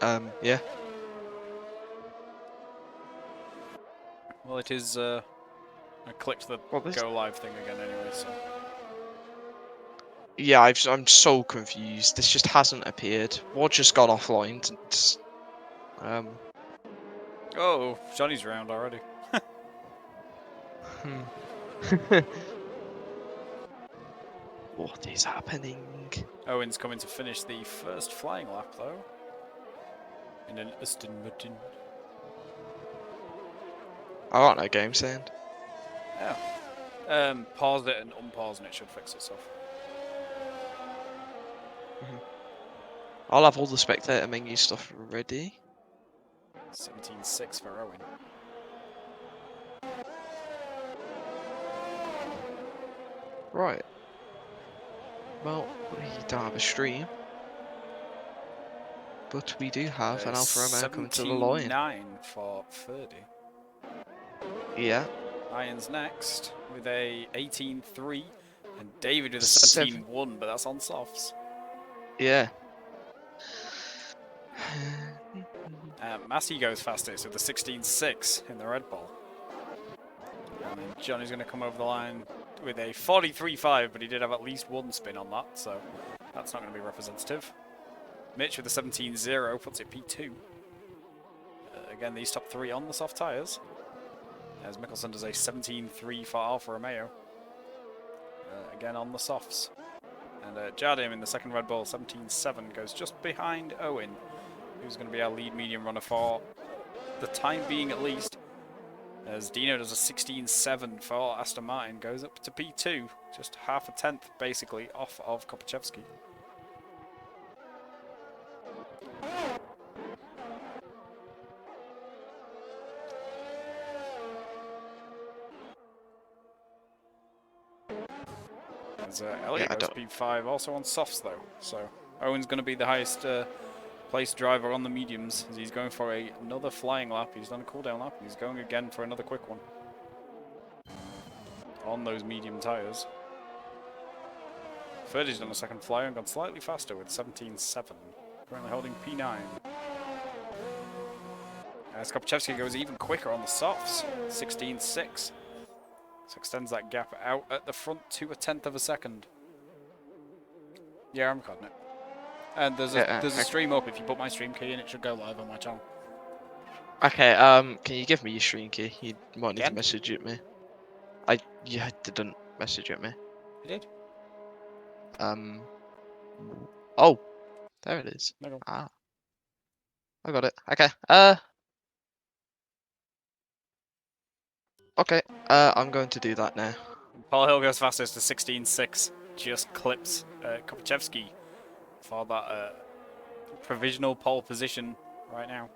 Yeah. Well, it is. I clicked the go live thing again anyway. So. Yeah, I'm so confused. This just hasn't appeared. What just got offline? Oh, Johnny's round already. What is happening? Owen's coming to finish the first flying lap though. In an Aston Martin. I got no game sound. Yeah. Paused it and unpausing it should fix itself. I'll have all the spectator menu stuff ready. 17.6 for Owen. Right. Well, we don't have a stream. But we do have an Alfa Romeo coming to the line. 17.9 for Ferdi. Yeah. Iron's next with a 18.3 and David with a 17.1, but that's on softs. Yeah. Maciej goes fastest with the 16.6 in the Red Bull. And then Johnny's going to come over the line with a 43.5, but he did have at least one spin on that, so that's not going to be representative. Mitch with the 17.0 puts it P2. Again, these top three on the soft tyres. As Mikkelsen does a 17.3 for Alfa Romeo. Again on the softs. And Jardim in the second Red Bull, 17.7, goes just behind Owen, who's going to be our lead medium runner for the time being at least. As Dino does a 16.7 for Aston Martin, goes up to P2, just half a tenth basically off of Kopaczewski. As Elliot goes P5, also on softs though, so Owen's going to be the highest placed driver on the mediums, as he's going for another flying lap. He's done a cooldown lap, and he's going again for another quick one on those medium tyres. Ferdi's done a second flyer and gone slightly faster with 17.7, currently holding P9. As Kopaczewski goes even quicker on the softs, 16.6. So extends that gap out at the front to a tenth of a second. Yeah, I'm recording it. And there's a stream up. If you put my stream key in, it should go live on my channel. Okay, can you give me your stream key? You might need to message it me. You didn't message it me. You did? Oh, there it is. No. Ah. I got it. Okay. Okay, I'm going to do that now. Paul Hill goes fastest to 16.6. Just clips Kopaczewski for that provisional pole position right now.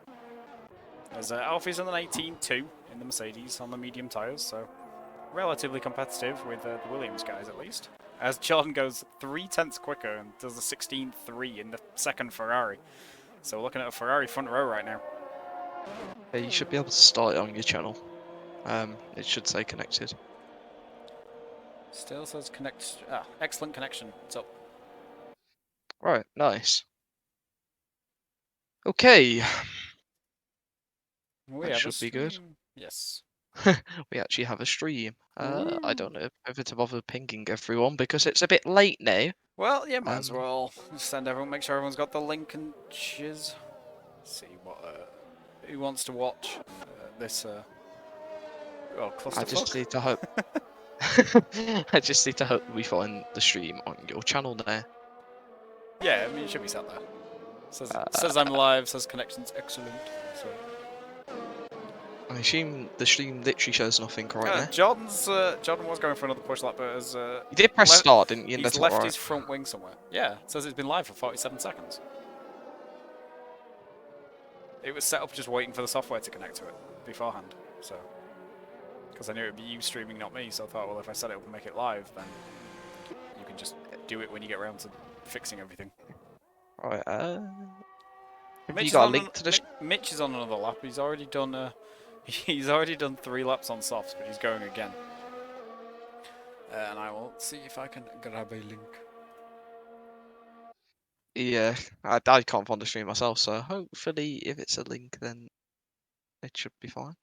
As Alfie's on an 18.2 in the Mercedes on the medium tyres, so relatively competitive with the Williams guys at least. As Jordan goes 3 tenths quicker and does the 16.3 in the second Ferrari. So we're looking at a Ferrari front row right now. Yeah, you should be able to start it on your channel. It should say connected. Still says connect. Ah, excellent connection. It's up. Right, nice. Okay. That should be good. Yes. We actually have a stream. I don't know whether to bother pinging everyone because it's a bit late now. Well, yeah, might as well send everyone. Make sure everyone's got the link and shiz. See what who wants to watch this. Well, clusterfuck. I just need to hope. I just need to hope we find the stream on your channel there. Yeah, I mean it should be set there. Says I'm live. Says connection's excellent. So. I assume the stream literally shows nothing right now. Jordan was going for another push lap, but as you did press start, didn't you? He's left his front wing somewhere. Yeah, it says it's been live for 47 seconds. It was set up just waiting for the software to connect to it beforehand, so because I knew it would be you streaming, not me. So I thought, well, if I set it up and make it live, then you can just do it when you get around to fixing everything. Alright. Mitch you got a link to the? Mitch is on another lap. He's already done. He's already done 3 laps on softs, but he's going again. And I will see if I can grab a link. Yeah, I can't find the stream myself, so hopefully if it's a link, then it should be fine.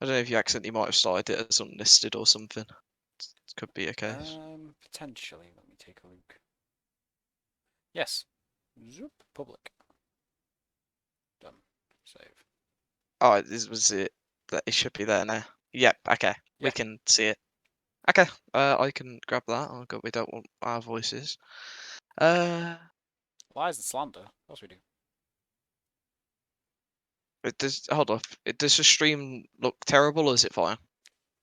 I don't know if you accidentally might have started it as unlisted or something. It could be a case. Potentially. Let me take a look. Yes. Zoop. Public. Done. Save. Oh, this was it. That it should be there now. Yep. Okay, we Yeah. can see it. Okay. I can grab that. Oh god, we don't want our voices. Lies and slander. Of course we do. It does. Hold up. Does the stream look terrible or is it fine?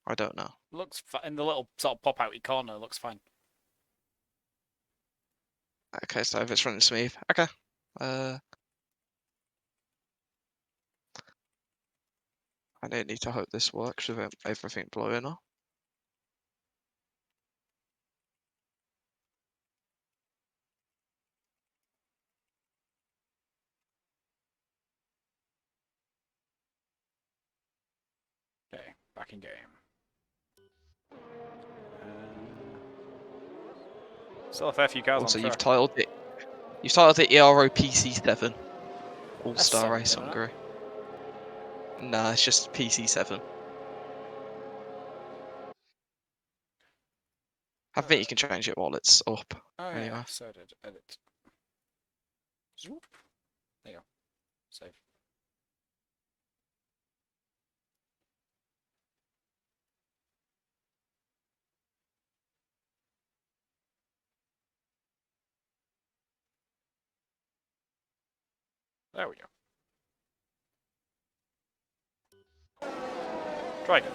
I don't know. Looks in the little sort of pop-outy corner. Looks fine. Okay, so if it's running smooth. Okay. I don't need to hope this works with everything blowing up. Okay, back in game. Still a fair few cars Also, on you've track. titled it. You've titled it ERO PC7 All That's Star 7, Race isn't it? Hungary. Nah, it's just PC7. I think you can change it while it's up. Oh Anyway. yeah, so I did. Edit. Zoop. There you go. Save. There we go. Try again.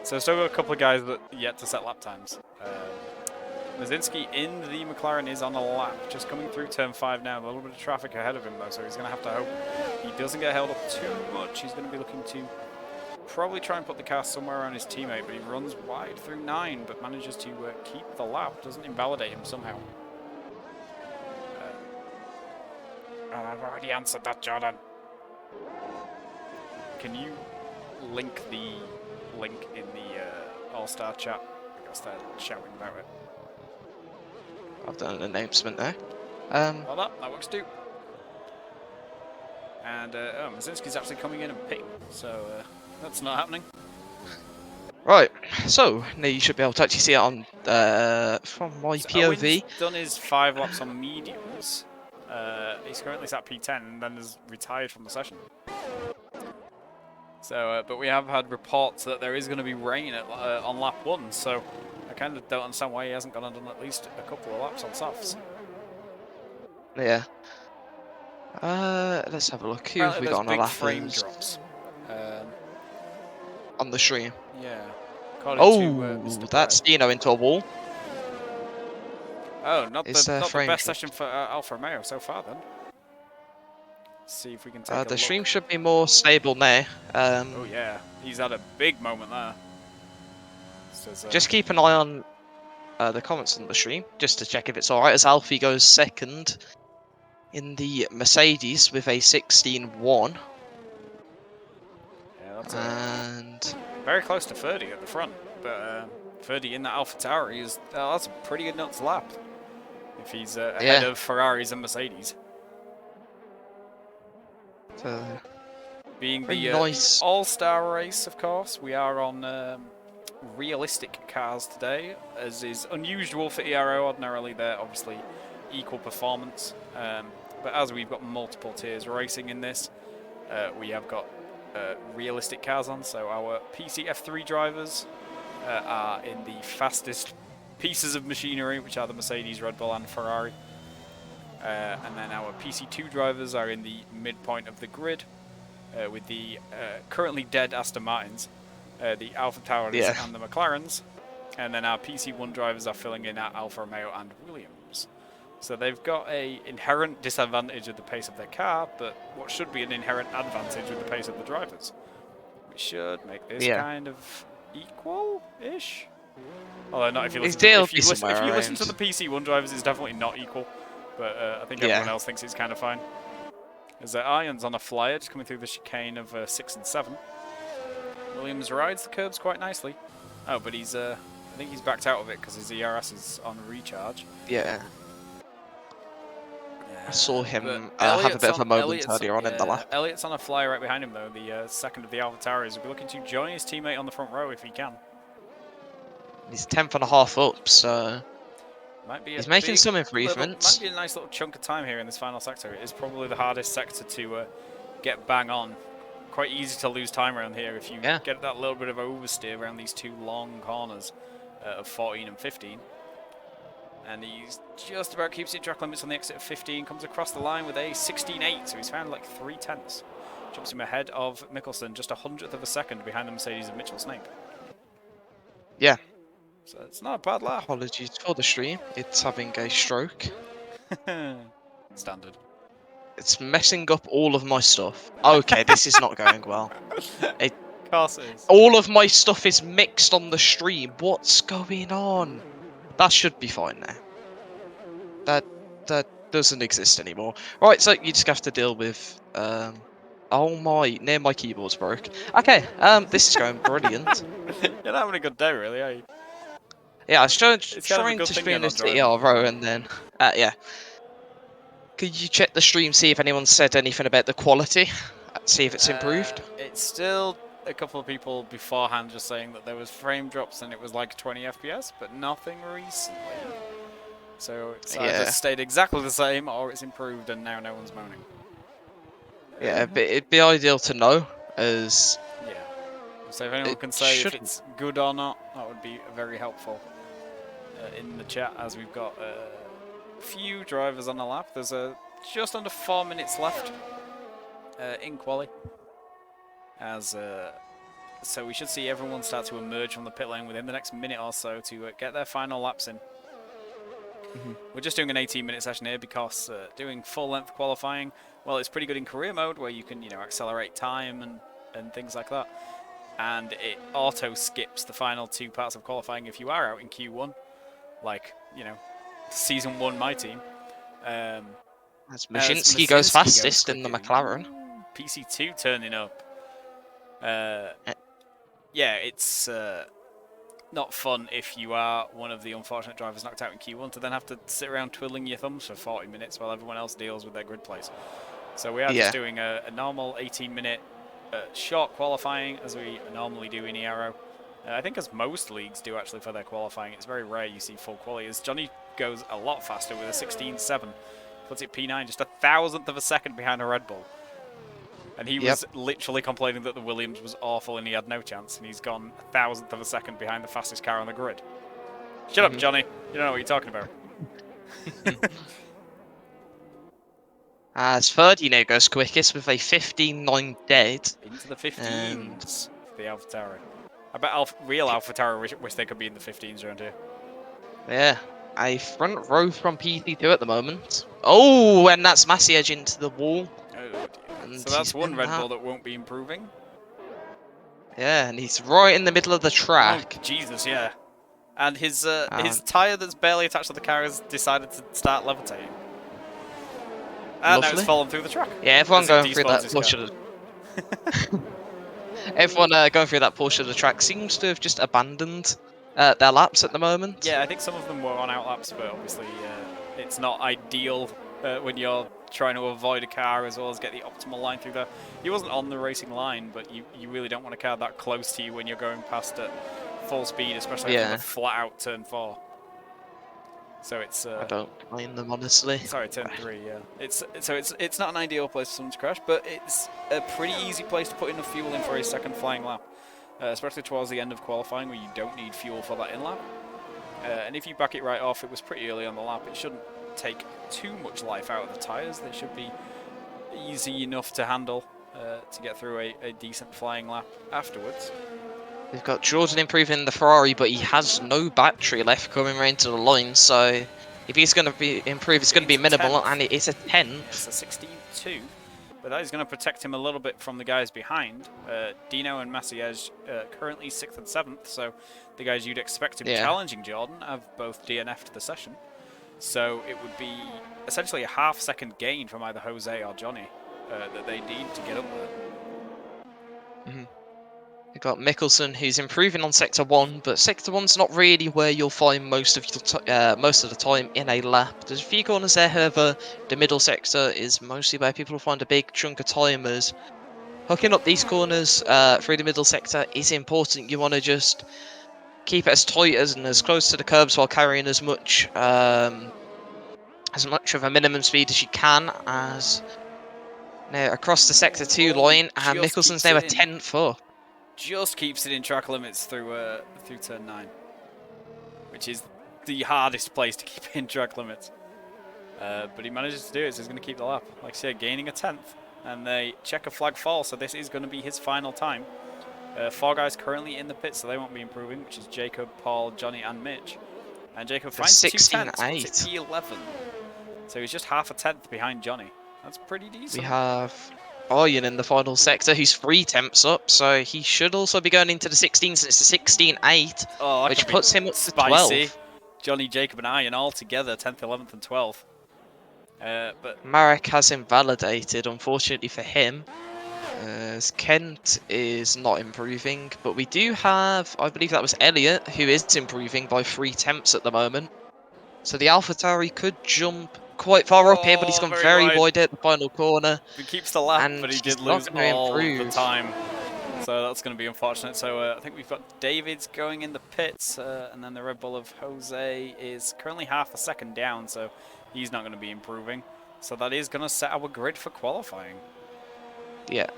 So still got a couple of guys that yet to set lap times. Muszynski in the McLaren is on a lap, just coming through turn 5 now. A little bit of traffic ahead of him though, so he's going to have to hope he doesn't get held up too much. He's going to be looking to probably try and put the car somewhere around his teammate, but he runs wide through 9, but manages to keep the lap. Doesn't invalidate him somehow. I've already answered that, Jordan. Can you link the link in the All-Star chat? I guess they're shouting about it. I've done an announcement there. Well, that works too. And Muszynski's actually coming in and pitting, so that's not happening. Right, so now you should be able to actually see it on from my So POV. Owen's done his 5 laps on mediums. He's currently sat P10 and then has retired from the session. So, but we have had reports that there is going to be rain on lap 1, so I kind of don't understand why he hasn't gone and done at least a couple of laps on softs. Yeah. Let's have a look. Who have we got on the big lap? frame drops. On the stream. Yeah. That's Dino into a wall. Oh, not the best drop. session for Alfa Romeo so far then. Let's see if we can take a look. The stream should be more stable now. Oh yeah, he's had a big moment there. Just keep an eye on the comments on the stream, just to check if it's alright, as Alfie goes second in the Mercedes with a 16-1. Yeah, that's and very close to Ferdi at the front, but Ferdi in the Alfa Tauri is that's a pretty good nuts lap if he's ahead of Ferraris and Mercedes. Being the nice all-star race, of course, we are on realistic cars today, as is unusual for ERO. Ordinarily, they're obviously equal performance, but as we've got multiple tiers racing in this, we have got realistic cars on. So our PC F3 drivers are in the fastest pieces of machinery, which are the Mercedes, Red Bull, and Ferrari. And then our PC2 drivers are in the midpoint of the grid, with the currently dead Aston Martins, the Alfa Tauris and the McLarens. And then our PC1 drivers are filling in at Alfa Romeo and Williams. So they've got an inherent disadvantage of the pace of their car, but what should be an inherent advantage with the pace of the drivers, which should make this kind of equal-ish. Although not if you listen, if you listen to the PC1 drivers, it's definitely not equal. But I think everyone else thinks it's kind of fine. As Arjan's on a flyer, just coming through the chicane of 6 and 7. Williams rides the curbs quite nicely. Oh, but he's I think he's backed out of it because his ERS is on recharge. Yeah. I saw him But have a bit of a moment Elliot's earlier on in the lap. Elliot's on a fly right behind him, though, the second of the Alfa Tauris. He'll be looking to join his teammate on the front row if he can. He's 10th and a half up, so Might be he's making some improvements. Might be a nice little chunk of time here in this final sector. It is probably the hardest sector to get bang on. Quite easy to lose time around here if you get that little bit of oversteer around these two long corners of 14 and 15. And he's just about keeps it track limits on the exit of 15, comes across the line with a 16.8, so he's found like 3/10. Jumps him ahead of Mikkelsen, just 100th of a second behind the Mercedes of Mitchell Snape. Yeah. So it's not a bad lap. Apologies for the stream. It's having a stroke. Standard. It's messing up all of my stuff. Okay, this is not going well. Of course it is. All of my stuff is mixed on the stream. What's going on? That should be fine now. That doesn't exist anymore. Right, so you just have to deal with oh my, near my keyboard's broke. Okay, this is going brilliant. You're not having a good day, really, are you? Yeah, I was trying It's to stream this to ERO and then yeah. Could you check the stream, see if anyone said anything about the quality? See if it's improved? It's still a couple of people beforehand just saying that there was frame drops and it was like 20 FPS, but nothing recently. So it's either stayed exactly the same or it's improved and now no one's moaning. Yeah, but it'd be ideal to know, as... Yeah. So if anyone can say if it's good or not, that would be very helpful in the chat, as we've got a few drivers on the lap. There's just under 4 minutes left in quali. So we should see everyone start to emerge from the pit lane within the next minute or so to get their final laps in. We're just doing an 18-minute session here because doing full-length qualifying, well, it's pretty good in career mode where you can, accelerate time and things like that. And it auto skips the final 2 parts of qualifying if you are out in Q1, like, Season 1 my team. As Muszynski goes fastest in the McLaren. PC2 turning up. Yeah, it's not fun if you are one of the unfortunate drivers knocked out in Q1 to then have to sit around twiddling your thumbs for 40 minutes while everyone else deals with their grid place. So we are just doing a normal 18-minute short qualifying as we normally do in ERO. I think as most leagues do actually for their qualifying. It's very rare you see full quali. As Johnny goes a lot faster with a 16.7. Puts it P9, just 1,000th of a second behind a Red Bull. And he was literally complaining that the Williams was awful and he had no chance. And he's gone 1,000th of a second behind the fastest car on the grid. Shut up, Johnny. You don't know what you're talking about. As Ferdi now goes quickest with a 15.9 dead. Into the 15s for the Alfa Tauri. I bet real Alfa Tauri wish they could be in the 15s around here. Yeah, a front row from PT2 at the moment. Oh, and that's Maciej into the wall. Oh, dear. So that's one Red Bull that won't be improving. Yeah, and he's right in the middle of the track. Oh, Jesus, yeah. And his tyre that's barely attached to the car has decided to start levitating. And now it's fallen through the track. Yeah, everyone going through that portion of the... Everyone going through that portion of the track seems to have just abandoned their laps at the moment. Yeah, I think some of them were on out laps, but obviously it's not ideal when you're trying to avoid a car as well as get the optimal line through there. He wasn't on the racing line, but you really don't want a car that close to you when you're going past at full speed, especially from a flat out turn 4. So it's I don't blame them, honestly. Sorry, turn 3, yeah. It's not an ideal place for someone to crash, but it's a pretty easy place to put enough fuel in for a second flying lap, especially towards the end of qualifying where you don't need fuel for that in lap. And if you back it right off, it was pretty early on the lap. It shouldn't take too much life out of the tyres. They should be easy enough to handle to get through a decent flying lap afterwards. We've got Jordan improving the Ferrari, but he has no battery left coming around to the line, so if he's going to be improved, it's going to be minimal, and it is a 10th. It's a 16.2, but that is going to protect him a little bit from the guys behind. Dino and Maciej currently 6th and 7th, so the guys you'd expect to be challenging Jordan have both DNF'd the session. So it would be essentially a half-second gain from either Jose or Johnny that they need to get up there. You've got Mikkelsen, who's improving on Sector 1, but Sector 1's not really where you'll find most of the time in a lap. There's a few corners there, however, the middle sector is mostly where people will find a big chunk of timers. Hooking up these corners through the middle sector is important. You want to just keep it as tight and as close to the curbs while carrying as much of a minimum speed as you can as now across the Sector 2 line, and Mikkelsen's now a 10th up. Just keeps it in track limits through turn 9, which is the hardest place to keep in track limits. But he manages to do it, so he's going to keep the lap. Like I said, gaining a 10th, and they check a flag fall, so this is going to be his final time. 4 guys currently in the pit, so they won't be improving, which is Jakob, Paul, Johnny, and Mitch. And Jakob finds 2 tenths, puts it P11. So he's just half a tenth behind Johnny. That's pretty decent. We have Arjan in the final sector, who's 3 tenths up, so he should also be going into the 16, so it's a 16.8, which puts him up to 12. Johnny, Jakob, and Arjan all together, 10th, 11th, and 12th. But Marek has invalidated, unfortunately for him. As Kent is not improving, but we do have, I believe that was Elliot, who is improving by 3 tenths at the moment. So the Alfa Tauri could jump quite far up here, but he's gone very wide at the final corner. He keeps the lap, but he did lose all the time. So that's going to be unfortunate. So I think we've got David's going in the pits, and then the Red Bull of Jose is currently half a second down, so he's not going to be improving. So that is going to set our grid for qualifying. Yeah.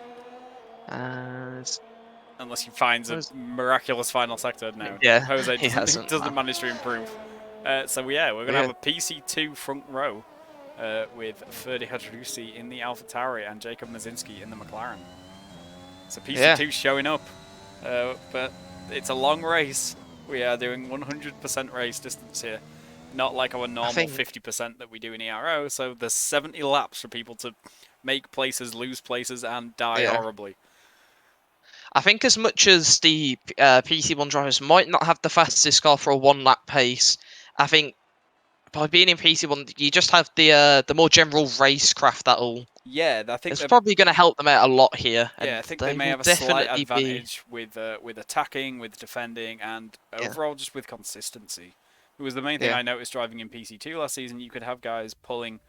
Unless he finds a miraculous final sector now. Yeah, Jose doesn't manage to improve. So yeah, we're going to have a PC2 front row with Ferdi Hajrusi in the Alfa Tauri and Jakub Muszynski in the McLaren. So PC2 showing up, but it's a long race. We are doing 100% race distance here, not like our normal 50% that we do in ERO. So there's 70 laps for people to make places, lose places, and die horribly. I think as much as the PC1 drivers might not have the fastest car for a 1-lap pace, I think by being in PC1, you just have the more general racecraft that'll. Yeah, I think it's probably going to help them out a lot here. Yeah, I think they may have a slight advantage with attacking, with defending, and overall just with consistency. It was the main thing I noticed driving in PC2 last season. You could have guys pulling,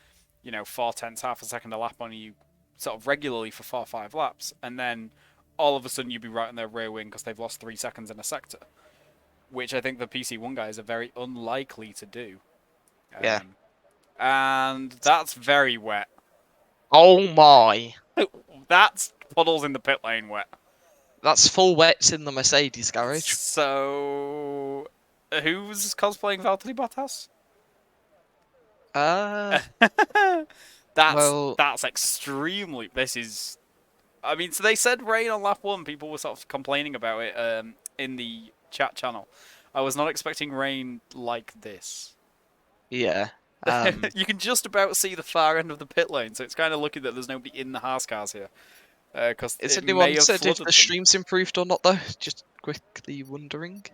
4 tenths, half a second a lap on you, sort of regularly for 4 or 5 laps, and then all of a sudden you'd be right on their rear wing because they've lost 3 seconds in a sector, which I think the PC1 guys are very unlikely to do. And that's very wet. Oh my. That's puddles in the pit lane wet. That's full wets in the Mercedes garage. So, who's cosplaying Valtteri Bottas? That's extremely. This is. I mean, so they said rain on lap 1. People were sort of complaining about it in the chat channel. I was not expecting rain like this. Yeah. You can just about see the far end of the pit lane, so it's kind of lucky that there's nobody in the Haas cars here. Is anyone said if the stream's improved or not, though? Just quickly wondering.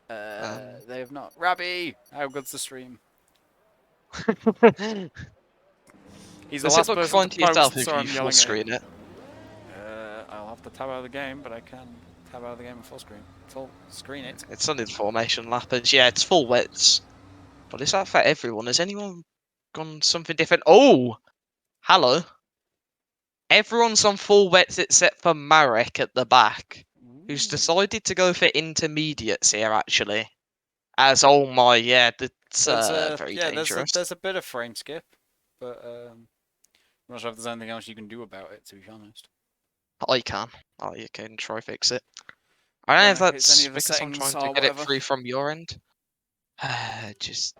They have not. Rabbi, how good's the stream? He's the last person fine to to yourself if so you full screen it. I'll have to tab out of the game, but I can tab out of the game and full screen it. It's only the formation lappers. Yeah, it's full wets. But is that for everyone? Has anyone gone something different? Oh! Hello. Everyone's on full wets except for Marek at the back, who's decided to go for intermediates here, actually. As, oh my, that's very dangerous. There's a bit of frame skip, but I'm not sure if there's anything else you can do about it, to be honest. I can. You can try fix it. I don't know if that's because I'm trying to get it through from your end.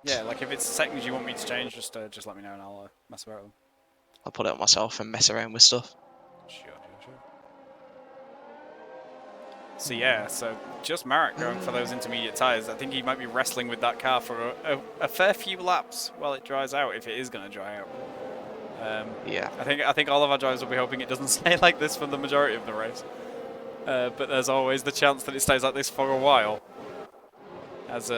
Yeah, like if it's settings you want me to change, just let me know and I'll mess about with them. I'll put it on myself and mess around with stuff. Sure. So yeah, just Marek going for those intermediate tyres. I think he might be wrestling with that car for a fair few laps while it dries out, if it is going to dry out. Yeah. I think all of our drivers will be hoping it doesn't stay like this for the majority of the race. But there's always the chance that it stays like this for a while. As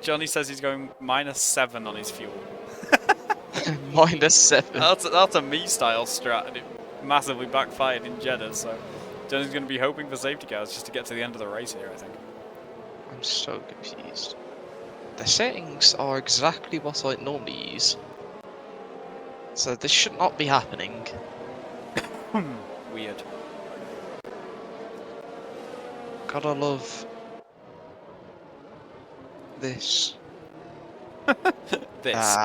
Johnny says he's going -7 on his fuel. -7. That's a me-style strat, and it massively backfired in Jeddah, so Johnny's going to be hoping for safety cars just to get to the end of the race here, I think. I'm so confused. The settings are exactly what I normally use. So this should not be happening. Weird. Gotta love this. This.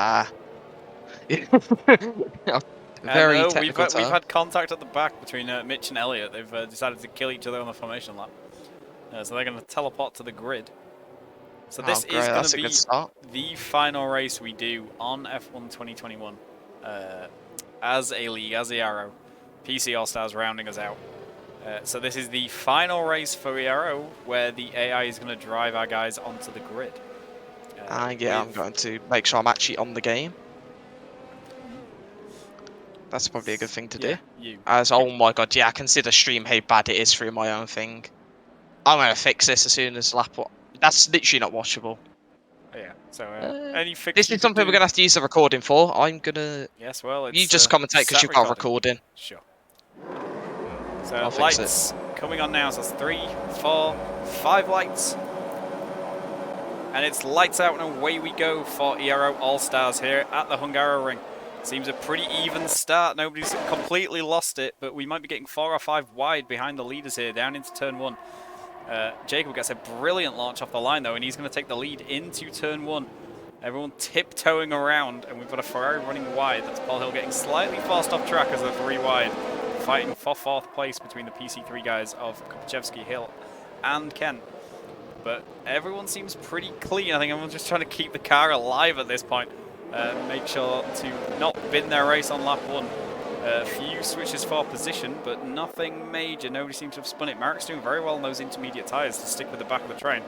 Very technical we've had contact at the back between Mitch and Elliot. They've decided to kill each other on the formation lap. So they're going to teleport to the grid. So this is going to be the final race we do on F1 2021 as a league, as the ERO. PC All-Stars rounding us out. So this is the final race for ERO where the AI is going to drive our guys onto the grid. Yeah, I'm going to make sure I'm actually on the game. That's probably a good thing to do. As, oh my god, yeah, I can see the stream how bad it is through my own thing. I'm going to fix this as soon as lap one. That's literally not watchable. Yeah, so any fix this is something we're going to have to use the recording for. I'm going to... Yes, well, it's you just commentate because you've got recording. Sure. So lights coming on now, so that's 3, 4, 5 lights. And it's lights out and away we go for ERO All-Stars here at the Hungaroring. Seems a pretty even start. Nobody's completely lost it, but we might be getting 4 or 5 wide behind the leaders here, down into turn 1. Jakob gets a brilliant launch off the line, though, and he's going to take the lead into turn 1. Everyone tiptoeing around, and we've got a Ferrari running wide. That's Paul Hill getting slightly forced off track as they're 3 wide, fighting for 4th place between the PC3 guys of Kopaczewski, Hill, and Ken. But everyone seems pretty clean. I think everyone's just trying to keep the car alive at this point. Make sure to not bin their race on lap 1. A few switches for position, but nothing major. Nobody seems to have spun it. Marek's doing very well on those intermediate tyres to stick with the back of the train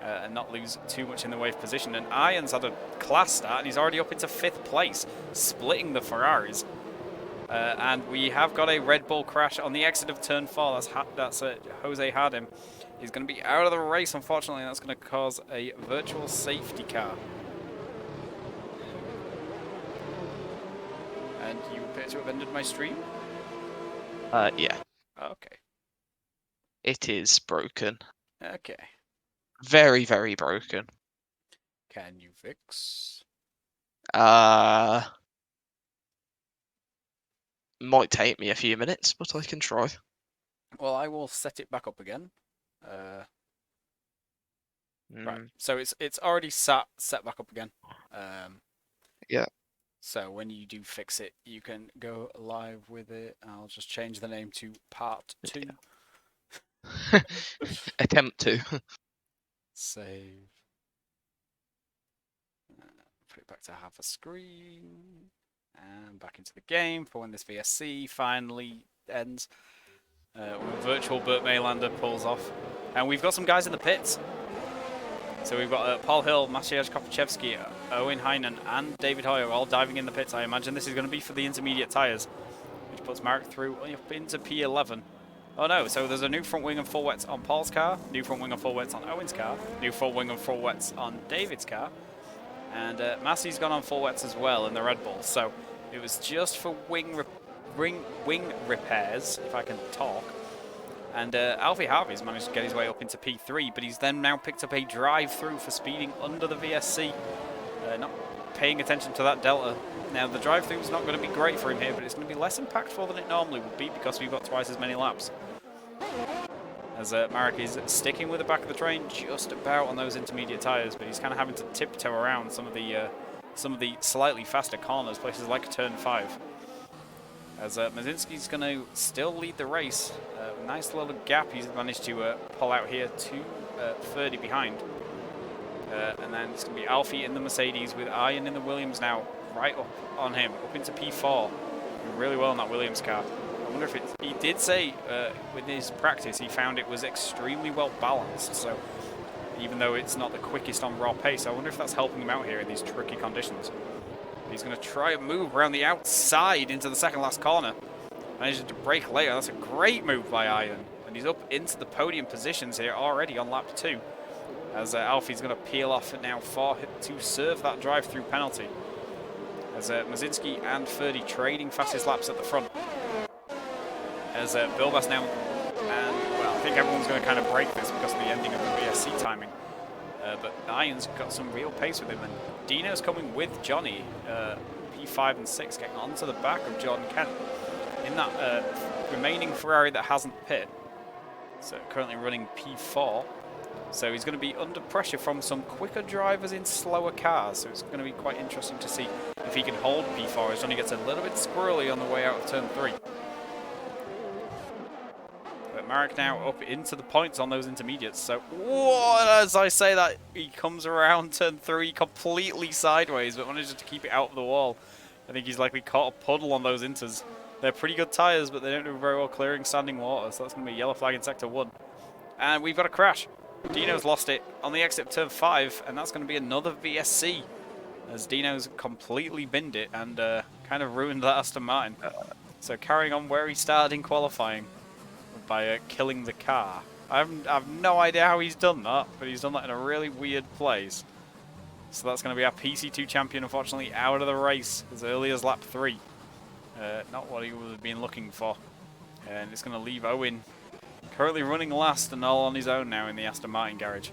and not lose too much in the way of position. And Arjan's had a class start, and he's already up into 5th place, splitting the Ferraris. And we have got a Red Bull crash on the exit of turn 4. That's Jose Jardim. He's going to be out of the race, unfortunately, and that's going to cause a virtual safety car. And you appear to have ended my stream? Yeah. Okay. It is broken. Okay. Very, very broken. Can you fix? Might take me a few minutes, but I can try. Well, I will set it back up again. Right. So it's already set back up again. Yeah. So when you do fix it, you can go live with it. I'll just change the name to Part 2. Yeah. Attempt to. Save. Put it back to half a screen. And back into the game for when this VSC finally ends. When virtual Burt Maylander pulls off. And we've got some guys in the pits. So we've got Paul Hill, Maciej, Kopaczewski, Owen, Heijnen, and David Hoyer all diving in the pits. I imagine this is going to be for the intermediate tyres, which puts Marek through up into P11. Oh no, so there's a new front wing and full wets on Paul's car, new front wing and full wets on Owen's car, new full wing and full wets on David's car, and Maciej's gone on full wets as well in the Red Bull. So it was just for wing repairs, if I can talk. And Alfie Harvey's managed to get his way up into P3, but he's then now picked up a drive-through for speeding under the VSC. Not paying attention to that delta. Now, the drive-through is not going to be great for him here, but it's going to be less impactful than it normally would be because we've got twice as many laps. As Marek is sticking with the back of the train just about on those intermediate tyres, but he's kind of having to tiptoe around some of the slightly faster corners, places like turn 5. As Muszynski's going to still lead the race. Nice little gap he's managed to pull out here to Ferdi behind. And then it's going to be Alfie in the Mercedes with Arjan in the Williams now, right up on him, up into P4. Doing really well in that Williams car. I wonder if it's... He did say with his practice he found it was extremely well balanced. So even though it's not the quickest on raw pace, I wonder if that's helping him out here in these tricky conditions. He's going to try and move around the outside into the second last corner. Manages to brake later. That's a great move by Arjan. And he's up into the podium positions here already on lap 2. As Alfie's going to peel off now to serve that drive-through penalty. As Muszynski and Ferdi trading fastest laps at the front. As Bilbas now And, well, I think everyone's going to kind of break this because of the ending of the VSC timing. But Arjan's got some real pace with him, and Dino's coming with Johnny, P5 and 6, getting onto the back of Jordan Kent in that remaining Ferrari that hasn't pit. So currently running P4. So he's going to be under pressure from some quicker drivers in slower cars. So it's going to be quite interesting to see if he can hold P4 as Johnny gets a little bit squirrely on the way out of turn 3. But Marek now up into the points on those intermediates. So, whoa, as I say that, he comes around turn 3 completely sideways, but manages to keep it out of the wall. I think he's likely caught a puddle on those inters. They're pretty good tyres, but they don't do very well clearing standing water. So that's going to be a yellow flag in sector 1. And we've got a crash. Dino's lost it on the exit of turn 5, and that's going to be another VSC, as Dino's completely binned it and kind of ruined that Aston Martin. So carrying on where he started in qualifying by killing the car. I have no idea how he's done that, but he's done that in a really weird place. So that's going to be our PC2 champion, unfortunately, out of the race as early as lap 3. Not what he would have been looking for. And it's going to leave Owen currently running last and all on his own now in the Aston Martin garage.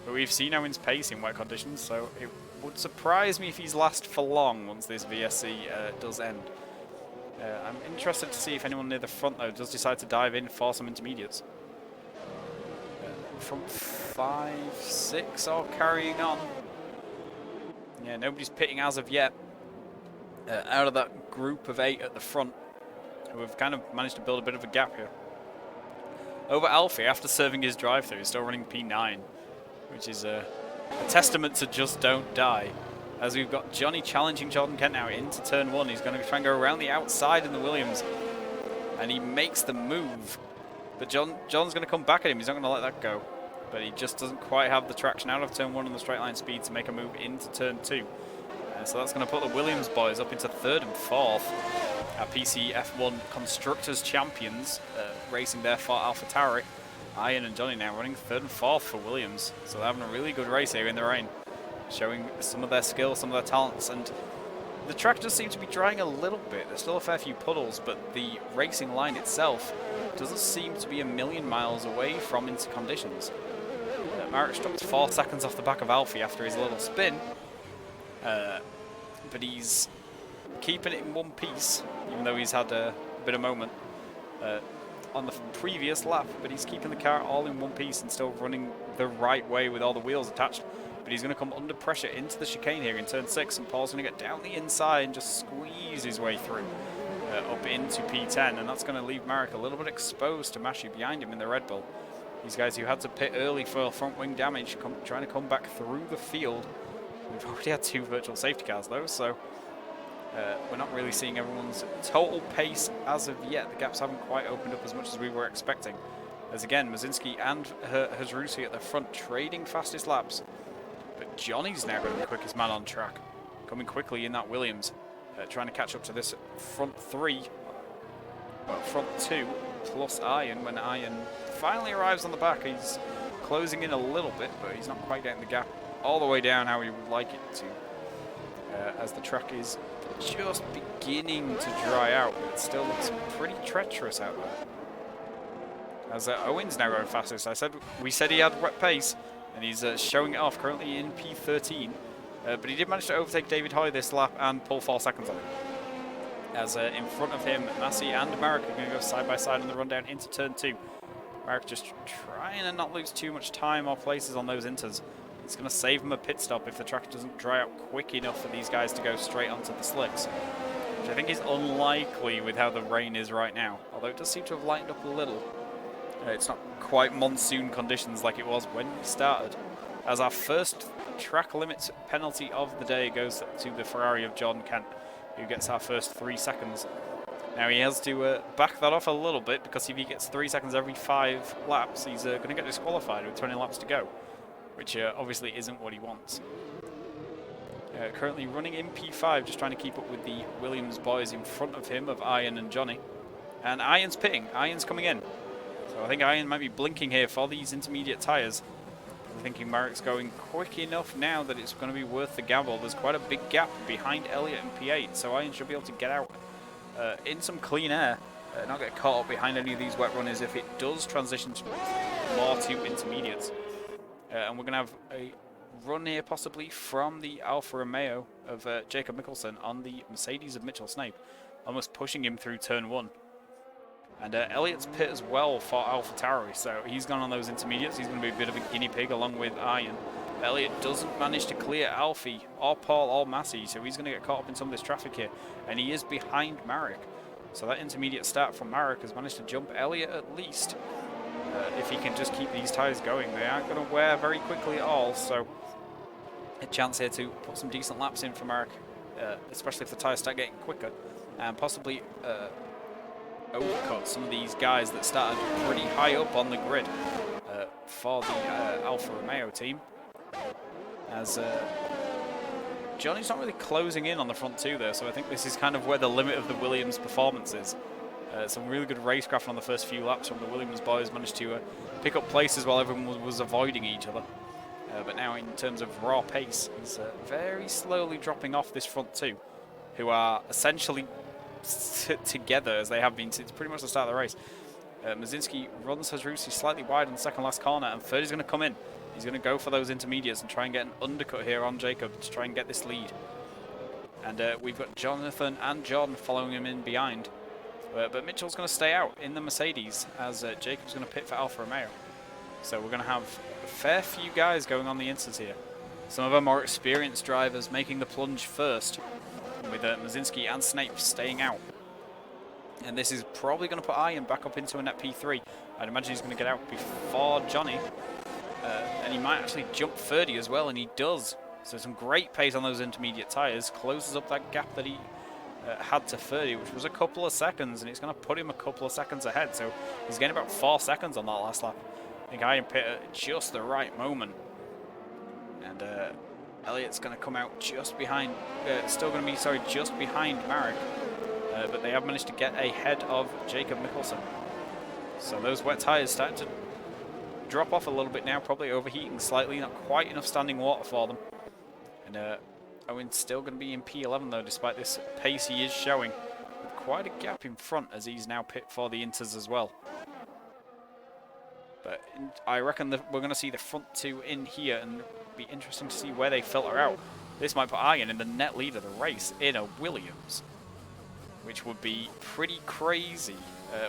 But we've seen Owen's pace in wet conditions, so it would surprise me if he's last for long once this VSC does end. I'm interested to see if anyone near the front, though, does decide to dive in for some intermediates. Front 5, 6 all carrying on. Yeah, nobody's pitting as of yet. Out of that group of 8 at the front, who have kind of managed to build a bit of a gap here. Over Alfie, after serving his drive-through, he's still running P9, which is a testament to just don't die. As we've got Johnny challenging Jordan Kent now into turn 1. He's going to try and go around the outside in the Williams, and he makes the move. But John's going to come back at him. He's not going to let that go. But he just doesn't quite have the traction out of turn 1 on the straight line speed to make a move into turn 2. So that's going to put the Williams boys up into 3rd and 4th. Our PC F1 Constructors champions, racing there for Alfa Tauri. Arjan and Johnny now running 3rd and 4th for Williams. So they're having a really good race here in the rain, showing some of their skill, some of their talents. And the track does seem to be drying a little bit. There's still a fair few puddles, but the racing line itself doesn't seem to be a million miles away from into conditions. Marek dropped 4 seconds off the back of Alfie after his little spin. But he's keeping it in one piece, even though he's had a bit of moment on the previous lap. But he's keeping the car all in one piece and still running the right way with all the wheels attached. But he's going to come under pressure into the chicane here in turn 6, and Paul's going to get down the inside and just squeeze his way through up into P10, and that's going to leave Marek a little bit exposed to Maciej behind him in the Red Bull. These guys who had to pit early for front wing damage, trying to come back through the field. We've already had 2 virtual safety cars though, so we're not really seeing everyone's total pace as of yet. The gaps haven't quite opened up as much as we were expecting. As again, Muszynski and Hajrusi at the front trading fastest laps. But Johnny's now going to be the quickest man on track, coming quickly in that Williams, trying to catch up to this front 3, well, front 2 plus Arjan. When Arjan finally arrives on the back, he's closing in a little bit, but he's not quite getting the gap all the way down how he would like it to, as the track is just beginning to dry out, but it still looks pretty treacherous out there. As Owen's now going fastest. We said he had wet pace, and he's showing it off, currently in P13. But he did manage to overtake David Hoy this lap and pull 4 seconds on him. As in front of him, Maciej and Marek are going to go side by side on the rundown into turn 2. Marek just trying to not lose too much time or places on those inters. It's going to save him a pit stop if the track doesn't dry out quick enough for these guys to go straight onto the slicks, which I think is unlikely with how the rain is right now, although it does seem to have lightened up a little. It's not quite monsoon conditions like it was when we started. As our first track limits penalty of the day goes to the Ferrari of Jordan Kent, who gets our first 3 seconds. Now he has to back that off a little bit, because if he gets 3 seconds every 5 laps, he's going to get disqualified with 20 laps to go, which obviously isn't what he wants. Currently running in P5, just trying to keep up with the Williams boys in front of him, of Arjan and Johnny. And Arjan's pitting, Arjan's coming in. So I think Arjan might be blinking here for these intermediate tyres. I'm thinking Marek's going quick enough now that it's going to be worth the gamble. There's quite a big gap behind Elliot in P8, so Arjan should be able to get out in some clean air. not get caught up behind any of these wet runners if it does transition more to intermediates. And we're going to have a run here possibly from the Alfa Romeo of Jakob Mikkelsen on the Mercedes of Mitchell Snape, almost pushing him through turn 1. And Elliot's pit as well for Alfa Tauri, so he's gone on those intermediates. He's going to be a bit of a guinea pig along with Arjan. Elliot doesn't manage to clear Alfie or Paul or Maciej, so he's going to get caught up in some of this traffic here. And he is behind Marek. So that intermediate start from Marek has managed to jump Elliot at least. If he can just keep these tyres going, they aren't going to wear very quickly at all. So a chance here to put some decent laps in for Marek, especially if the tyres start getting quicker. And possibly overcut some of these guys that started pretty high up on the grid for the Alfa Romeo team. As Johnny's not really closing in on the front two there, so I think this is kind of where the limit of the Williams performance is. Some really good racecraft on the first few laps from the Williams boys, managed to pick up places while everyone was avoiding each other. But now in terms of raw pace, he's very slowly dropping off this front two, who are essentially together as they have been since pretty much the start of the race. Muszynski runs Hajrusi slightly wide in the second last corner, and Ferdi's going to come in. He's going to go for those intermediates and try and get an undercut here on Jakob to try and get this lead. And we've got Jonathan and John following him in behind. But Mitchell's going to stay out in the Mercedes as Jacob's going to pit for Alfa Romeo. So we're going to have a fair few guys going on the inters here. Some of our more experienced drivers making the plunge first, with Muszynski and Snape staying out. And this is probably going to put Arjan back up into a net P3. I'd imagine he's going to get out before Johnny. And he might actually jump Ferdi as well, and he does. So some great pace on those intermediate tyres. Closes up that gap that he had to Ferdi, which was a couple of seconds, and it's going to put him a couple of seconds ahead. So he's getting about 4 seconds on that last lap. I think Arjan pit at just the right moment. And Elliot's going to come out just behind, just behind Marek. But they have managed to get ahead of Jakob Mikkelsen. So those wet tyres starting to drop off a little bit now, probably overheating slightly, not quite enough standing water for them. And Owen's still going to be in P11 though, despite this pace he is showing, with quite a gap in front as he's now pit for the inters as well. But I reckon that we're going to see the front two in here, and it'll be interesting to see where they filter out. This might put Arjan in the net lead of the race in a Williams, which would be pretty crazy.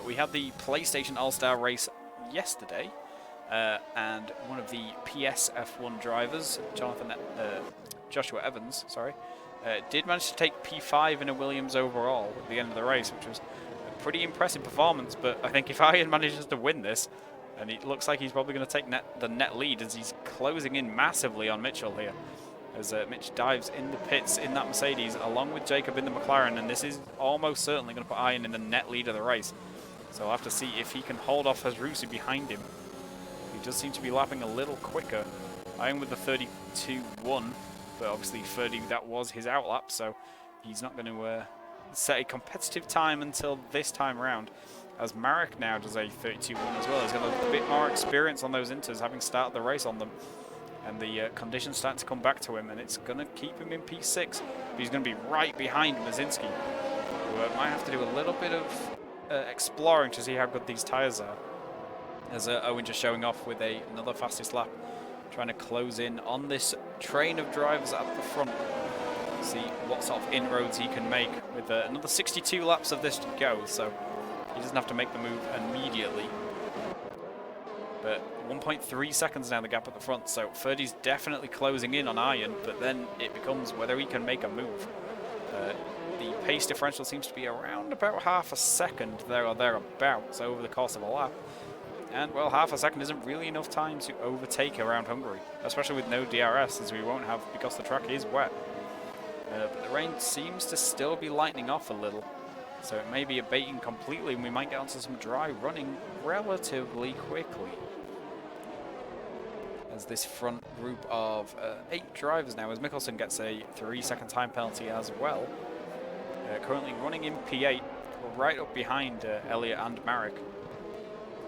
We had the PlayStation All-Star race yesterday, and one of the PS F1 drivers, Joshua Evans, did manage to take P5 in a Williams overall at the end of the race, which was a pretty impressive performance. But I think if Arjan manages to win this, and it looks like he's probably going to take the net lead as he's closing in massively on Mitchell here. As Mitch dives in the pits in that Mercedes along with Jakob in the McLaren, and this is almost certainly going to put Arjan in the net lead of the race. So I'll have to see if he can hold off Hajrusi behind him. He does seem to be lapping a little quicker. Arjan with the 32.1, but obviously Ferdi, that was his outlap, so he's not going to set a competitive time until this time around. As Marek now does a 32.1 as well. He's got a bit more experience on those inters, having started the race on them. And the conditions starting to come back to him, and it's going to keep him in P6. But he's going to be right behind Muszynski, who might have to do a little bit of exploring to see how good these tyres are. As Owen just showing off with another fastest lap, trying to close in on this train of drivers at the front. See what sort of inroads he can make with another 62 laps of this to go, so he doesn't have to make the move immediately. But 1.3 seconds now the gap at the front, so Ferdi's definitely closing in on Arjan, but then it becomes whether he can make a move. The pace differential seems to be around about half a second there or thereabouts over the course of a lap. And well, half a second isn't really enough time to overtake around Hungary, especially with no DRS, as we won't have because the track is wet. But the rain seems to still be lightening off a little, so it may be abating completely, and we might get onto some dry running relatively quickly. As this front group of 8 drivers now, as Mikkelsen gets a 3-second time penalty as well. Currently running in P8, right up behind Elliot and Marek.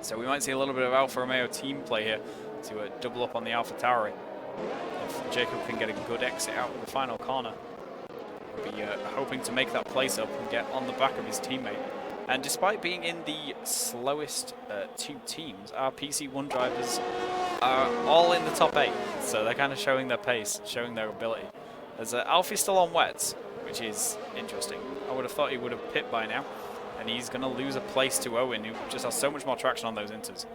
So we might see a little bit of Alfa Romeo team play here to double up on the Alfa Tauri. If Jakob can get a good exit out of the final corner, we'll be hoping to make that place up and get on the back of his teammate. And despite being in the slowest two teams, our PC1 drivers are all in the top 8. So they're kind of showing their pace, showing their ability. As Alfie's still on wets, which is interesting. I would have thought he would have pit by now. And he's going to lose a place to Owen, who just has so much more traction on those inters.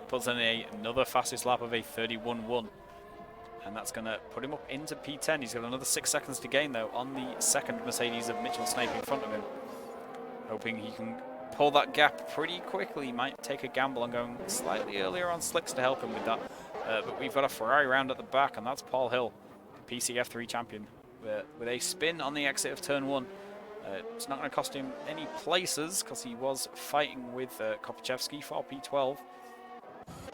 Puts in another fastest lap of a 31.1. And that's going to put him up into P10. He's got another 6 seconds to gain, though, on the second Mercedes of Mitchell Snape in front of him. Hoping he can pull that gap pretty quickly. He might take a gamble on going slightly earlier on slicks to help him with that. But we've got a Ferrari round at the back, and that's Paul Hill, PCF3 champion, with a spin on the exit of turn 1. It's not going to cost him any places because he was fighting with Kopaczewski for P12.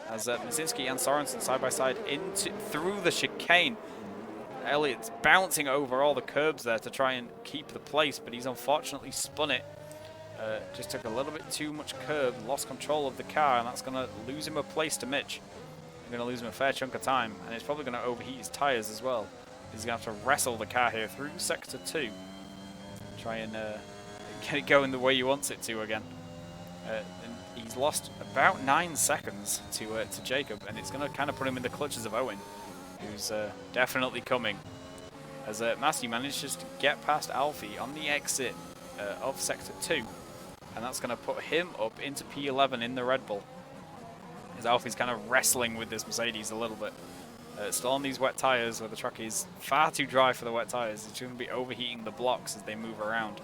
As Muszynski and Sorensen side by side through the chicane. Elliot's bouncing over all the curbs there to try and keep the place, but he's unfortunately spun it. Just took a little bit too much curb, lost control of the car, and that's going to lose him a place to Mitch. Going to lose him a fair chunk of time, and it's probably going to overheat his tyres as well. He's going to have to wrestle the car here through sector 2. Try and get it going the way he wants it to again. And he's lost about 9 seconds to Jakob, and it's going to kind of put him in the clutches of Owen, who's definitely coming. As Maciej manages to get past Alfie on the exit of sector 2, and that's going to put him up into P11 in the Red Bull. As Alfie's kind of wrestling with this Mercedes a little bit. Still on these wet tyres where the track is far too dry for the wet tyres. It's going to be overheating the blocks as they move around.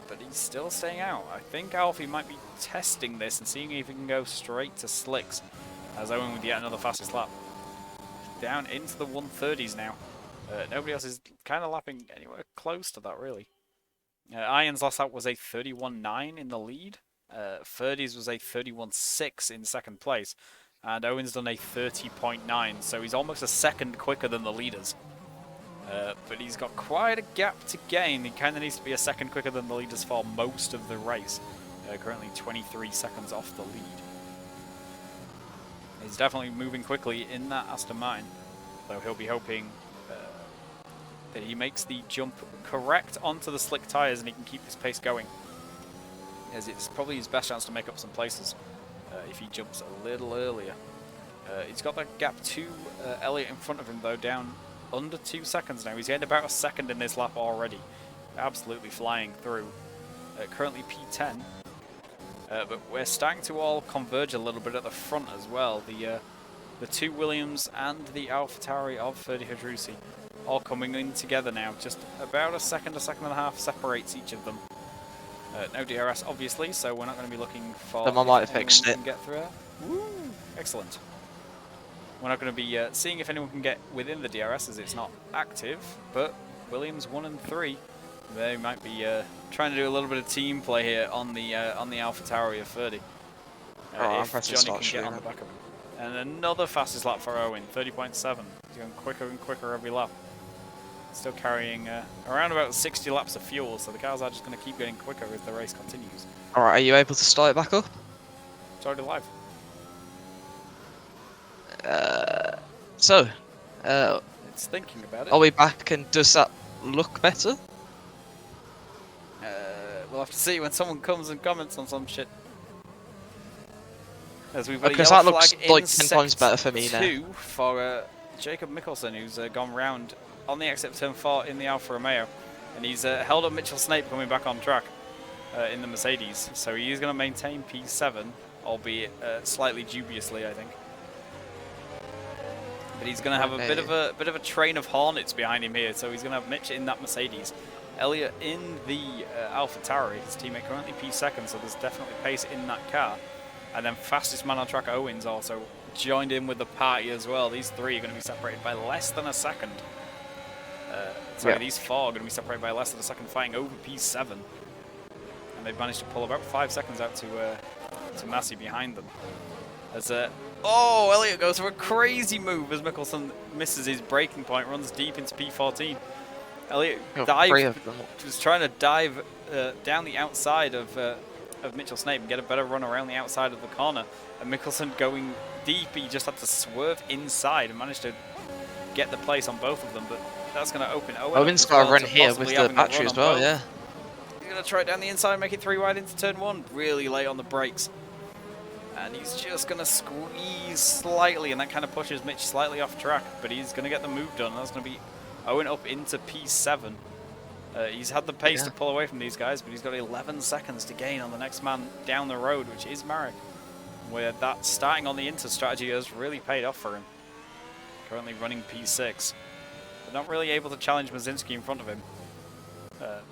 But he's still staying out. I think Alfie might be testing this and seeing if he can go straight to slicks. As Owen with yet another fastest lap. Down into the 130s now. Nobody else is kind of lapping anywhere close to that, really. Arjan's last lap was a 31.9 in the lead. Ferdi's was a 31.6 in second place. And Owen's done a 30.9, so he's almost a second quicker than the leaders. But he's got quite a gap to gain. He kind of needs to be a second quicker than the leaders for most of the race. Currently 23 seconds off the lead. He's definitely moving quickly in that Aston Martin, though he'll be hoping that he makes the jump correct onto the slick tyres and he can keep this pace going. As it's probably his best chance to make up some places if he jumps a little earlier. He's got that gap to Elliot in front of him, though, down under 2 seconds now. He's gained about a second in this lap already. Absolutely flying through. Currently P10. But we're starting to all converge a little bit at the front as well. The two Williams and the Alfa Tauri of Ferdi Hajrusi all coming in together now. Just about a second and a half separates each of them. No DRS, obviously, so we're not going to be looking for... Someone might have fixed it. Get through. Woo! Excellent. We're not going to be seeing if anyone can get within the DRS, as it's not active, but Williams 1 and 3, they might be trying to do a little bit of team play here on the Alfa Tauri of Ferdi. If Johnny can get on the back of him. And another fastest lap for Owen, 30.7. He's going quicker and quicker every lap. Still carrying around about 60 laps of fuel, so the cars are just going to keep getting quicker as the race continues. Alright, are you able to start it back up? It's already live. It's thinking about it. Are we back and does that look better? We'll have to see when someone comes and comments on some shit. As we've got because a yellow that looks flag like in 10 times better for me now. 2 for Jakob Mikkelsen, who's gone round on the exit of turn 4 in the Alfa Romeo, and he's held up Mitchell Snape coming back on track in the Mercedes, so he is going to maintain P7, albeit slightly dubiously, I think. But he's going to have a bit of a train of Hornets behind him here, so he's going to have Mitch in that Mercedes, Elliot in the Alfa Tauri, his teammate currently P2, so there's definitely pace in that car, and then fastest man on track Owens also joined in with the party as well. These three are going to be separated by less than a second. These four are going to be separated by less than a second, fighting over P7. And they've managed to pull about 5 seconds out to Maciej behind them. As Elliot goes for a crazy move as Mikkelsen misses his braking point, runs deep into P14. Elliot was trying to dive down the outside of Mitchell Snape and get a better run around the outside of the corner. And Mikkelsen going deep, he just had to swerve inside and managed to get the place on both of them. But that's going to open Owen's got a run here with the battery as well, yeah. He's going to try it down the inside, make it 3 wide into turn 1. Really late on the brakes. And he's just going to squeeze slightly, and that kind of pushes Mitch slightly off track. But he's going to get the move done. That's going to be Owen up into P7. He's had the pace to pull away from these guys, but he's got 11 seconds to gain on the next man down the road, which is Marek. Where that starting on the Inter strategy has really paid off for him. Currently running P6. But not really able to challenge Muszynski in front of him.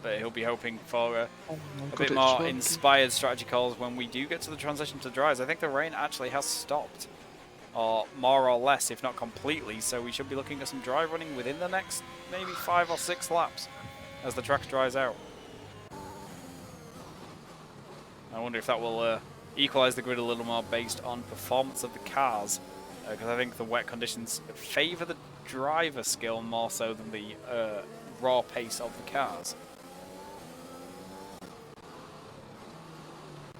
But he'll be hoping for a bit more inspired strategy calls when we do get to the transition to dries. I think the rain actually has stopped. Or more or less, if not completely. So we should be looking at some dry running within the next maybe 5 or 6 laps as the track dries out. I wonder if that will equalise the grid a little more based on performance of the cars. Because I think the wet conditions favour the driver skill more so than the raw pace of the cars.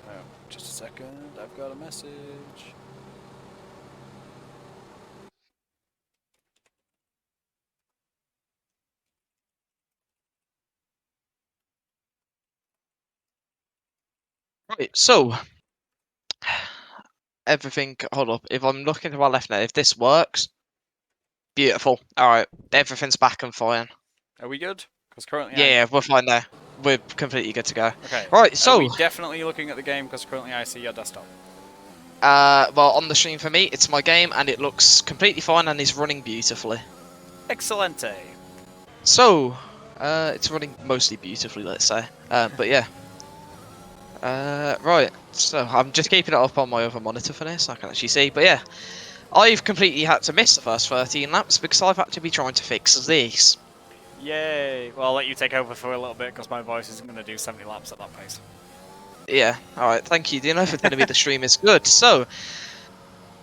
Oh, just a second, I've got a message. Right, so everything. Hold up. If I'm looking to my left now, if this works, beautiful. All right, everything's back and fine. Are we good? Because currently, yeah, we're fine there. We're completely good to go. Okay. Right, so are we definitely looking at the game? Because currently I see your desktop. Well, on the stream for me, it's my game, and it looks completely fine and is running beautifully. Excelente. So, it's running mostly beautifully, let's say. But yeah. Right, so I'm just keeping it up on my other monitor for this, I can actually see. But yeah, I've completely had to miss the first 13 laps because I've had to be trying to fix this. Yay! Well, I'll let you take over for a little bit because my voice isn't going to do 70 laps at that pace. Yeah, alright, thank you, Dino, for telling me the stream is good. So,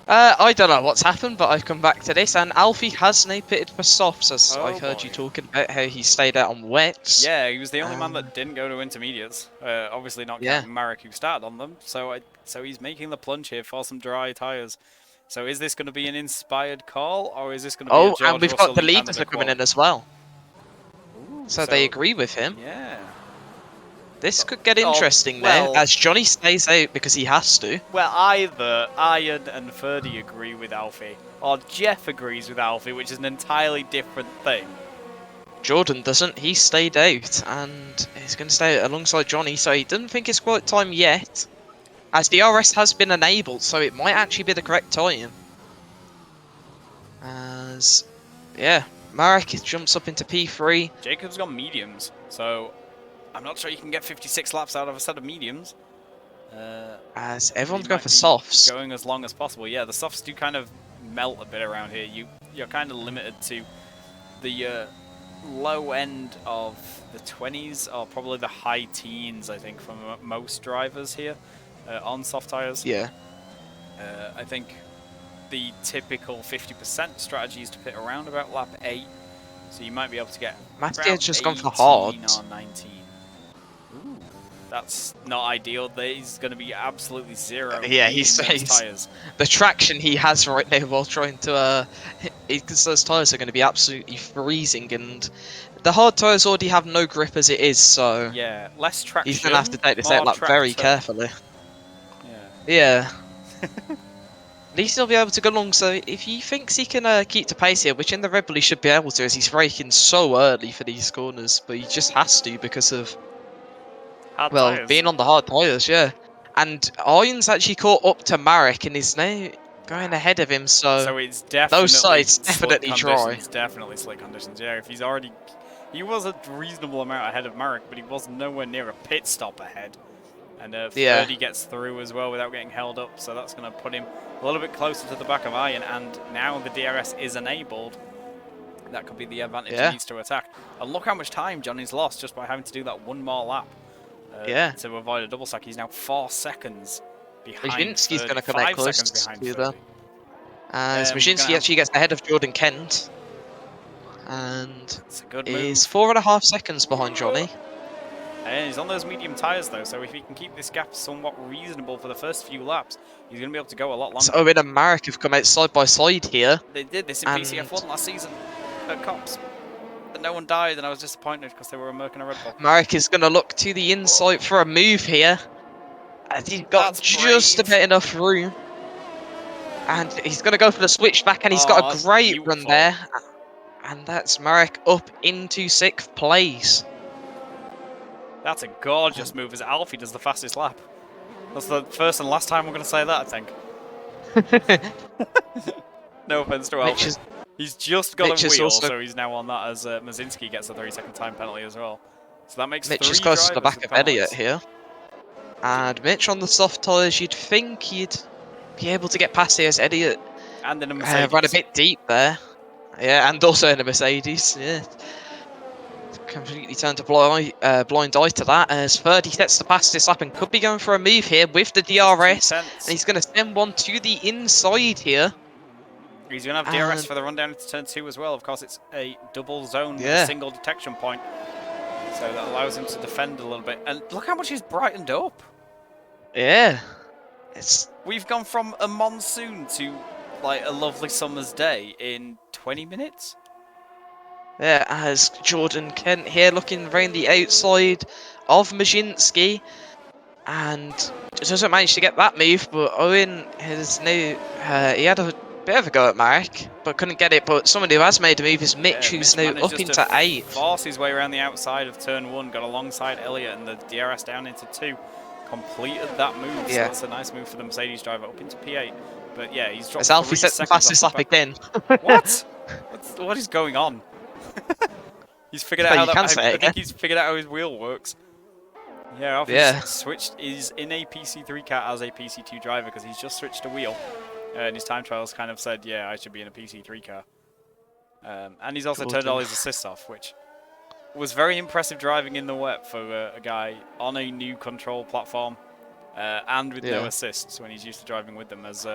I don't know what's happened, but I've come back to this, and Alfie has Snape pitted for softs, as I heard you talking about how he stayed out on wets. Yeah, he was the only man that didn't go to intermediates. Obviously not counting Marek, who started on them. So he's making the plunge here for some dry tyres. So is this going to be an inspired call, or is this going to be a George and we've Russell got the leaders are coming in as well. Ooh, so they agree with him. Yeah. This could get interesting there, as Johnny stays out because he has to. Well, either Arjan and Ferdi agree with Alfie, or Jeff agrees with Alfie, which is an entirely different thing. Jordan doesn't. He stayed out, and he's going to stay out alongside Johnny, so he doesn't think it's quite time yet. As the RS has been enabled, so it might actually be the correct time. As, yeah, Marek jumps up into P3. Jakob's got mediums, so I'm not sure you can get 56 laps out of a set of mediums. As everyone's going for softs. Going as long as possible. Yeah, the softs do kind of melt a bit around here. You're kind of limited to the low end of the 20s, or probably the high teens, I think, from most drivers here on soft tyres. Yeah. I think the typical 50% strategy is to pit around about lap 8. So you might be able to get Maciej just gone for hard. Or 19. Ooh, that's not ideal. He's going to be absolutely zero. Yeah, he says tires. The traction he has right now while trying to, because those tyres are going to be absolutely freezing, and the hard tyres already have no grip as it is, so yeah, less traction. He's going to have to take this out like very carefully. Yeah. At least he'll be able to go long, so if he thinks he can keep the pace here, which in the Red Bull he should be able to, as he's braking so early for these corners, but he just has to because of, hard tires. Being on the hard tyres, yeah. And Arjan's actually caught up to Marek and is now going ahead of him, so it's definitely those sides definitely dry. It's definitely slick conditions, yeah. If he's already... He was a reasonable amount ahead of Marek, but he was nowhere near a pit stop ahead. And Ferdi gets through as well without getting held up, so that's going to put him a little bit closer to the back of Arjan, and now the DRS is enabled. That could be the advantage he needs to attack. And look how much time Johnny's lost just by having to do that one more lap to avoid a double stack. He's now 4 seconds behind Muszynski's going to come 5 out close seconds behind to Ferdi. them. As Muszynski actually gets ahead of Jordan Kent. And is 4.5 seconds behind Johnny. And he's on those medium tyres though, so if he can keep this gap somewhat reasonable for the first few laps, he's going to be able to go a lot longer. So Owen and Marek have come out side by side here. They did this in PCF1 last season at Cops. that no one died, and I was disappointed because they were murking a Red Bull. Marek is going to look to the inside for a move here. And he's got That's just brave. about enough room. And he's going to go for the switchback, and he's got a great run there. And that's Marek up into 6th place. That's a gorgeous move as Alfie does the fastest lap. That's the first and last time we're going to say that, I think. No offense to Alfie. He's just got a wheel, so he's now on that as Muszynski gets a 30-second time penalty as well. So that makes Mitch 3 is close to the drivers back with of Elliot penalties. here. And Mitch on the soft tyres, you'd think he'd be able to get past here as Elliot And in a Mercedes. ran a bit deep there. Yeah, and also in a Mercedes. Yeah. Completely turned a blind eye to that as Ferdi sets the fastest lap and could be going for a move here with the DRS. And he's going to send one to the inside here. He's going to have DRS for the run down into turn 2 as well. Of course, it's a double zone with a single detection point. So that allows him to defend a little bit. And look how much he's brightened up. Yeah. We've gone from a monsoon to like a lovely summer's day in 20 minutes. Yeah, as Jordan Kent here looking around the outside of Muszynski. And doesn't manage to get that move, but Owen has now, he had a bit of a go at Marek, but couldn't get it. But someone who has made a move is Mitch, who's now up into 8th. Force his way around the outside of turn 1, got alongside Elliot and the DRS down into 2. Completed that move, so that's a nice move for the Mercedes driver up into P8. But yeah, he's dropped. As Alfie sets the fastest lap again. What? What is going on? He's figured out how that. I think he's figured out how his wheel works. Yeah, Alfie's switched. He's in a PC3 car as a PC2 driver because he's just switched a wheel, and his time trials kind of said, "Yeah, I should be in a PC3 car." And he's also turned all his assists off, which was very impressive driving in the wet for a guy on a new control platform and with no assists when he's used to driving with them. As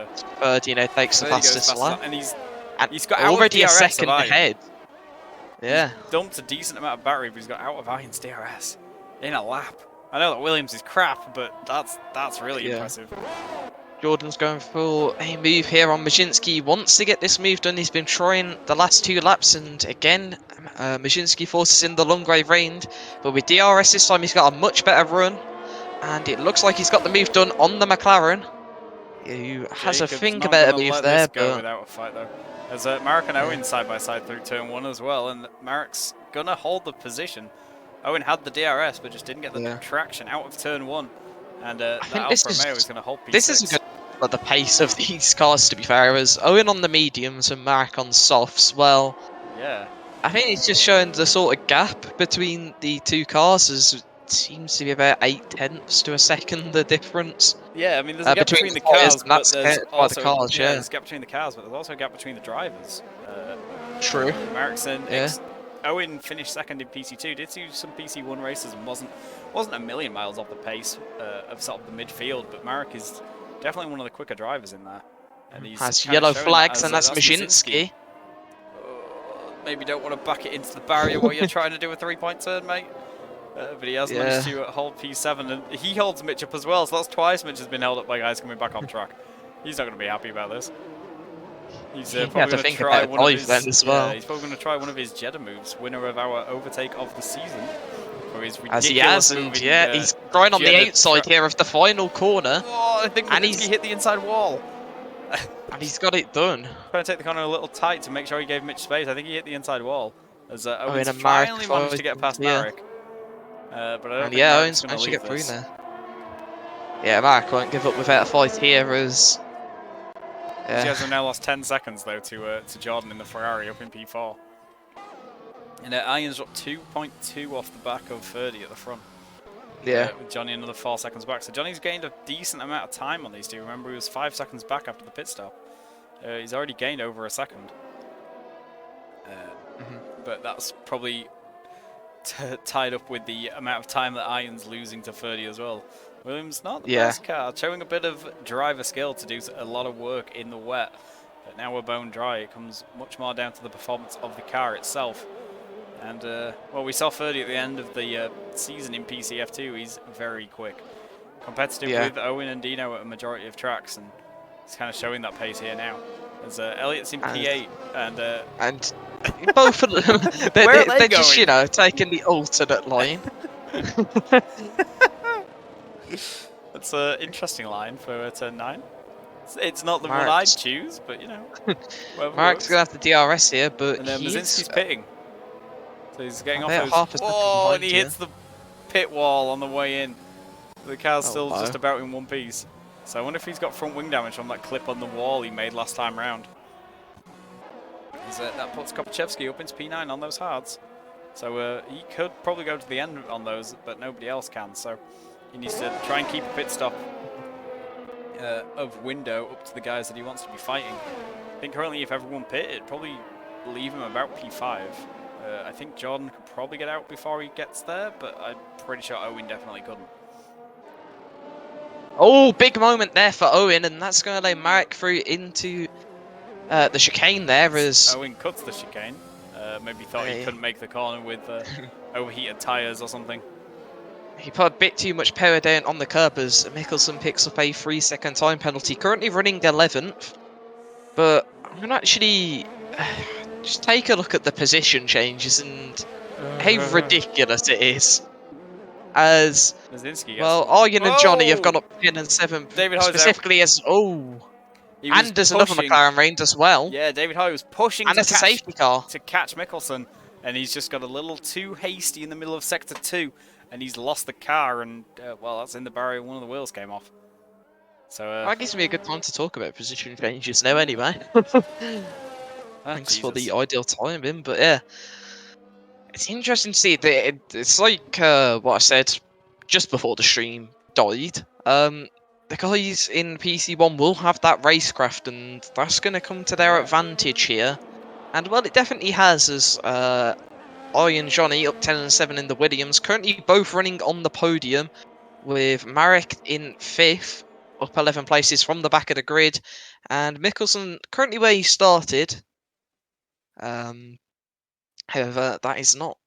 Dino takes the fastest lap, and he's got already a second ahead. Yeah, he's dumped a decent amount of battery, but he's got out of Arjan's DRS in a lap. I know that Williams is crap, but that's really impressive. Jordan's going for a move here on Muszynski. Wants to get this move done. He's been trying the last 2 laps, and again, Muszynski forces in the long grey range. But with DRS this time, he's got a much better run, and it looks like he's got the move done on the McLaren. Who has a think about a move there, but without a fight though. As Marek and Owen side by side through turn 1 as well, and Marek's gonna hold the position. Owen had the DRS, but just didn't get the traction out of turn 1. And that Alfa Romeo is going to hold P6. This is good for the pace of these cars, to be fair. As Owen on the mediums and Marek on softs, well, yeah. I think it's just showing the sort of gap between the 2 cars. As it seems to be about 8/10 to a second the difference. Yeah, I mean, there's a gap between the cars, but there's also there's a gap between the cars, but there's also a gap between the drivers. True. Markson, Owen finished second in PC2, did see some PC1 races and wasn't a million miles off the pace of sort of the midfield, but Marek is definitely one of the quicker drivers in there. And he's has yellow flags, and that's Muszynski. Maybe don't want to back it into the barrier while you're trying to do a 3-point turn, mate. But he has managed to hold P7, and he holds Mitch up as well, so that's twice Mitch has been held up by guys coming back on track. He's not going to be happy about this. He's probably going to try one of his, he's probably going to try one of his Jeddah moves, winner of our overtake of the season. For his ridiculous as he has, and he's going on the outside here of the final corner. Oh, I think he hit the inside wall. And he's got it done. Trying to take the corner a little tight to make sure he gave Mitch space. I think he hit the inside wall. As Owens finally managed to get past Marek. But I don't think Marek's going to get through there. Yeah, Marek won't give up without a fight here as... Yeah. He has now lost 10 seconds though to Jordan in the Ferrari up in P4. And Arjan's dropped 2.2 off the back of Ferdi at the front. Yeah. With Johnny another 4 seconds back. So Johnny's gained a decent amount of time on these two. Remember, he was 5 seconds back after the pit stop. He's already gained over a second. But that's probably tied up with the amount of time that Arjan's losing to Ferdi as well. Williams not the best car, showing a bit of driver skill to do a lot of work in the wet. But now we're bone dry. It comes much more down to the performance of the car itself. And, well, we saw Ferdi at the end of the season in PCF2. He's very quick. Competitive with Owen and Dino at a majority of tracks, and he's kind of showing that pace here now. As Elliot's in P8, and Both of them, Where are they they're just, going? you know, taking the alternate line. That's an interesting line for turn 9. It's not the one Marek's- I'd choose, but you know, whatever Marek's works. gonna have the DRS here, but And he's Muszynski's pitting. So he's getting off about those. half a second Whoa, behind and he you. hits the pit wall on the way in. The car's Oh, still no. just about in one piece. So I wonder if he's got front wing damage from that clip on the wall he made last time round. That puts Kopaczewski up into P9 on those hards. So he could probably go to the end on those, but nobody else can. So he needs to try and keep a pit stop of window up to the guys that he wants to be fighting. I think currently if everyone pit, it'd probably leave him about P5. I think Jordan could probably get out before he gets there, but I'm pretty sure Owen definitely couldn't. Oh, big moment there for Owen, and that's going to lay Marek through into the chicane there as... Owen cuts the chicane. Maybe thought he Yeah. couldn't make the corner with overheated tyres or something. He put a bit too much power down on the curb as Mikkelsen picks up a 3-second time penalty. Currently running 11th, but I'm going to actually just take a look at the position changes and how ridiculous it is. As, Muszynski well, gets one. Arjan and Johnny have Oh! gone up 10 and 7th, David Hoy's out. specifically as... Oh, He was and there's another pushing- McLaren range as well. Yeah, David Hoy was pushing And to it's a catch, safety car. Mikkelsen, and he's just got a little too hasty in the middle of sector 2, and he's lost the car, and well, that's in the barrier. One of the wheels came off. So That gives me a good time to talk about position changes now anyway. Thanks for the ideal timing, but yeah. It's interesting to see. It's like what I said just before the stream died. The guys in PC1 will have that racecraft, and that's going to come to their advantage here. And well, it definitely has, as I and Johnny up 10 and 7 in the Williams, currently both running on the podium, with Marek in 5th, up 11 places from the back of the grid, and Mikkelsen currently where he started. However, that is not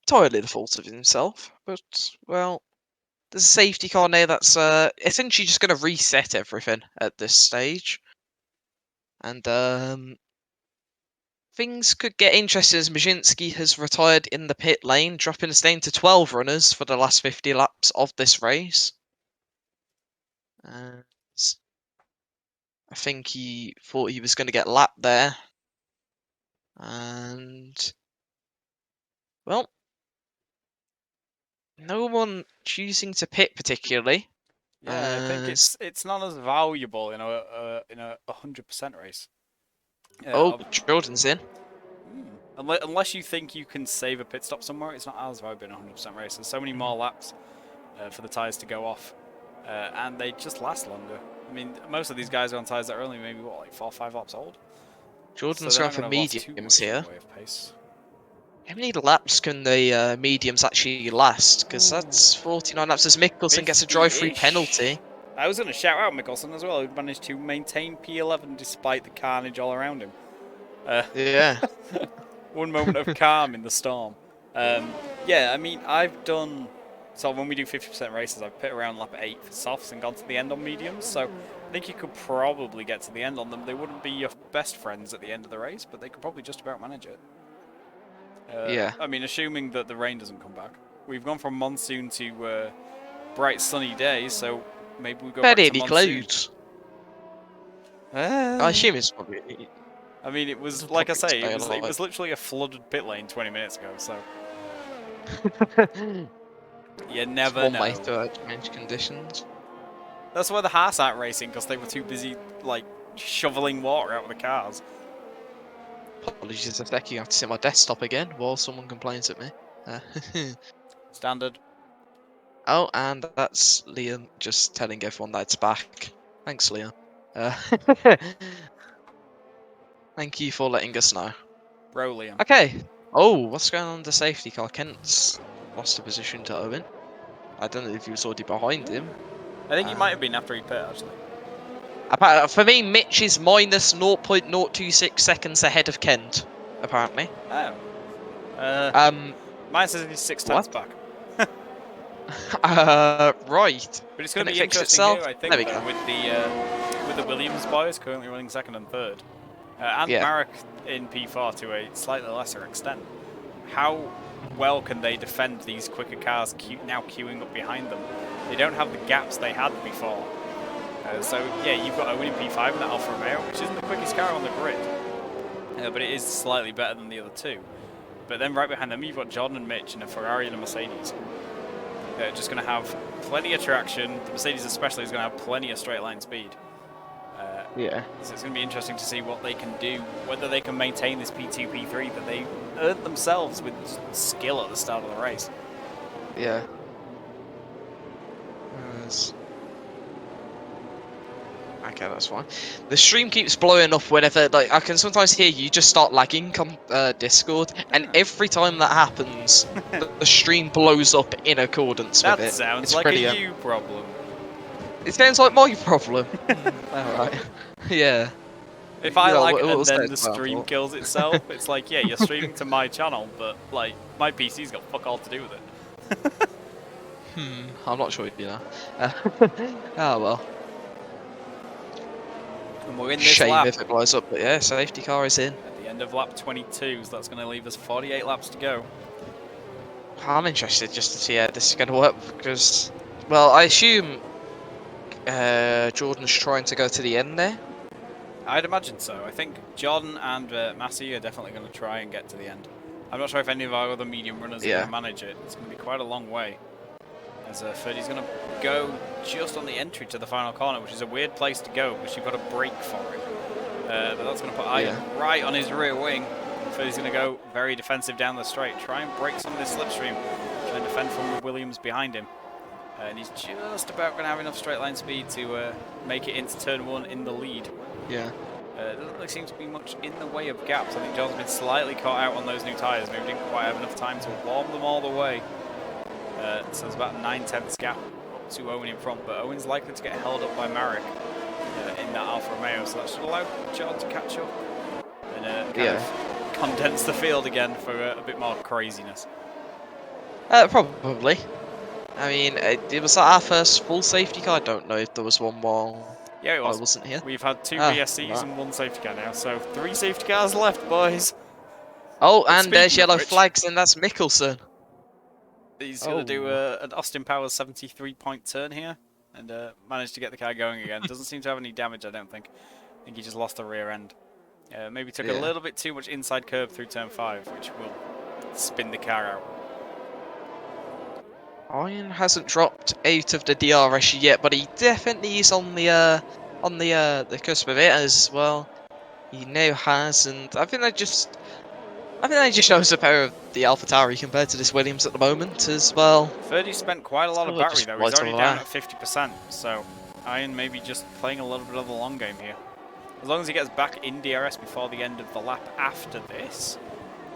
entirely the fault of himself, but, well, there's a safety car now that's essentially just going to reset everything at this stage. And things could get interesting as Muszynski has retired in the pit lane, dropping us down to 12 runners for the last 50 laps of this race. I think he thought he was going to get lapped there. And, well, no one choosing to pit particularly. Yeah, I think it's not as valuable in a 100% race. Oh, Jordan's in. Unless you think you can save a pit stop somewhere, it's not as valuable in a 100% race. There's so many more laps for the tyres to go off, and they just last longer. I mean, most of these guys are on tyres that are only maybe what, like 4 or 5 laps old. Jordan's going for mediums here. Pace. How many laps can the mediums actually last? Because that's 49 laps as Mikkelsen gets a drive-through 50-ish. penalty. I was going to shout out Mikkelsen as well, who managed to maintain P11 despite the carnage all around him. Yeah. One moment of calm in the storm. Yeah, I mean, I've done... So when we do 50% races, I've pit around lap 8 for softs and gone to the end on mediums. So I think you could probably get to the end on them. They wouldn't be your best friends at the end of the race, but they could probably just about manage it. Yeah. I mean, assuming that the rain doesn't come back. We've gone from monsoon to bright sunny days, so maybe we go back to monsoon. clouds. I assume it's probably... I mean, it was, like I say, it was literally a flooded pit lane 20 minutes ago, so... You never know. One way to change conditions. That's why the Haas aren't racing, because they were too busy, like, shoveling water out of the cars. Apologies a sec, you have to see my desktop again while someone complains at me. Standard. Oh, and that's Liam just telling everyone that it's back. Thanks, Liam. Thank you for letting us know. Bro, Liam. Okay. Oh, what's going on in the safety car? Kent's lost a position to Owen. I don't know if he was already behind him. I think he might have been after he pit, actually. For me, Mitch is minus 0.026 seconds ahead of Kent, apparently. Oh. Mine says he's 6 times back. Right. But it's going to Can be it fix interesting itself? here, I think, There we go. with the Williams boys currently running 2nd and 3rd. And Marek in P4 to a slightly lesser extent. How well can they defend these quicker cars now queuing up behind them? They don't have the gaps they had before. So yeah, you've got Owen in P5 and that Alfa Romeo, which isn't the quickest car on the grid, but it is slightly better than the other two. But then right behind them, you've got Jordan and Mitch in a Ferrari and a Mercedes. They're just going to have plenty of traction. The Mercedes especially is going to have plenty of straight line speed. So it's going to be interesting to see what they can do, whether they can maintain this P2, P3 that they earned themselves with skill at the start of the race. Yeah. Okay, that's fine. The stream keeps blowing up whenever, like, I can sometimes hear you just start lagging on Discord, and every time that happens, the stream blows up in accordance with it. That sounds it's like pretty, a you problem. It sounds like my problem. Alright. Yeah. If I lag and we'll then the stream kills itself, it's like, yeah, you're streaming to my channel, but, like, my PC's got fuck all to do with it. I'm not sure you know. Oh well. And we're in this Shame lap. if it blows up, but yeah, safety car is in. At the end of lap 22, so that's going to leave us 48 laps to go. I'm interested just to see how this is going to work because, well, I assume Jordan's trying to go to the end there. I'd imagine so. I think Jordan and Maciej are definitely going to try and get to the end. I'm not sure if any of our other medium runners are going to manage it. It's going to be quite a long way. As Ferdi's going to go just on the entry to the final corner, which is a weird place to go because you've got to brake for it. But that's going to put Arjan right on his rear wing. Ferdi's going to go very defensive down the straight, try and break some of this slipstream, try and defend from the Williams behind him. And he's just about going to have enough straight line speed to make it into turn 1 in the lead. Yeah. Doesn't really seem to be much in the way of gaps. I think John's been slightly caught out on those new tyres. Maybe didn't quite have enough time to warm them all the way. So there's about a 9/10 gap to Owen in front, but Owen's likely to get held up by Marek in that Alfa Romeo, so that should allow John to catch up and kind of condense the field again for a bit more craziness. Probably. I mean, it was our first full safety car. I don't know if there was one more. Yeah, it was. I wasn't here. We've had 2 VSCs and 1 safety car now, so 3 safety cars left, boys. Oh, and there's yellow flags, and that's Mikkelsen. He's going to do an Austin Powers 73-point turn here and manage to get the car going again. Doesn't seem to have any damage, I don't think. I think he just lost the rear end. Maybe took a little bit too much inside curb through turn 5, which will spin the car out. Arjan hasn't dropped out of the DRS yet, but he definitely is on the cusp of it as well. He now has, and I think that just shows the power of the Alfa Tauri compared to this Williams at the moment as well. Ferdi spent quite a lot of battery though. He's already down at 50%, so Arjan may be just playing a little bit of the long game here. As long as he gets back in DRS before the end of the lap after this,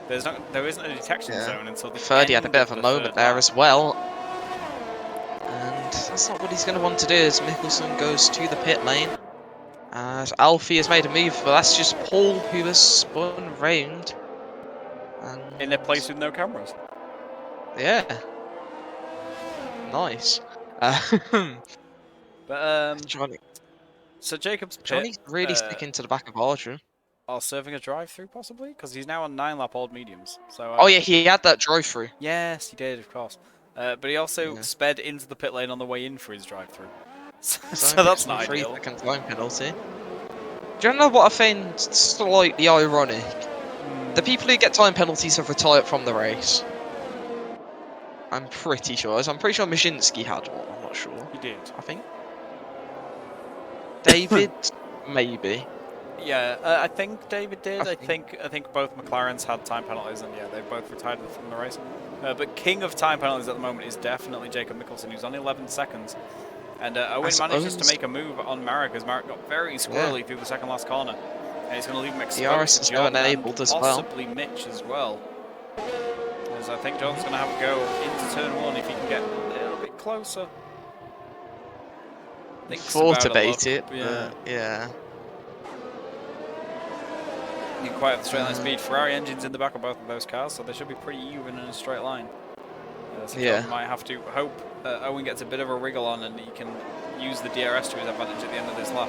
there isn't a detection zone until the Ferdi end had a bit of a moment there lap. as well. And that's not what he's going to want to do as Mikkelsen goes to the pit lane. As Alfie has made a move, but that's just Paul who has spun round. And in their place with no cameras. Yeah. Nice. But Johnny. So Jakob's Johnny's really sticking to the back of Arjan. Or serving a drive-through possibly, because he's now on 9-lap old mediums. So. Oh yeah, he had that drive-through. Yes, he did, of course. But he also sped into the pit lane on the way in for his drive-through. So that's not ideal. 3-second time penalty. Do you know what I find slightly ironic? The people who get time penalties have retired from the race. I'm pretty sure. I'm pretty sure Muszynski had one. I'm not sure. He did. I think. David, maybe. Yeah, I think David did. I think both McLarens had time penalties, and yeah, they both retired from the race. But king of time penalties at the moment is definitely Jakob Mikkelsen, who's on 11 seconds. And Owen manages to make a move on Marek, as Marek got very squirrely through the second last corner. And he's going to leave him exposed to Jordan and possibly Mitch as well. As I think Jordan's going to have a go into turn 1 if he can get a little bit closer. Thought about it, yeah. You quite have the straight line speed. Ferrari engines in the back of both of those cars, so they should be pretty even in a straight line. So Jordan might have to hope Owen gets a bit of a wriggle on and he can use the DRS to his advantage at the end of this lap.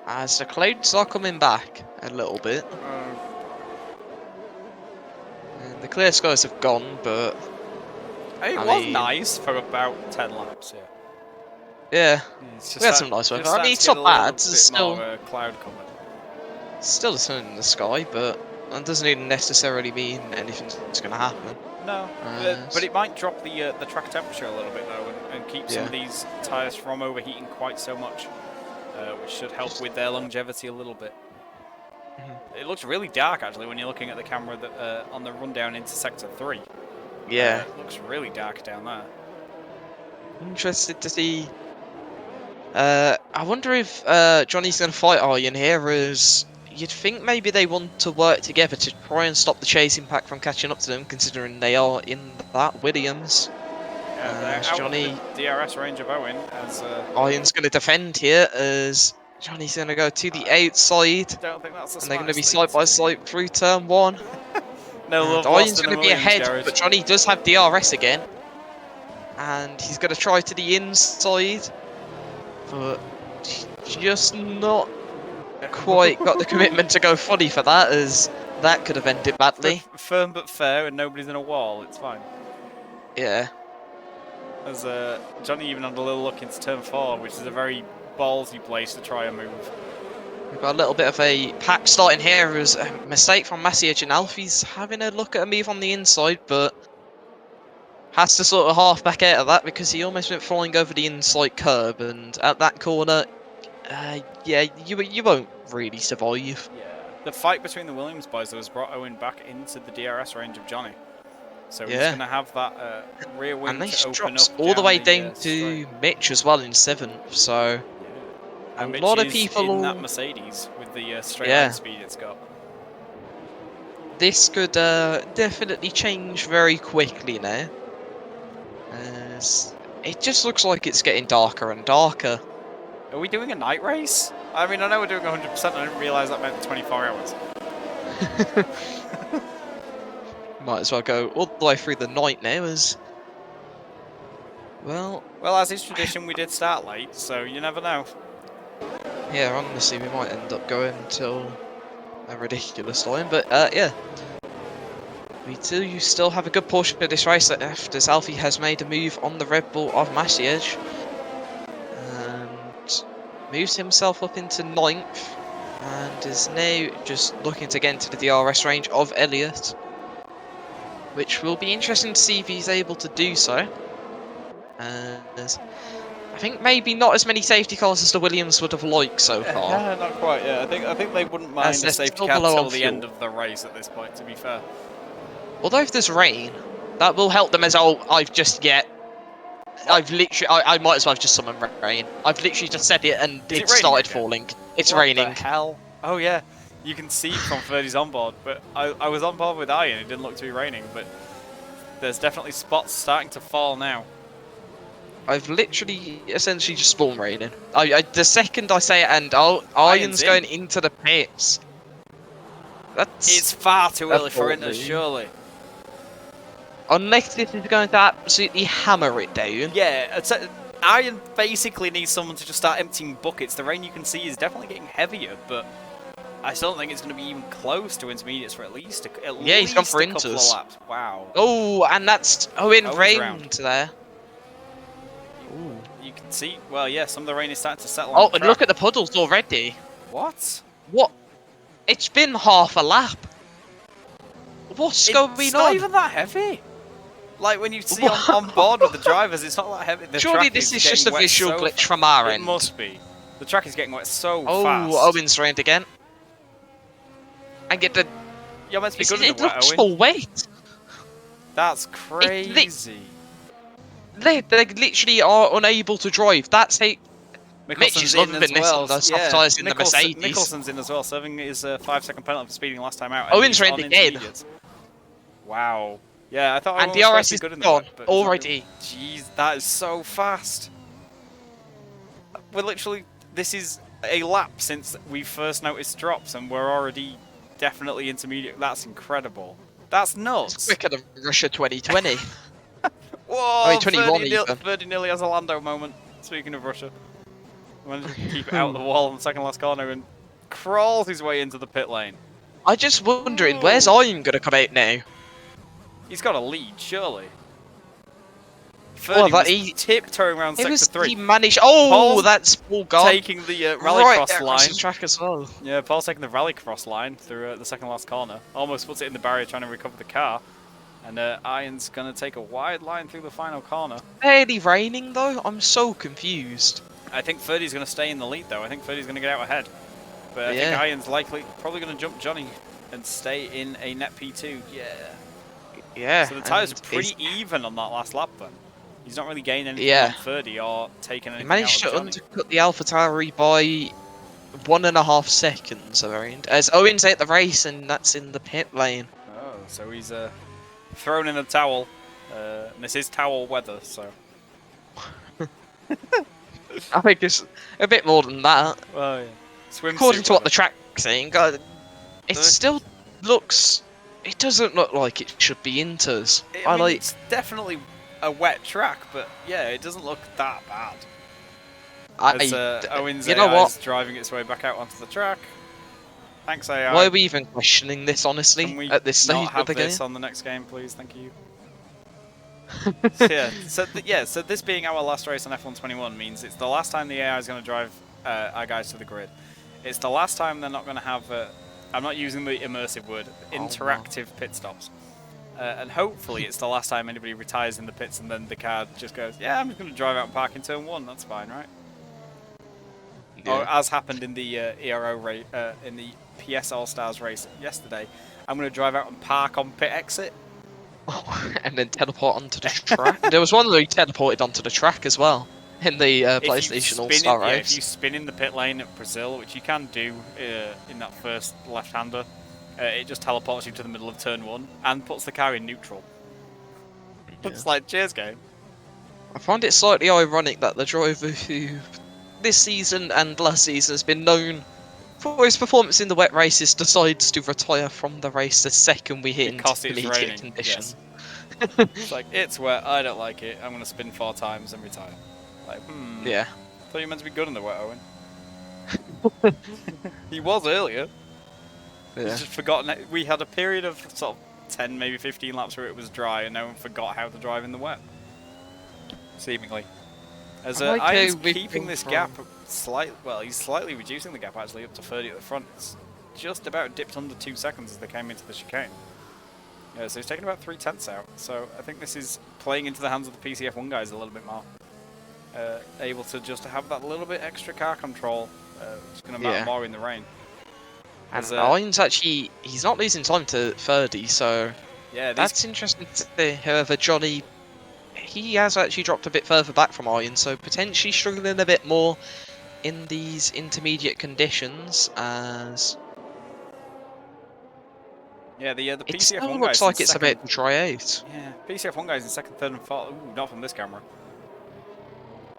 As the clouds are coming back a little bit. And the clear skies have gone, but... It I was mean- nice for about 10 laps, yeah. Yeah, It's we had some nice weather. I mean, it's not bad. There's still cloud coming. the sun in the sky, but that doesn't even necessarily mean anything's going to happen. No, but it might drop the track temperature a little bit though, and keep some of these tyres from overheating quite so much, which should help with their longevity a little bit. It looks really dark actually when you're looking at the camera that, on the rundown into sector 3. Yeah, It looks really dark down there. interested to see. I wonder if Johnny's going to fight Arjan here, as you'd think maybe they want to work together to try and stop the chasing pack from catching up to them, considering they are in that Williams. They're out Johnny, of the DRS range of Owen as Arjan's going to defend here, as Johnny's going to go to the outside, don't think that's and they're going to be side by side through turn 1. No love Arjan's lost in going the to be Williams ahead, garage. but Johnny does have DRS again, and he's going to try to the inside, but just not quite got the commitment to go fully for that, as that could have ended badly. Firm but fair, and nobody's in a wall. It's fine. Yeah. As Johnny even had a little look into turn 4, which is a very ballsy place to try and move. We've got a little bit of a pack starting here, as a mistake from Maciej, and Alfie's having a look at a move on the inside, but has to sort of half back out of that because he almost went flying over the inside curb, and at that corner, yeah, you won't really survive. Yeah. The fight between the Williams boys though has brought Owen back into the DRS range of Johnny. So he's going to have that rear wing And to this open drops up all the way down straight. to Mitch as well in 7th, so a And lot of Mitch is people... in that Mercedes with the straight Yeah. line speed it's got. This could definitely change very quickly now, as it just looks like it's getting darker and darker. Are we doing a night race? I mean, I know we're doing 100%. I didn't realise that meant 24 hours. Might as well go all the way through the night now, as well, Well, as is tradition, we did start late, so you never know. yeah, honestly, we might end up going until a ridiculous time, but yeah. We do still have a good portion of this race left, as Alfie has made a move on the Red Bull of Maciej, and moves himself up into 9th, and is now just looking to get into the DRS range of Elliot, which will be interesting to see if he's able to do so. As I think maybe not as many safety cars as the Williams would have liked so far. Yeah, not quite. Yeah, I think they wouldn't mind As a they're safety still car below till on the fuel. end of the race. At this point, to be fair. Although if there's rain, that will help them, as I've literally, I might as well have just summoned rain. I've literally just said it and it raining started again? falling. It's What raining. the hell? Oh yeah, you can see from Ferdi's onboard, but I was on board with Arjan. It didn't look to be raining, but there's definitely spots starting to fall now. I've literally essentially just spawned raining. The second I say it, and Arjan's in. going into the pits. It's far too early for appalling. Inters, surely. Unless this is going to absolutely hammer it down. Yeah, Arjan basically needs someone to just start emptying buckets. The rain you can see is definitely getting heavier, but I still don't think it's going to be even close to intermediates for at least He's gone for a couple of inters. laps. Wow. Oh, and that's Owen Owen's rained round. there. Ooh. You can see, well, yeah, some of the rain is starting to settle. Oh, on the and look track. at the puddles already. What? What? It's been half a lap. What's going It's on? not even that heavy. Like when you see on board with the drivers, it's not that heavy. The Surely track this is getting just a wet visual so glitch from our It end. must be. The track is getting wet so Oh, fast. Owen's rained again. And get the. You're meant to be good It in the wet, looks Owen. full weight. That's crazy. They literally are unable to drive. That's how. Mitch is loving as this well. on the soft tyres in the Mercedes. Mikkelsen's in as well, serving his 5-second penalty for speeding last time out. and Owen's he's rained on again. intermediates. Wow. Yeah, I thought And Owen was supposed DRS to be is good in the gone wet, but he's not already. good. Jeez, that is so fast. We're literally, this is a lap since we first noticed drops, and we're already definitely intermediate. That's incredible. That's nuts. It's quicker than Russia 2020. Whoa, I mean, 21 Ferdi, even. Ferdi nearly has a Lando moment. Speaking of Russia. Managed to keep it out of the wall on the second last corner and crawls his way into the pit lane. I just wondering, where's Arjan gonna come out now? He's got a lead, surely. Well, Ferdi was tiptoeing around sector 3. He managed. Oh, Paul's that's Paul gone. Taking the rallycross line. The track as well. Yeah, Paul's taking the rallycross line through the second last corner. Almost puts it in the barrier trying to recover the car. And Arjan's going to take a wide line through the final corner. Barely raining though. I'm so confused. I think Ferdi's going to stay in the lead though. I think Ferdi's going to get out ahead. But I think Arjan's probably going to jump Johnny and stay in a net P2. Yeah. Yeah. So the tyres are pretty even on that last lap then. He's not really gaining anything on Ferdi or taking anything. He managed to undercut the Alfa Tauri by 1.5 seconds around. As Owen's out the race and that's in the pit lane. Oh, so he's thrown in a towel. And this is towel weather, so. I think it's a bit more than that. Well, yeah. According to what the track's saying, it still looks. It doesn't look like it should be Inters. I mean, it's definitely a wet track, but yeah, it doesn't look that bad. As Owen's AI is driving its way back out onto the track. Thanks, AI. Why are we even questioning this, honestly, Can we at this stage not have of the this game? on the next game, please? Thank you. So this being our last race on F121 means it's the last time the AI is going to drive our guys to the grid. It's the last time they're not going to have, I'm not using the immersive word, interactive pit stops. And hopefully it's the last time anybody retires in the pits and then the car just goes, yeah, I'm just going to drive out and park in turn 1, that's fine, right? Yeah. Or as happened in the ERO race, in the PS All-Stars race yesterday, I'm going to drive out and park on pit exit. And then teleport onto the track. There was one where he teleported onto the track as well in the PlayStation All-Star race. Yeah, if you spin in the pit lane at Brazil, which you can do in that first left-hander, it just teleports you to the middle of turn 1 and puts the car in neutral. Yeah. It's like, cheers, game. I find it slightly ironic that the driver who this season and last season has been known for his performance in the wet races decides to retire from the race the second we hit intermediate conditions. Yes. It's like, it's wet, I don't like it, I'm going to spin 4 times and retire. Like, Yeah. Thought you were meant to be good in the wet, Owen. He was earlier. Yeah. He's just forgotten. We had a period of sort of 10, maybe 15 laps where it was dry and no one forgot how to drive in the wet. Seemingly. As Iron's keeping this gap slightly, well, he's slightly reducing the gap actually up to 30 at the front. It's just about dipped under 2 seconds as they came into the chicane. Yeah, so he's taking about 3/10 out. So I think this is playing into the hands of the PCF1 guys a little bit more. Able to just have that little bit extra car control. It's going to matter more in the rain. And Iron's actually, he's not losing time to Ferdi, so yeah, that's interesting to see. However, Johnny, he has actually dropped a bit further back from Iron, so potentially struggling a bit more in these intermediate conditions as... Yeah, the PCF1 it still guys looks like it's about to dry out. Yeah, PCF1 guys in second, third and fourth. Ooh, not from this camera.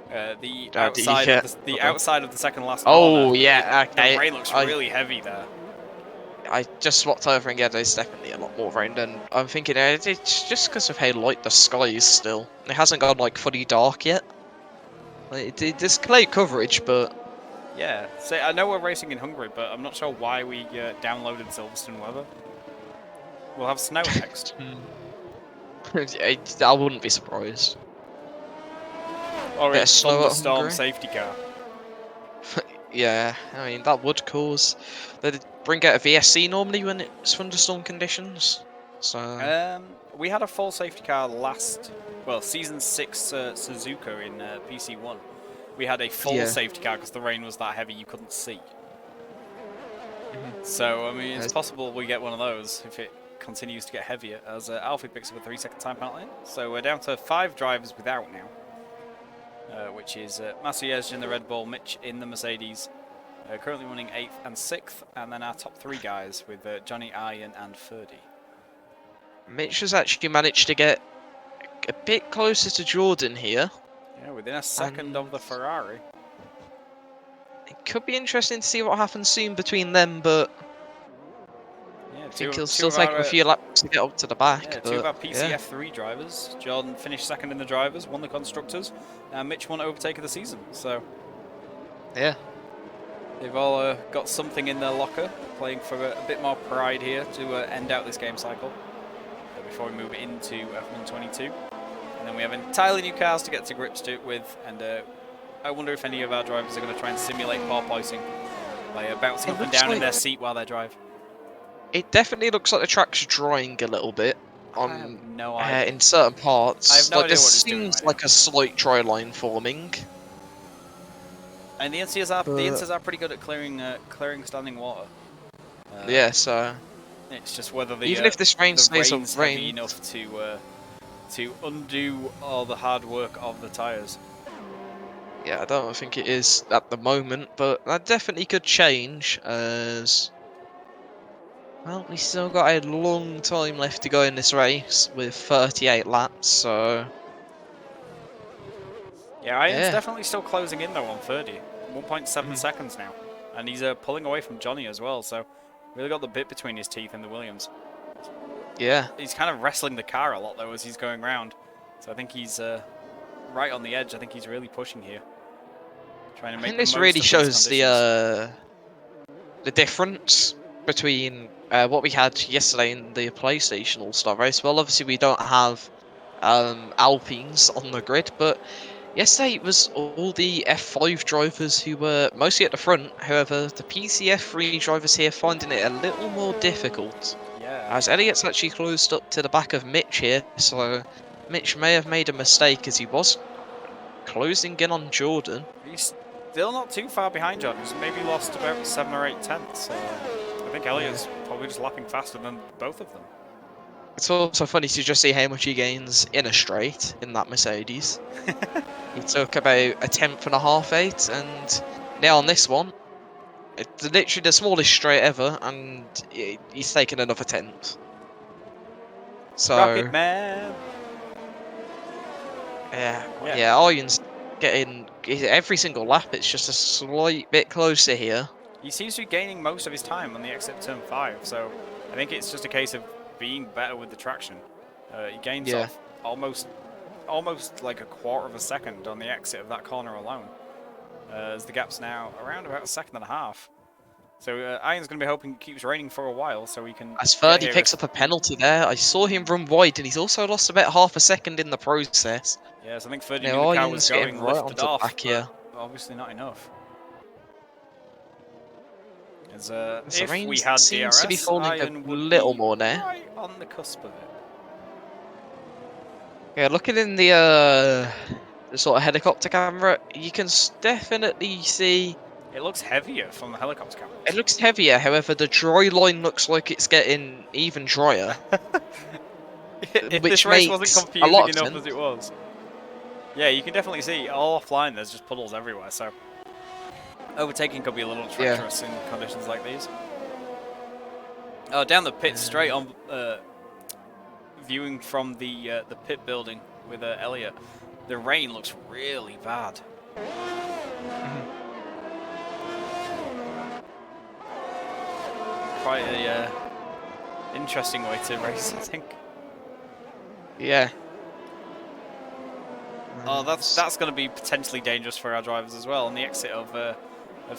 The outside of the second last corner. Oh, yeah, okay. The rain looks really heavy there. I just swapped over and yeah, there's definitely a lot more rain, and I'm thinking it's just because of how light the sky is still. It hasn't gone like fully dark yet. Like, there's cloud coverage, but... Yeah, so I know we're racing in Hungary, but I'm not sure why we downloaded Silverstone weather. We'll have snow next. I wouldn't be surprised. Or a thunderstorm safety car. Yeah, I mean, that would cause... They'd bring out a VSC normally when it's thunderstorm conditions. So... we had a full safety car season 6 Suzuka in PC1. We had a full safety car because the rain was that heavy you couldn't see. So, I mean, it's possible we get one of those if it continues to get heavier, as Alfie picks up a 3-second time penalty. So we're down to 5 drivers without now. Which is Maciej in the Red Bull, Mitch in the Mercedes, currently running 8th and 6th, and then our top 3 guys with Johnny, Arjan and Ferdi. Mitch has actually managed to get a bit closer to Jordan here. Yeah, within a second of the Ferrari. It could be interesting to see what happens soon between them, but I think he'll still take a few laps to get up to the back. Yeah, 2 of our PCF3 drivers. Jordan finished 2nd in the drivers, won the Constructors, and Mitch won overtake of the season. So Yeah. They've all got something in their locker, playing for a bit more pride here to end out this game cycle before we move into F1 22. And then we have entirely new cars to get to grips with, and I wonder if any of our drivers are going to try and simulate porpoising by bouncing up and down in their seat while they drive. It definitely looks like the track's drying a little bit I have no idea. in certain parts. I have no like, idea there what it's doing seems right like a slight dry line forming. And the NCs are pretty good at clearing standing water. Yeah, so it's just whether the even if this rain stays on rain's rain heavy enough to undo all the hard work of the tyres. Yeah, I don't think it is at the moment, but that definitely could change as well. We still got a long time left to go in this race with 38 laps, so yeah, Arjan's yeah. definitely still closing in though on Ferdi. 1.7 seconds now, and he's pulling away from Johnny as well. So really got the bit between his teeth in the Williams. Yeah. He's kind of wrestling the car a lot though as he's going round. So I think he's right on the edge. I think he's really pushing here. Trying to make I think this the most really of shows these the difference between what we had yesterday in the PlayStation All-Star race. Well, obviously we don't have Alpines on the grid, but yesterday it was all the F5 drivers who were mostly at the front. However, the PCF3 drivers here finding it a little more difficult. Yeah. As Elliot's actually closed up to the back of Mitch here, so Mitch may have made a mistake as he was closing in on Jordan. He's still not too far behind Jordan. He's maybe lost about 7 or 8 tenths. I think Elliot's probably just lapping faster than both of them. It's also funny to just see how much he gains in a straight in that Mercedes. He took about a tenth and a half, 8, and now on this one, it's literally the smallest straight ever, and he's taken another tenth. So Rocket Man. Yeah, Arjan's getting every single lap. It's just a slight bit closer here. He seems to be gaining most of his time on the exit of turn 5, so I think it's just a case of being better with the traction. He gains off almost like a quarter of a second on the exit of that corner alone. As the gap's now around about 1.5 seconds. So Arjan's going to be hoping it keeps raining for a while so he can... As Ferdi picks up a penalty there, I saw him run wide and he's also lost about half a second in the process. Yeah, so I think Ferdi knew the car was going, right lifted off, back here. But obviously not enough. As The if rain we had seems DRS, to be falling Arjan a would little be more now. right on the cusp of it. Yeah, looking in the sort of helicopter camera, you can definitely see... It looks heavier from the helicopter camera. It looks heavier, however, the dry line looks like it's getting even drier. If which this race makes wasn't a lot confusing of enough as it was. Yeah, you can definitely see all offline there's just puddles everywhere, so overtaking could be a little treacherous in conditions like these. Oh, down the pit straight on, viewing from the pit building with Elliot. The rain looks really bad. Quite a interesting way to race, I think. Yeah. Oh, that's going to be potentially dangerous for our drivers as well. On the exit of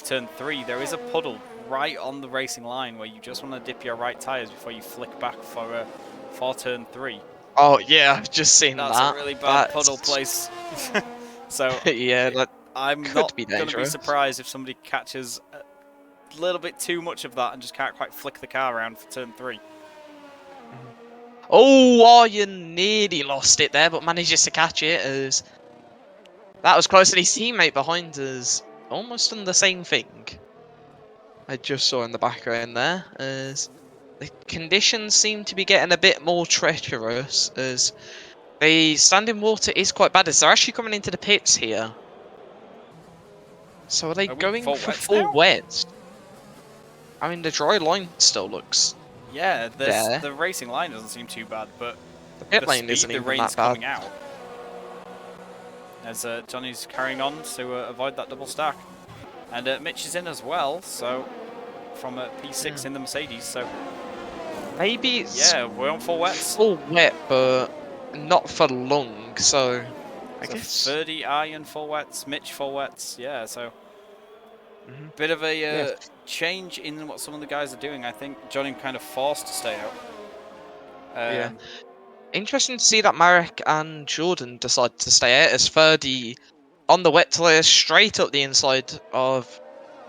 turn 3, there is a puddle right on the racing line where you just want to dip your right tyres before you flick back for turn 3. Oh yeah, I've just seen that. That's a really bad puddle place. So yeah, I'm could not be going to be dangerous. surprised if somebody catches a little bit too much of that and just can't quite flick the car around for turn 3. Oh, Arjan nearly lost it there, but manages to catch it as that was close, and his teammate behind us almost done the same thing. I just saw in the background there as the conditions seem to be getting a bit more treacherous as the standing water is quite bad as they're actually coming into the pits here. So are they going for full wet? I mean, the dry line still looks... Yeah, the racing line doesn't seem too bad, but the pit lane isn't even rain's that bad. coming out. As Johnny's carrying on to avoid that double stack. And Mitch is in as well, so from P6 in the Mercedes, so... Maybe it's... Yeah, we're on full wets. Full wet, but not for long, so... I guess... Ferdi, Arjan full wets, Mitch full wets, yeah, so... Bit of a Yeah. change in what some of the guys are doing. I think Johnny kind of forced to stay out. Yeah. Interesting to see that Marek and Jordan decide to stay out as Ferdi on the wet tyre straight up the inside of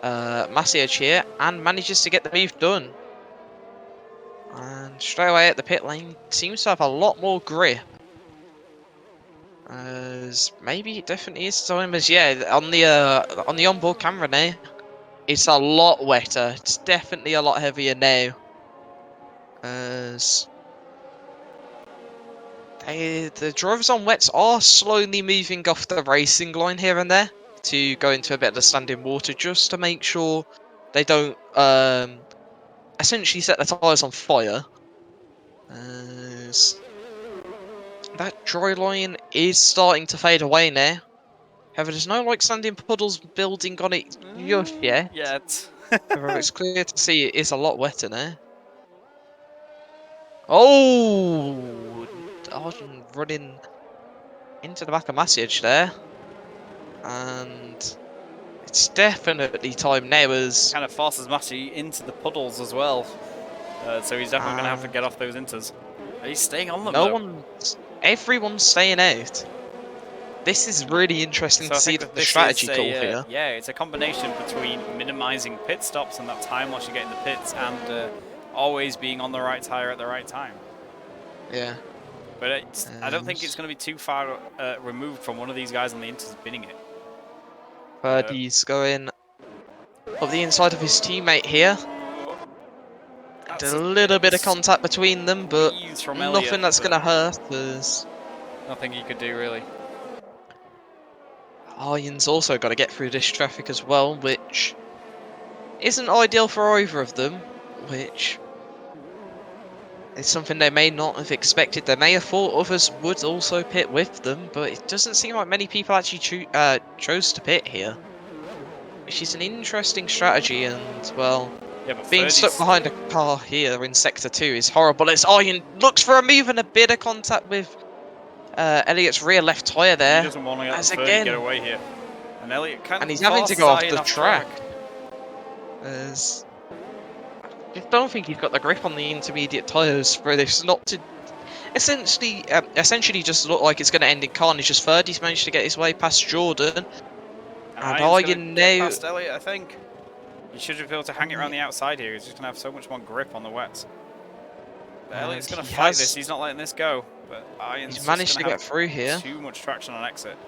Maciej here and manages to get the move done. And straight away at the pit lane seems to have a lot more grip. As maybe it definitely is time as on the onboard camera now. It's a lot wetter. It's definitely a lot heavier now. As the drivers on wets are slowly moving off the racing line here and there to go into a bit of the standing water just to make sure they don't essentially set the tyres on fire. As that dry line is starting to fade away now. However, there's no like standing puddles building on it just yet. Yet. However, it's clear to see it is a lot wetter now. Oh! Arjan running into the back of Maciej there. And it's definitely time now as... Kind of forces Maciej into the puddles as well. So he's definitely going to have to get off those inters. He's staying on them though. Everyone's staying out. This is really interesting to see the strategy call here. Yeah, it's a combination between minimising pit stops and that time while you get in the pits and always being on the right tyre at the right time. Yeah. But I don't think it's going to be too far removed from one of these guys on the inters binning it. Ferdi's going up the inside of his teammate here. A little bit of contact between them, but nothing that's going to hurt. There's nothing he could do, really. Arjan's also got to get through this traffic as well, which isn't ideal for either of them, which is something they may not have expected. They may have thought others would also pit with them, but it doesn't seem like many people actually chose to pit here. Which is an interesting strategy, and, well, being stuck behind a car here in Sector 2 is horrible. As Arjan looks for a move and a bit of contact with Elliot's rear left tyre there. He doesn't want to let Ferdi get away here. And Elliot and he's having to go off the track. As I don't think he's got the grip on the intermediate tyres for this not to essentially just look like it's going to end in carnage. As Ferdi's managed to get his way past Jordan. And Arjan now... past Elliot, I think. He should be able to hang it around the outside here. He's just going to have so much more grip on the wets. But Elliot's going to fight this. He's not letting this go. But Arjan's managed to get through here. Too much traction on exit.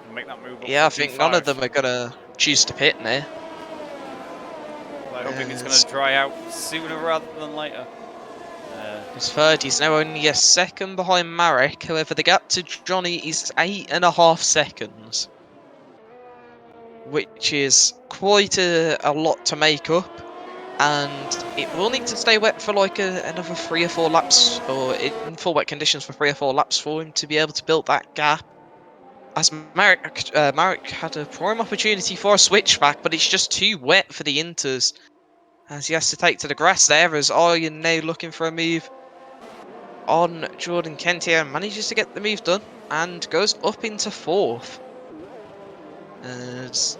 And make that move up I think none of them are going to choose to pit now. I'm hoping it's going to dry out sooner rather than later. As Ferdi's now only a second behind Marek. However, the gap to Johnny is 8.5 seconds. Which is quite a lot to make up. And it will need to stay wet for like another 3 or 4 laps, or in full wet conditions for 3 or 4 laps for him to be able to build that gap. As Marek had a prime opportunity for a switchback, but it's just too wet for the inters. As he has to take to the grass there, as Arjan now looking for a move on Jordan Kent here, and manages to get the move done, and goes up into 4th. As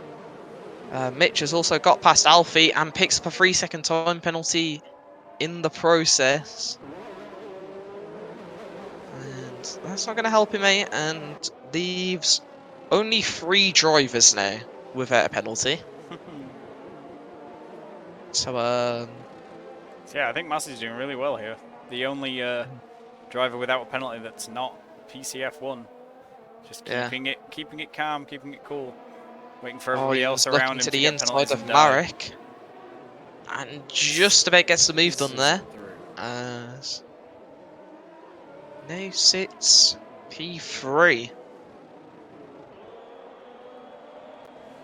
Mitch has also got past Alfie and picks up a 3-second time penalty in the process. And that's not going to help him, mate, and leaves only 3 drivers now without a penalty. So, yeah, I think Maciej's doing really well here. The only driver without a penalty that's not PCF1. Just keeping it calm, keeping it cool. Waiting for everybody else around him to the inside of Marek. And just about gets the move done there. As now sits P3.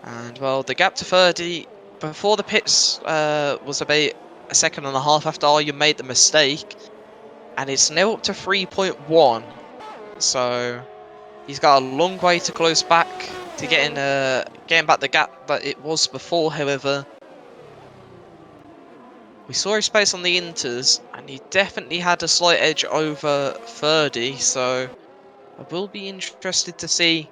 And, well, the gap to Ferdi before the pits was about 1.5 seconds after Arjan made the mistake. And it's now up to 3.1. So he's got a long way to close back to getting back the gap that it was before. However, we saw his space on the inters, and he definitely had a slight edge over Ferdi. So I will be interested to see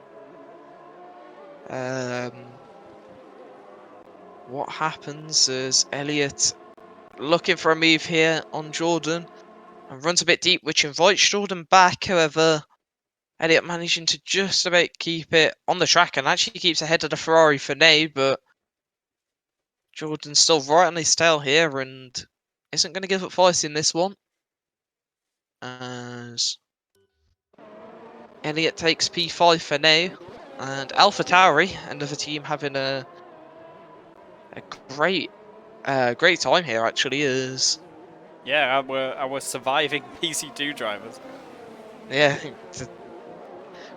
what happens is Elliot looking for a move here on Jordan and runs a bit deep, which invites Jordan back. However, Elliot managing to just about keep it on the track and actually keeps ahead of the Ferrari for now, but Jordan's still right on his tail here and isn't going to give up fight in this one. As Elliot takes P5 for now, and Alpha Tauri, another team having a great time here actually. Is Yeah, our surviving PC2 drivers. yeah, it's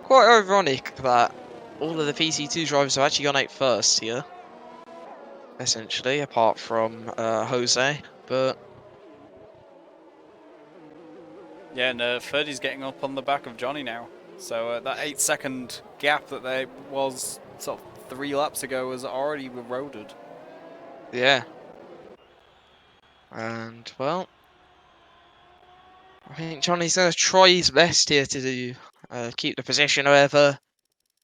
quite ironic that all of the PC2 drivers have actually gone out first here, essentially, apart from Jose, but Yeah, and Ferdi's getting up on the back of Johnny now. So that 8-second gap that there was sort of 3 laps ago was already eroded. yeah. And, well, I think Johnny's going to try his best here to keep the position. However,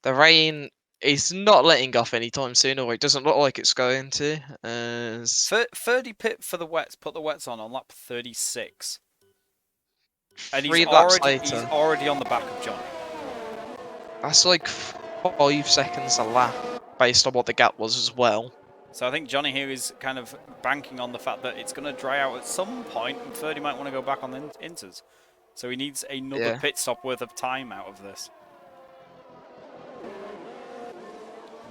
the rain is not letting off anytime soon, or it doesn't look like it's going to. As Ferdi pit for the wets, put the wets on lap 36. And 3 laps he's later, already on the back of Johnny. that's like 5 seconds a lap, based on what the gap was as well. So I think Johnny here is kind of banking on the fact that it's going to dry out at some point, and Ferdi might want to go back on the inters. So he needs another pit stop worth of time out of this.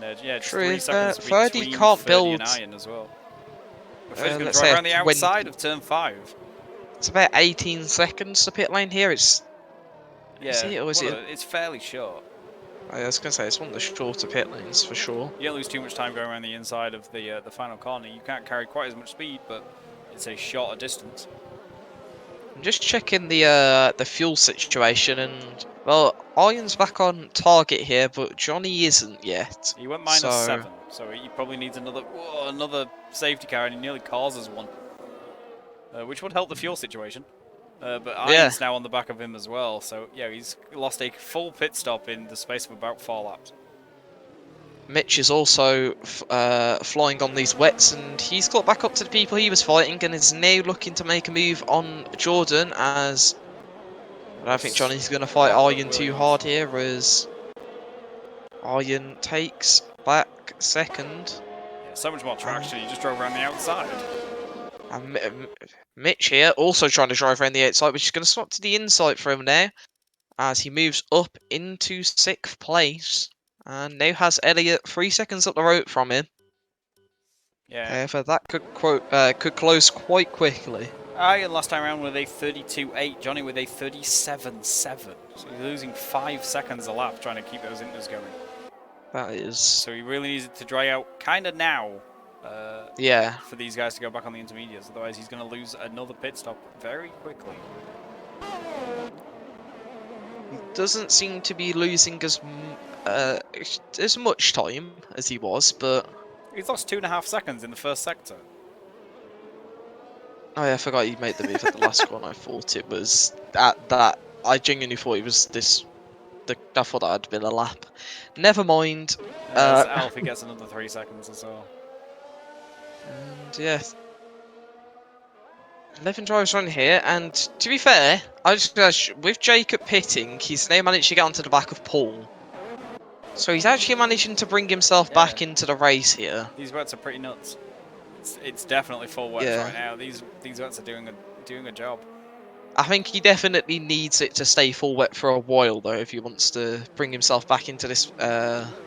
And, yeah, just 3 seconds between can't build and Arjan as well. Ferdi's going to let's drive say around the outside of turn 5. It's about 18 seconds to pit lane here. It's It's fairly short. I was going to say it's one of the shorter pit lanes for sure. You don't lose too much time going around the inside of the final corner. You can't carry quite as much speed, but it's a shorter distance. I'm just checking the fuel situation, and well, Arjan's back on target here, but Johnny isn't yet. He went -7, so he probably needs another safety car, and he nearly causes one, which would help the fuel situation. But Arjan's now on the back of him as well, so yeah, he's lost a full pit stop in the space of about 4 laps. Mitch is also flying on these wets, and he's got back up to the people he was fighting, and is now looking to make a move on Jordan. As I don't think Johnny's going to fight Arjan too hard here, as Arjan takes back second. Yeah, so much more traction. He just drove around the outside. And Mitch here also trying to drive around the outside, which is going to swap to the inside for him now, as he moves up into 6th place, and now has Elliot 3 seconds up the road from him. Yeah. However, that could close quite quickly. Arjan last time around with a 32.8, Johnny with a 37.7. So he's losing 5 seconds a lap trying to keep those inters going. That is. So he really needs it to dry out kind of now. For these guys to go back on the intermediates, otherwise he's going to lose another pit stop very quickly. He doesn't seem to be losing as much time as he was, but he's lost 2.5 seconds in the first sector. Oh yeah, I forgot he made the move at the last one. I thought it was at that. I genuinely thought it was this. I thought that had been a lap. Never mind. Alfie gets another 3 seconds or so. And yeah, 11 drivers on here, and to be fair, with Jakob pitting, he's now managed to get onto the back of Paul. So he's actually managing to bring himself back into the race here. These wets are pretty nuts. It's definitely full wets right now. These wets are doing a job. I think he definitely needs it to stay full wet for a while though, if he wants to bring himself back into this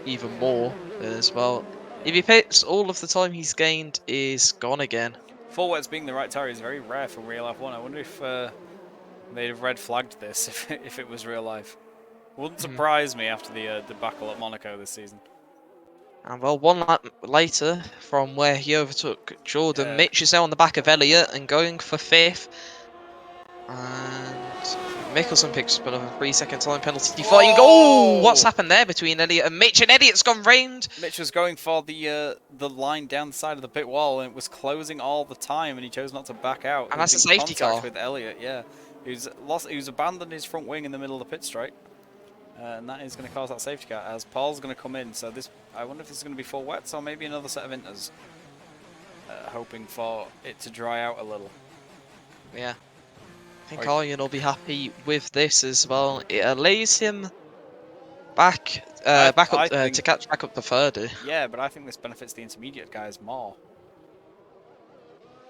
even more as well. If he pits, all of the time he's gained is gone again. Full wets being the right tire is very rare for real F1. I wonder if they'd have red flagged this if it was real life. Wouldn't surprise me after the debacle at Monaco this season. And well, 1 lap later from where he overtook Jordan, Mitch is now on the back of Elliot and going for 5th. And Mikkelsen picks up another 3-second time penalty. Fighting. Oh, what's happened there between Elliot and Mitch? And Elliot's gone round. Mitch was going for the line down the side of the pit wall, and it was closing all the time, and he chose not to back out. And that's a safety car with Elliot. Yeah, he's abandoned his front wing in the middle of the pit straight, and that is going to cause that safety car as Paul's going to come in. So I wonder if this is going to be full wets or maybe another set of inters. hoping for it to dry out a little. Yeah. I think Like- Arjan will be happy with this as well. It allows him back I back up think- to catch back up the Ferdi. Yeah, but I think this benefits the intermediate guys more.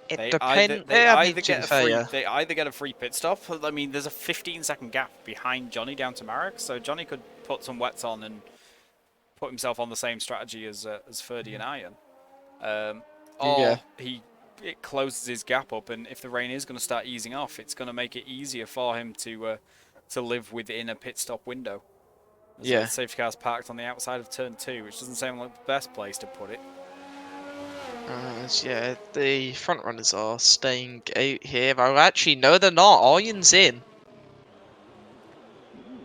It They depends. they Yeah, I mean, either to get be a fair, free yeah. they either get a free pit stop. I mean, there's a 15-second gap behind Johnny down to Marek, so Johnny could put some wets on and put himself on the same strategy as Ferdi and Arjan. Or Yeah. it closes his gap up, and if the rain is going to start easing off, it's going to make it easier for him to live within a pit stop window. Yeah. The safety car's parked on the outside of turn 2, which doesn't sound like the best place to put it. Yeah, the front runners are staying out here. Oh, actually, no, they're not. Arjan's in.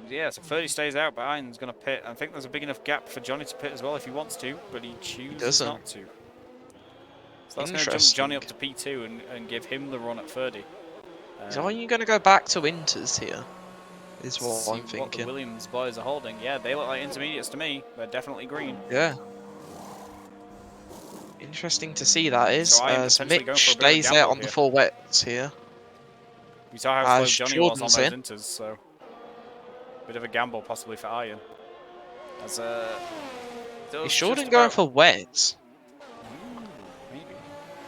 Yeah, so Ferdi stays out, but Arjan's going to pit. I think there's a big enough gap for Johnny to pit as well if he wants to, but he chooses doesn't. not to. So that's going to jump Johnny up to P2 and give him the run at Ferdi. Is Arjan going to go back to Inters here? Is what See I'm what thinking. the Williams boys are holding. Yeah, they look like intermediates to me. They're definitely green. Yeah. Interesting to see that is. So I am So potentially going Mitch for a bit of a stays there gamble on the here. full wets here. We saw how slow As Johnny was on Jordan's those in. inters, so bit of a gamble possibly for Arjan. As Is Jordan going for wets? maybe.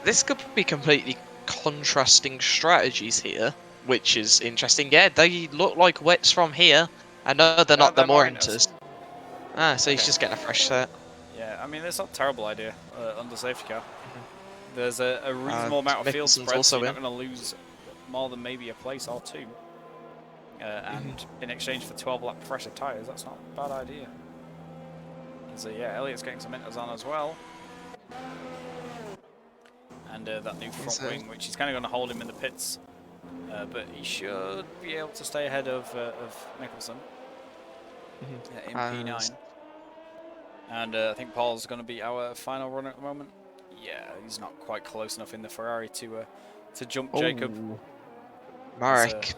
This could be completely contrasting strategies here, which is interesting. Yeah, they look like wets from here. I know they're not, they're more Inters. Ah, so he's Okay. just getting a fresh set. Yeah, I mean, it's not a terrible idea under safety car. There's a reasonable amount of field Mikkelsen's spread, so also you're not in. going to lose more than maybe a place or two. And in exchange for 12-lap fresher tyres, that's not a bad idea. So yeah, Elliot's getting some inters on as well. And that new front wing, which is kind of going to hold him in the pits. But he should be able to stay ahead of Mikkelsen in P9. And I think Paul's going to be our final runner at the moment. Yeah, he's not quite close enough in the Ferrari to jump Jakob. Marek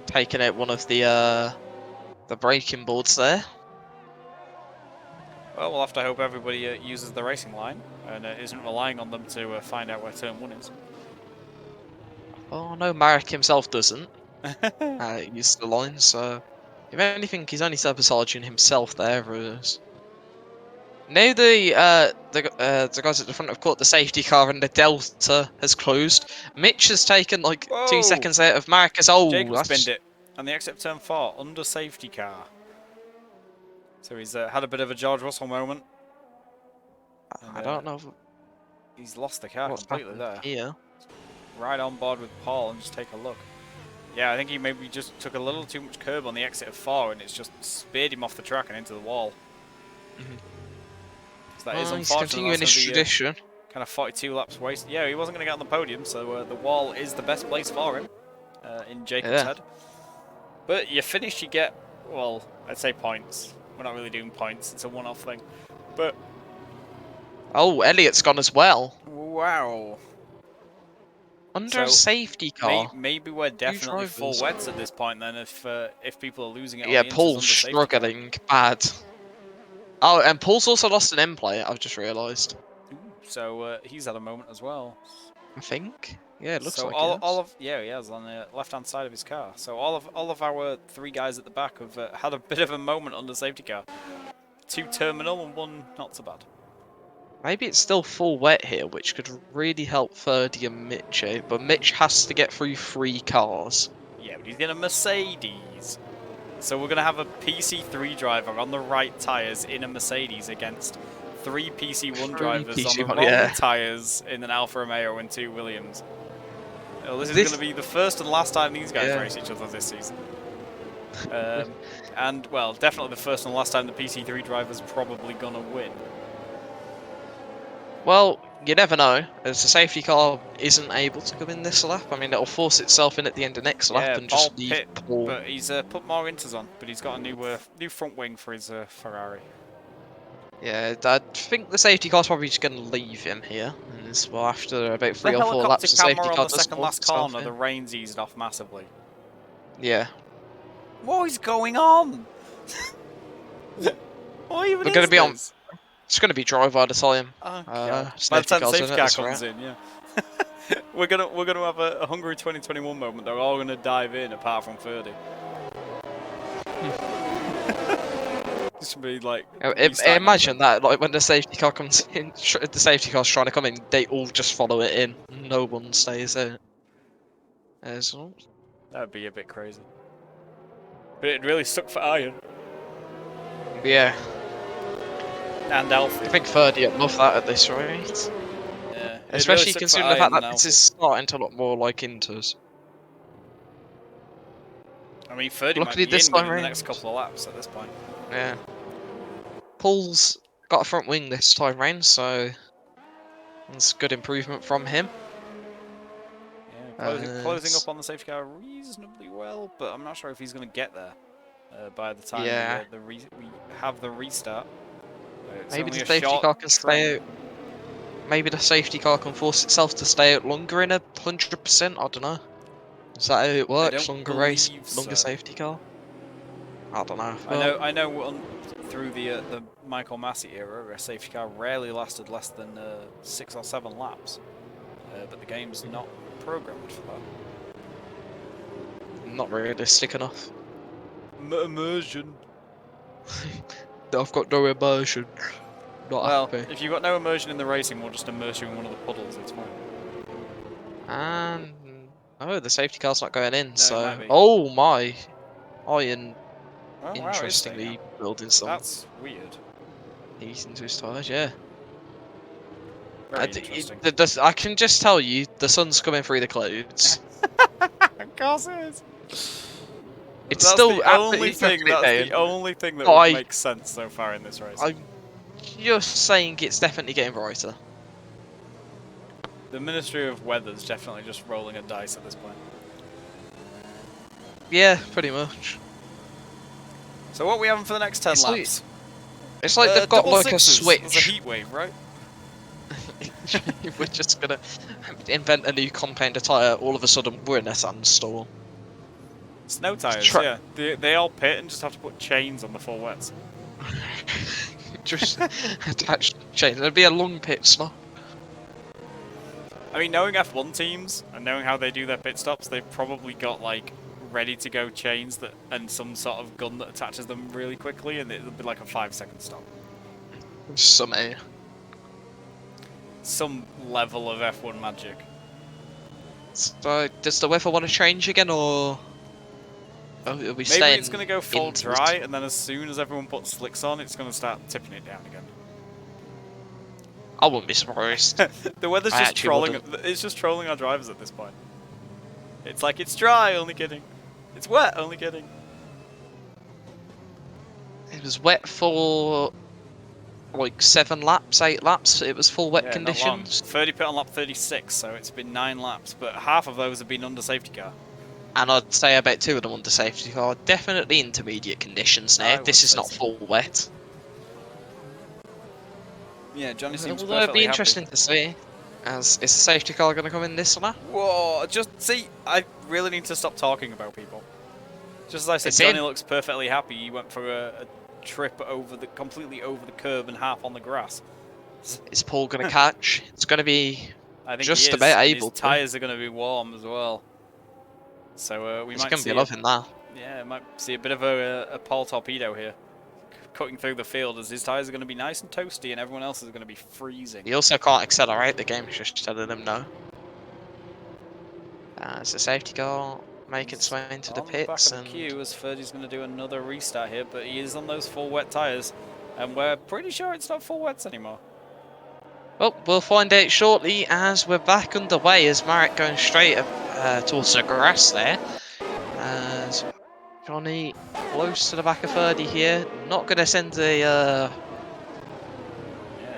taking out one of the braking boards there. Well, we'll have to hope everybody uses the racing line and isn't relying on them to find out where turn 1 is. Oh no, Marek himself doesn't use the line, so if anything, he's only sabotaging himself there. Now the guys at the front have caught the safety car and the Delta has closed. Mitch has taken like Whoa. 2 seconds out of Marek as oh, Jacob that's... spinned it on the exit of turn 4 under safety car. So he's had a bit of a George Russell moment. And, I don't know he's lost the car what's completely happened there. here. Right on board with Paul and just take a look. Yeah, I think he maybe just took a little too much curb on the exit of 4 and it's just speared him off the track and into the wall. So that is He's unfortunate. continuing his tradition. Kind of 42 laps wasted. Yeah, he wasn't going to get on the podium, so the wall is the best place for him in Jacob's head. But you finish, you get, well, I'd say points. We're not really doing points, it's a one-off thing. But Oh, Elliot's gone as well. wow. Under a safety car. Maybe we're definitely full wets at this point then if people are losing it. Yeah, on the Paul's struggling bad. Oh, and Paul's also lost an end plate, I've just realised. So he's had a moment as well. I think. Yeah, it looks so like he has on the left-hand side of his car. So all of our 3 guys at the back have had a bit of a moment on the safety car. 2 terminal and 1 not so bad. Maybe it's still full wet here, which could really help Ferdi and Mitch out, but Mitch has to get through 3 cars. Yeah, but he's in a Mercedes. So we're going to have a PC3 driver on the right tyres in a Mercedes against 3 PC1 drivers on the wrong tyres in an Alfa Romeo and 2 Williams. Well, this is going to be the first and last time these guys race each other this season. And, well, definitely the first and last time the PC3 driver's probably going to win. Well, you never know, as the safety car isn't able to come in this lap. I mean, it'll force itself in at the end of next lap and just leave Paul. But he's put more inters on, but he's got a new front wing for his Ferrari. Yeah, I think the safety car's probably just going to leave him here. And well, after about 3 or 4 laps, the safety car on the does second last corner, in. the rain's eased off massively. Yeah. What is going on? What even We're going to be on It's going to be dry by the time. Oh, God. By the Safety time cars safety in it, car that's comes right. in, yeah. we're gonna have a Hungary 2021 moment. They're all gonna dive in, apart from Ferdi. This should be like. Imagine that, like when the safety car comes in, the safety car's trying to come in, they all just follow it in. No one stays out. That'd be a bit crazy. But it really stuck for Arjan Yeah, and Alfie. I think Ferdi would love that at this rate. Yeah, Especially really considering the fact that this is starting to look more like Inters. I mean, Ferdi might Luckily be this in time within the round. next couple of laps at this point. Yeah. Paul's got a front wing this time round, so that's good improvement from him. Yeah, closing up on the safety car reasonably well, but I'm not sure if he's going to get there by the time we have the restart. Maybe the safety car can stay out. Maybe the safety car can force itself to stay out longer in 100%. I don't know. Is that how it works? Longer race, longer safety car. I don't know. Well, I know. Through the Michael Maciej era, a safety car rarely lasted less than 6 or 7 laps, but the game's not programmed for that. Not realistic enough. Immersion. I've got no immersion. Not happy. If you've got no immersion in the racing, we'll just immerse you in one of the puddles. It's fine. And oh, the safety car's not going in. No, So oh my, Arjan. Oh, Interestingly, building some. That's weird. He's into his tyres, yeah. Very interesting. I can just tell you, the sun's coming through the clouds. Of course it is. It's still the only thing. That's the only thing that would make sense so far in this race. I'm just saying it's definitely getting brighter. The Ministry of Weather's definitely just rolling a dice at this point. Yeah, pretty much. So what are we having for the next 10 laps? It's like they've got like a switch. It's a heat wave, right? We're just gonna invent a new compound of tyre. All of a sudden, we're in a sandstorm. Snow tyres, yeah. They all pit and just have to put chains on the full wets. Just attach chains. There'd be a long pit stop. I mean, knowing F1 teams and knowing how they do their pit stops, they've probably got like ready to go chains and some sort of gun that attaches them really quickly, and it'll be like a 5-second stop. Some level of F1 magic. So, does the weather want to change again, or are we Maybe staying it's going to go full dry, and then as soon as everyone puts slicks on, it's going to start tipping it down again. I wouldn't be surprised. The weather's just trolling. It's just trolling our drivers at this point. It's like, it's dry, only kidding. It's wet, only kidding. It was wet for like 7 laps, 8 laps. It was full wet conditions. 30 pit on lap 36, so it's been 9 laps, but half of those have been under safety car. And I'd say about 2 of them under safety car. Definitely intermediate conditions now. This is not full wet. Yeah, Johnny seems perfectly It'll be interesting to see. Is the safety car going to come in this lap? Whoa, see, I really need to stop talking about people. Just as I said, Johnny looks perfectly happy. He went for a trip completely over the curb and half on the grass. Is Paul going to catch? It's going to be I think just about able to. His tyres are going to be warm as well. So we might going to be loving that. Yeah, might see a bit of a Paul torpedo here. Cutting through the field as his tyres are going to be nice and toasty and everyone else is going to be freezing. He also can't accelerate, the game's just telling him no. It's the safety car making its way into the pits. Back of the queue as Ferdi's going to do another restart here, but he is on those full wet tyres and we're pretty sure it's not full wets anymore. Well, we'll find out shortly as we're back underway as Marek going straight towards the grass there. As Johnny close to the back of Ferdi here, not going to send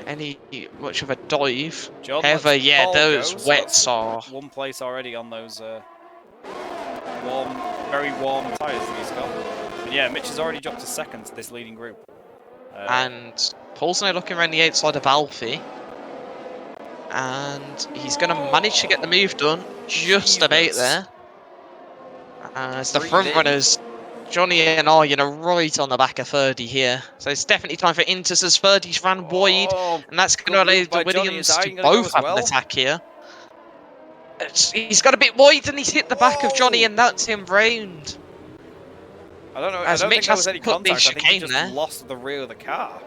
any much of a dive. However, yeah, those wets are 1 place already on those very warm tyres that he's got. But yeah, Mitch has already dropped to 2nd to this leading group. And Paul's now looking around the outside of Alfie. And he's going to manage to get the move done just about there. As the front runners Johnny and Arjan are right on the back of Ferdi here. So it's definitely time for Inters as Ferdi's ran wide. Oh, And that's going good to allow move by the Johnny. Williams Is to Arjan gonna go both as have an well? attack here. He's got a bit wide and he's hit the back of Johnny, Whoa! and that's him round. I don't know. I As don't think Mitch there has was to any cut the contact. I think he chicane just there. lost the rear of the car.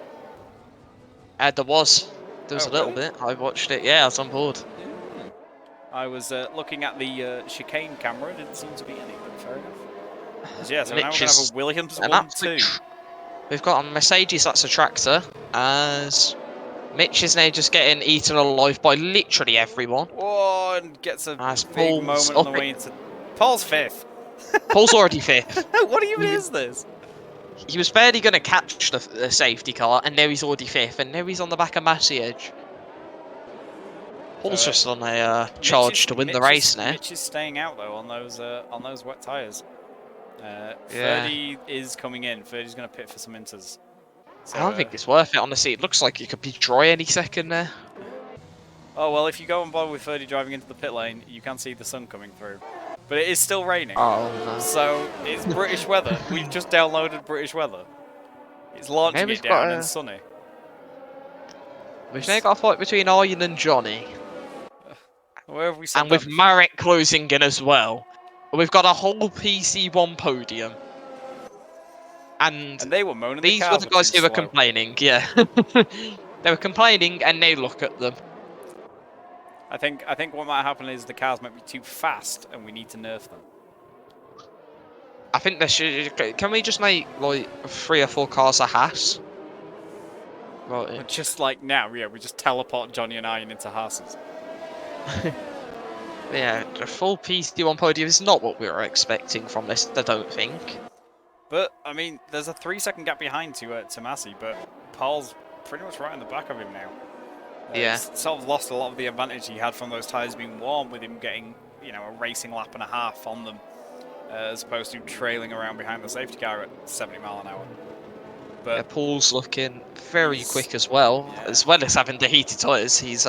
There was. There was Oh, a little really? bit. I watched it. Yeah, I was on board. I was looking at the chicane camera. Didn't seem to be any, but fair enough. Yeah, so now we're Mitch going to have is a Williams an absolute 1-2. We've got on Maciej, that's a tractor, as Mitch is now just getting eaten alive by literally everyone. Whoa, and gets a As big Paul's moment on the up way into... Paul's fifth. Paul's already fifth. What even is this? He was barely going to catch the safety car, and now he's already fifth, and now he's on the back of Maciej. Paul's So, just on a charge to win the race now. Mitch is staying out though on those wet tyres. Yeah. Ferdi is coming in. Ferdi's going to pit for some inters. So, I don't think it's worth it, honestly. It looks like it could be dry any second there. Oh well, if you go on board with Ferdi driving into the pit lane, you can see the sun coming through. But it is still raining. Oh, no. So it's British weather. We've just downloaded British weather. It's launching we've it down got and sunny. We've now got a fight between Arjan and Johnny. Where have we set And with them? Marek closing in as well. We've got a whole PC1 podium. And they were moaning these were the guys who were complaining, yeah. They were complaining, and now look at them. I think what might happen is the cars might be too fast, and we need to nerf them. I think they should. Can we just make like 3 or 4 cars a Haas? Right. But just like now, yeah, we just teleport Johnny and Arjan into Haas's. Yeah, the full PC1 podium is not what we were expecting from this, I don't think. But I mean, there's a 3-second gap behind to Maciej, but Paul's pretty much right in the back of him now. Yeah. He's sort of lost a lot of the advantage he had from those tyres being warm, with him getting, you know, a racing lap and a half on them, as opposed to trailing around behind the safety car at 70 mile an hour. But Yeah, Paul's looking very quick as well as having the heated tyres. He's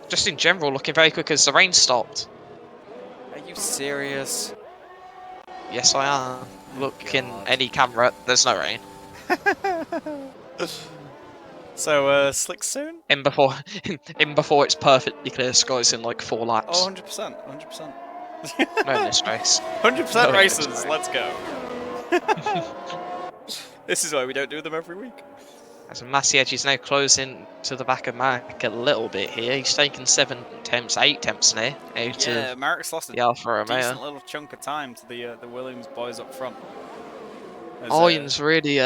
just in general looking very quick as the rain stopped. Are you serious? Yes, I am. Look in any camera, there's no rain. So, slick soon? In before it's perfectly clear skies in like 4 laps. Oh, 100%, 100%. No in this race. 100% No in races, this race. let's go. This is why we don't do them every week. As Maciej is now closing to the back of Marek a little bit here. He's taken 7 attempts, 8 attempts now out of Marek's lost the Alfa a decent Romeo. little chunk of time to the Williams boys up front. As, Arjan's really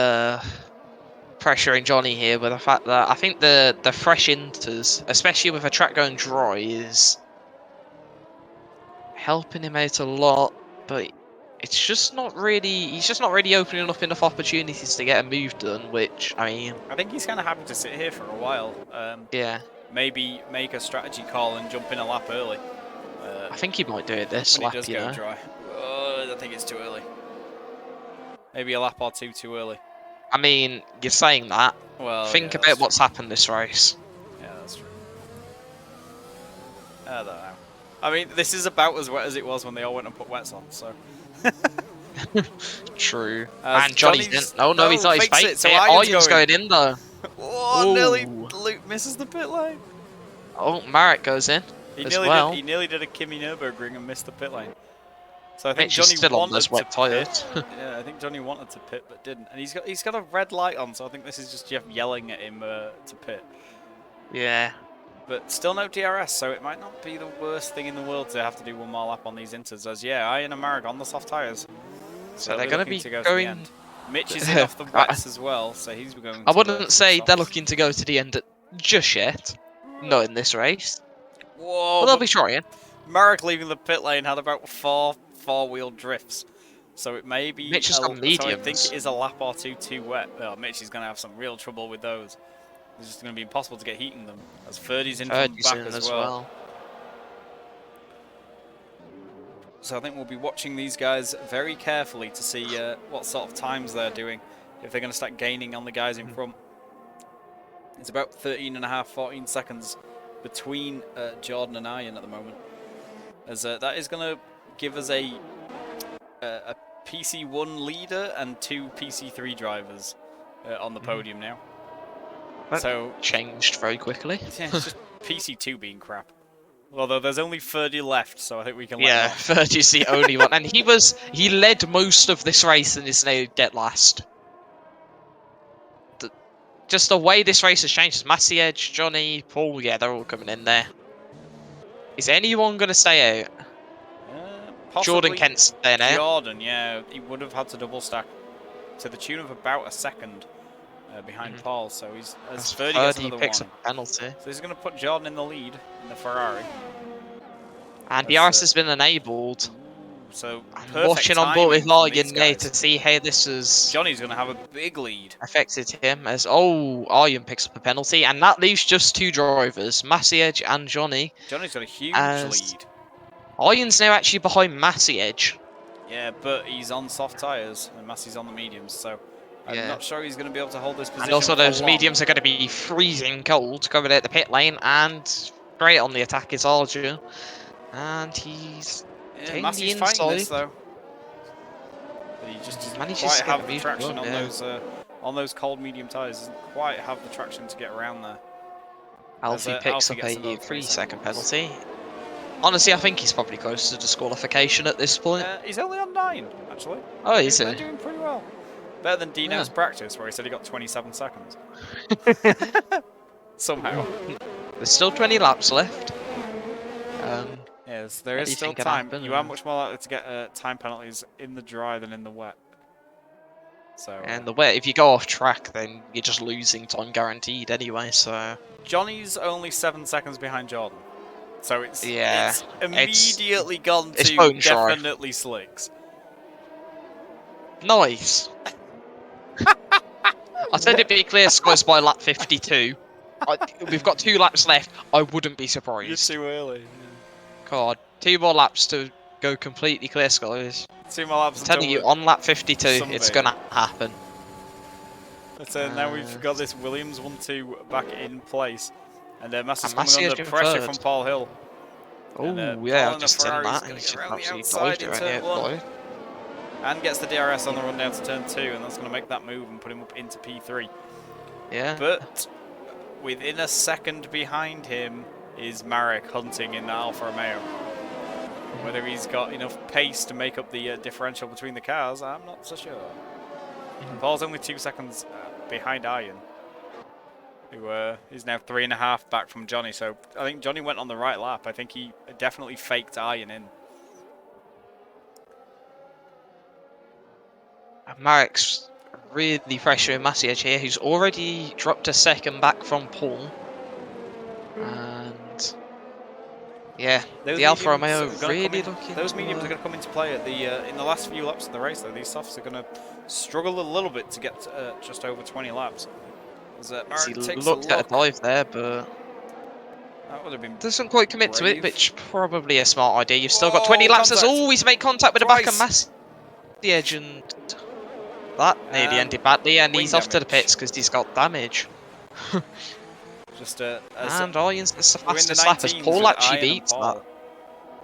pressuring Johnny here with the fact that I think the fresh inters, especially with a track going dry, is helping him out a lot, but it's just not really, he's just not really opening up enough opportunities to get a move done, which, I mean... I think he's kind of happy to sit here for a while. Yeah. Maybe make a strategy call and jump in a lap early. I think he might do it this when lap, he does you go know. dry. I think it's too early. Maybe a lap or two too early. I mean, you're saying that. Well, Think yeah, about what's happened this race. Yeah, that's true. I don't know. I mean, this is about as wet as it was when they all went and put wets on, so... True. And Johnny's in. Oh no, no, he's not. He's fakes fake. it, so Arjan's Arjan's going in though. Oh, nearly Ooh. Luke misses the pit lane. Oh, Marek goes in as well. He nearly did a Kimi Nürburgring and missed the pit lane. So I think Mitch is Johnny still on wanted those to wet tyres. Yeah, I think Johnny wanted to pit but didn't, and he's got a red light on. So I think this is just Jeff yelling at him to pit. Yeah. But still no DRS, so it might not be the worst thing in the world to have to do one more lap on these inters. As Arjan and Marek on the soft tyres. So they're going to be to going. the end. Mitch is in off the wets as well, so he's going. I to wouldn't the say they're softs. looking to go to the end just yet. Not in this race. Whoa! But they'll be trying. Marek leaving the pit lane had about four-wheel drifts, so it may be. Mitch has got So I think mediums. it is a lap or two too wet. Well, Mitch is going to have some real trouble with those. It's just going to be impossible to get heat in them. As Ferdi's in from Ferdi's back in as well. So I think we'll be watching these guys very carefully to see what sort of times they're doing, if they're going to start gaining on the guys in front. It's about 14 seconds between Jordan and Arjan at the moment. As that is going to give us a PC1 leader and 2 PC3 drivers on the podium now. That So changed very quickly. yeah, it's just PC2 being crap. Although there's only Ferdi left, so I think we can let him Yeah, off. Ferdi's the only one, and he led most of this race and is now dead last. Just the way this race has changed. Maciej, Johnny, Paul, yeah, they're all coming in there. Is anyone going to stay out? Jordan Possibly Kent's staying out. Jordan, yeah, he would have had to double stack to the tune of about a second behind Paul, so he's as Ferdi gets another picks warning. up a penalty. So he's going to put Jordan in the lead in the Ferrari. And the RS has been enabled. So I'm watching on board with Arjan now to to see how this has Johnny's going to have a big lead. affected him. As Arjan picks up a penalty, and that leaves just 2 drivers, Maciej and Johnny. Johnny's got a huge lead. Arjan's now actually behind Maciej. Yeah, but he's on soft tyres and Massey's on the mediums, so I'm Yeah. not sure he's going to be able to hold this position. And also for those long. mediums are going to be freezing cold coming out the pit lane, and straight on the attack is Arjan. And he's taking Massey's the fighting this inside. though. But he just doesn't Manages quite to get have the the move traction done, on those cold medium tyres. Doesn't quite have the traction to get around there. Alfie picks Alfie up gets a another 3-second 3 penalty. Honestly, I think he's probably close to disqualification at this point. He's only on 9, actually. Oh, is They're he? doing pretty well. Better than Dino's practice, where he said he got 27 seconds. Somehow. There's still 20 laps left. Yes, there is still anything can time. happen, You are much more likely to get time penalties in the dry than in the wet. So. And the wet, if you go off track, then you're just losing time guaranteed anyway, so... Johnny's only 7 seconds behind Jordan. So it's Yeah, immediately gone it's to bone dry. definitely slicks. Nice! I said it'd be clear skies by lap 52. We've got 2 laps left, I wouldn't be You're surprised. too early. God, 2 more laps to go completely clear skies. 2 more laps. I'm telling you, on lap 52, it's sunbathe. gonna happen. So now we've got this Williams 1-2 back in place. And Massey's And coming Maciej's under doing pressure third. from Paul Hill. Oh, And, yeah, Paul I've in the just seen Ferrari's that. gonna He's get just around the absolutely outside dodged in around turn here, 1. boy. And gets the DRS on the run down to turn 2, and that's going to make that move and put him up into P3. Yeah. But within a second behind him is Marek hunting in the Alfa Romeo. Whether he's got enough pace to make up the differential between the cars, I'm not so sure. And Paul's only 2 seconds behind Arjan, who is now 3.5 back from Johnny. So I think Johnny went on the right lap. I think he definitely faked Arjan in. Marek's really pressuring Maciej here, who's already dropped a second back from Paul. And yeah, the Alfa Romeo really looking. Those mediums are going to come into play at the in the last few laps of the race. Though these softs are going to struggle a little bit to get just over 20 laps. As, He Marek takes looked a at a dive there, but that would have been doesn't quite commit to it, brave. which is probably a smart idea. You've still got 20 laps. As Contact. always, make contact with the back of Twice. Maciej, and that nearly ended badly. And wing he's off to the damage. pits because he's got damage. just And Arjan's the we're in the fastest lap as 19s Paul with actually Arjan and beats Paul.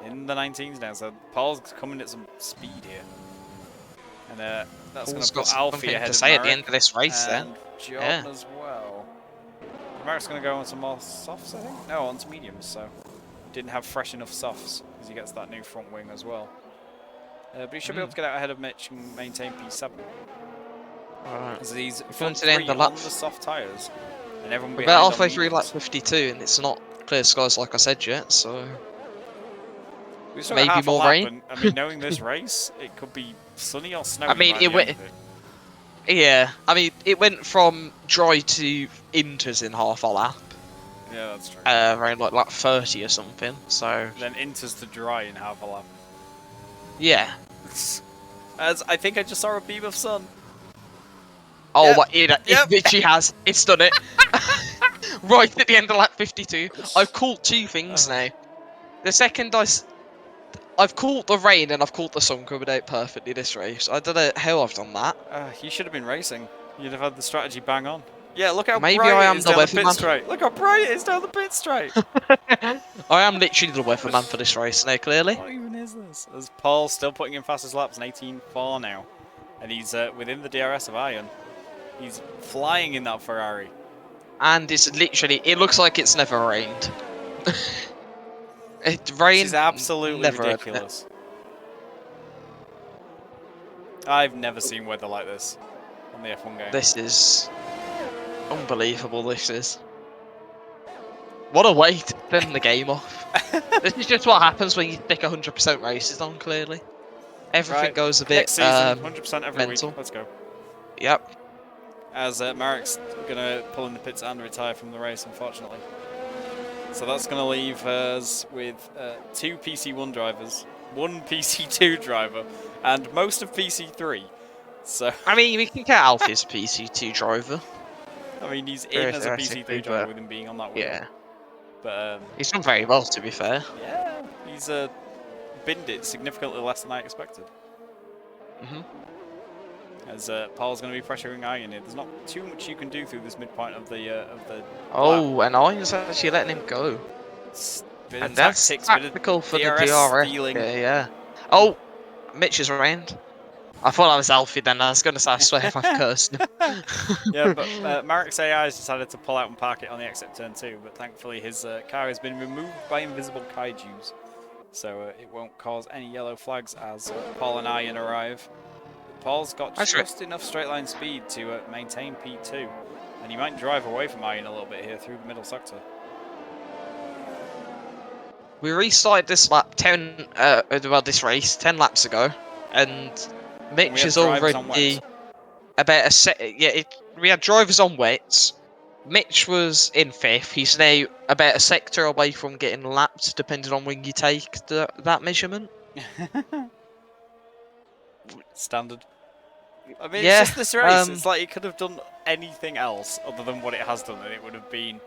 that. In the 19s now, so Paul's coming at some speed here. And that's going Paul's to got put Alfie something ahead to of say at the Marek end of this race then. and Jordan as well. Marek's going to go on some more softs, I think? No, on some mediums, so didn't have fresh enough softs because he gets that new front wing as well. But he should be able to get out ahead of Mitch and maintain P7. Alright. Because he's We're front to the end three of on lap. the soft tyres. And everyone We're behind about on halfway through lap mediums. 52 and it's not clear skies like I said yet, so... We've still maybe got half a more lap, rain. and, I mean, knowing this race, it could be sunny or snowy. I mean, by the it went- end of it. Yeah, I mean, it went from dry to inters in half a lap, Yeah, that's true. around like lap 30 or something, so... Then inters to dry in half a lap. Yeah. As I think I just saw a beam of sun. Oh, Yep. my, it literally has. It's done it. Right at the end of lap 52. I've caught 2 things now. The second I've caught the rain and I've caught the sun coming out perfectly this race. I don't know how I've done that. You should have been racing. You'd have had the strategy bang on. Yeah, look how Maybe bright I it am is the down the pit weatherman. straight. Look how bright it is down the pit straight. I am literally the weatherman for this race now, clearly. Not even is this? As Paul's still putting in fastest laps, an 18.4 now. And he's within the DRS of Arjan. He's flying in that Ferrari. And it's literally, it looks like it's never rained. It rained. This is absolutely never ridiculous. I've never seen weather like this on the F1 game. This is unbelievable, this is. What a way to turn the game off. This is just what happens when you stick 100% races on, clearly. Everything Right, goes a bit next season, 100% every mental. week. Let's go. Yep. As Marek's going to pull in the pits and retire from the race, unfortunately. So that's going to leave us with 2 PC1 drivers, 1 PC2 driver, and most of PC3. So I mean, we can count Alfie as PC2 driver. I mean, he's in as a PC3 Theoretically, driver but- with him being on that wheel. Yeah. But He's done very well, to be fair. yeah, he's binned it significantly less than I expected. Hmm. As Paul's going to be pressuring Arjan here. There's not too much you can do through this midpoint of the Oh, and Arjan's actually letting him go. bit And of that's tactics, bit of tactical for the DRS DRS. stealing. Yeah. Oh, Mitch is around. I thought I was Alfie then. I was going to say, I swear if I've cursed him. Yeah, but Marek's AI has decided to pull out and park it on the exit turn 2, but thankfully his car has been removed by invisible kaijus, so it won't cause any yellow flags as Paul and Arjan arrive. Paul's got That's just enough straight line speed to maintain P2, and he might drive away from Arjan a little bit here through the middle sector. We restarted this lap this race 10 laps ago, and Mitch had is drivers on already wets. about a set. Yeah, we had drivers on wets. Mitch was in 5th. He's now about a sector away from getting lapped, depending on when you take that measurement. Standard. I mean, Yeah, it's just this race. It's like it could have done anything else other than what it has done, and it would have been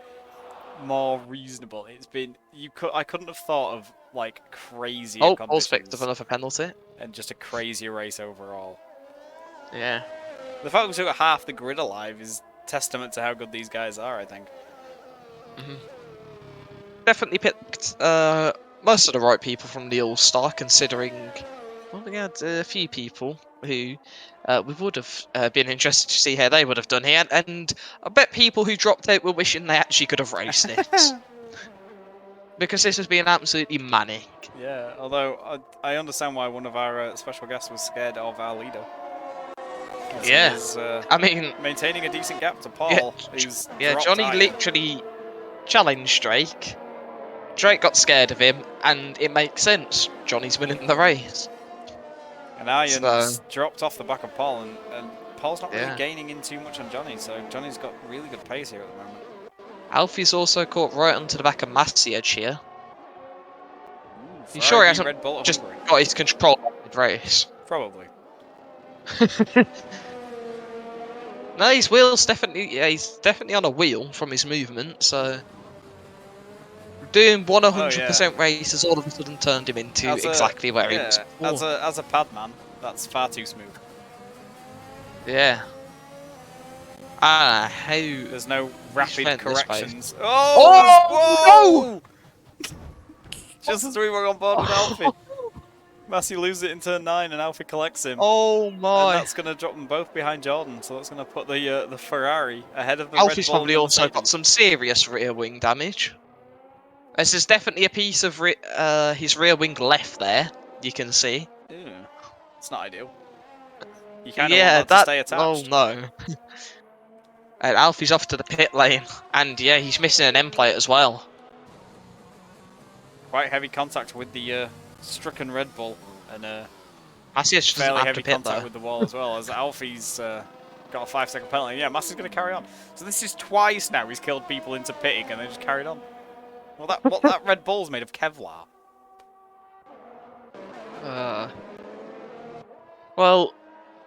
more reasonable. It's been I couldn't have thought of like crazy Paul's picked up conditions another penalty. and just a crazier race overall. Yeah. The fact we still got half the grid alive is testament to how good these guys are, I think. Definitely picked most of the right people from the All-Star, considering we had a few people who we would have been interested to see how they would have done here, and I bet people who dropped out were wishing they actually could have raced this. Because this has been absolutely manic. Yeah, although I understand why one of our special guests was scared of our leader. Yeah. He's, I mean, maintaining a decent gap to Paul, who's dropped Johnny Arjan. literally challenged Drake. Drake got scared of him, and it makes sense. Johnny's winning the race. And Arjan's So- dropped off the back of Paul, and Paul's not really Yeah. gaining in too much on Johnny, so Johnny's got really good pace here at the moment. Alfie's also caught right onto the back of Maciej here. You Ferrari sure he v hasn't Red Bull at just Hungary? got his control of the race? Probably. No, his wheel's definitely, he's definitely on a wheel from his movement, so doing 100% races all of a sudden turned him into exactly where he was before. As a pad man, that's far too smooth. Yeah. Ah, how... There's no rapid spent this corrections. Oh, Whoa! Just as we were on board with Alfie. Maciej loses it in turn 9 and Alfie collects him. Oh And my. that's going to drop them both behind Jardim, so that's going to put the Ferrari ahead of the Alfie's Red Bull. probably and the also got Mercedes. some serious rear wing damage. As there's definitely a piece of his rear wing left there, you can see. Ew. It's not ideal. You kind of Yeah, want that to stay attached. oh no. And Alfie's off to the pit lane, and yeah, he's missing an end plate as well. Quite heavy contact with the stricken Red Bull, and Maciej just doesn't fairly have heavy to pit contact though. with the wall as well, as Alfie's got a 5-second penalty. Yeah, Maciej's going to carry on. So this is twice now he's killed people into pitting and they just carried on. Well, that Red Bull's made of Kevlar. Well,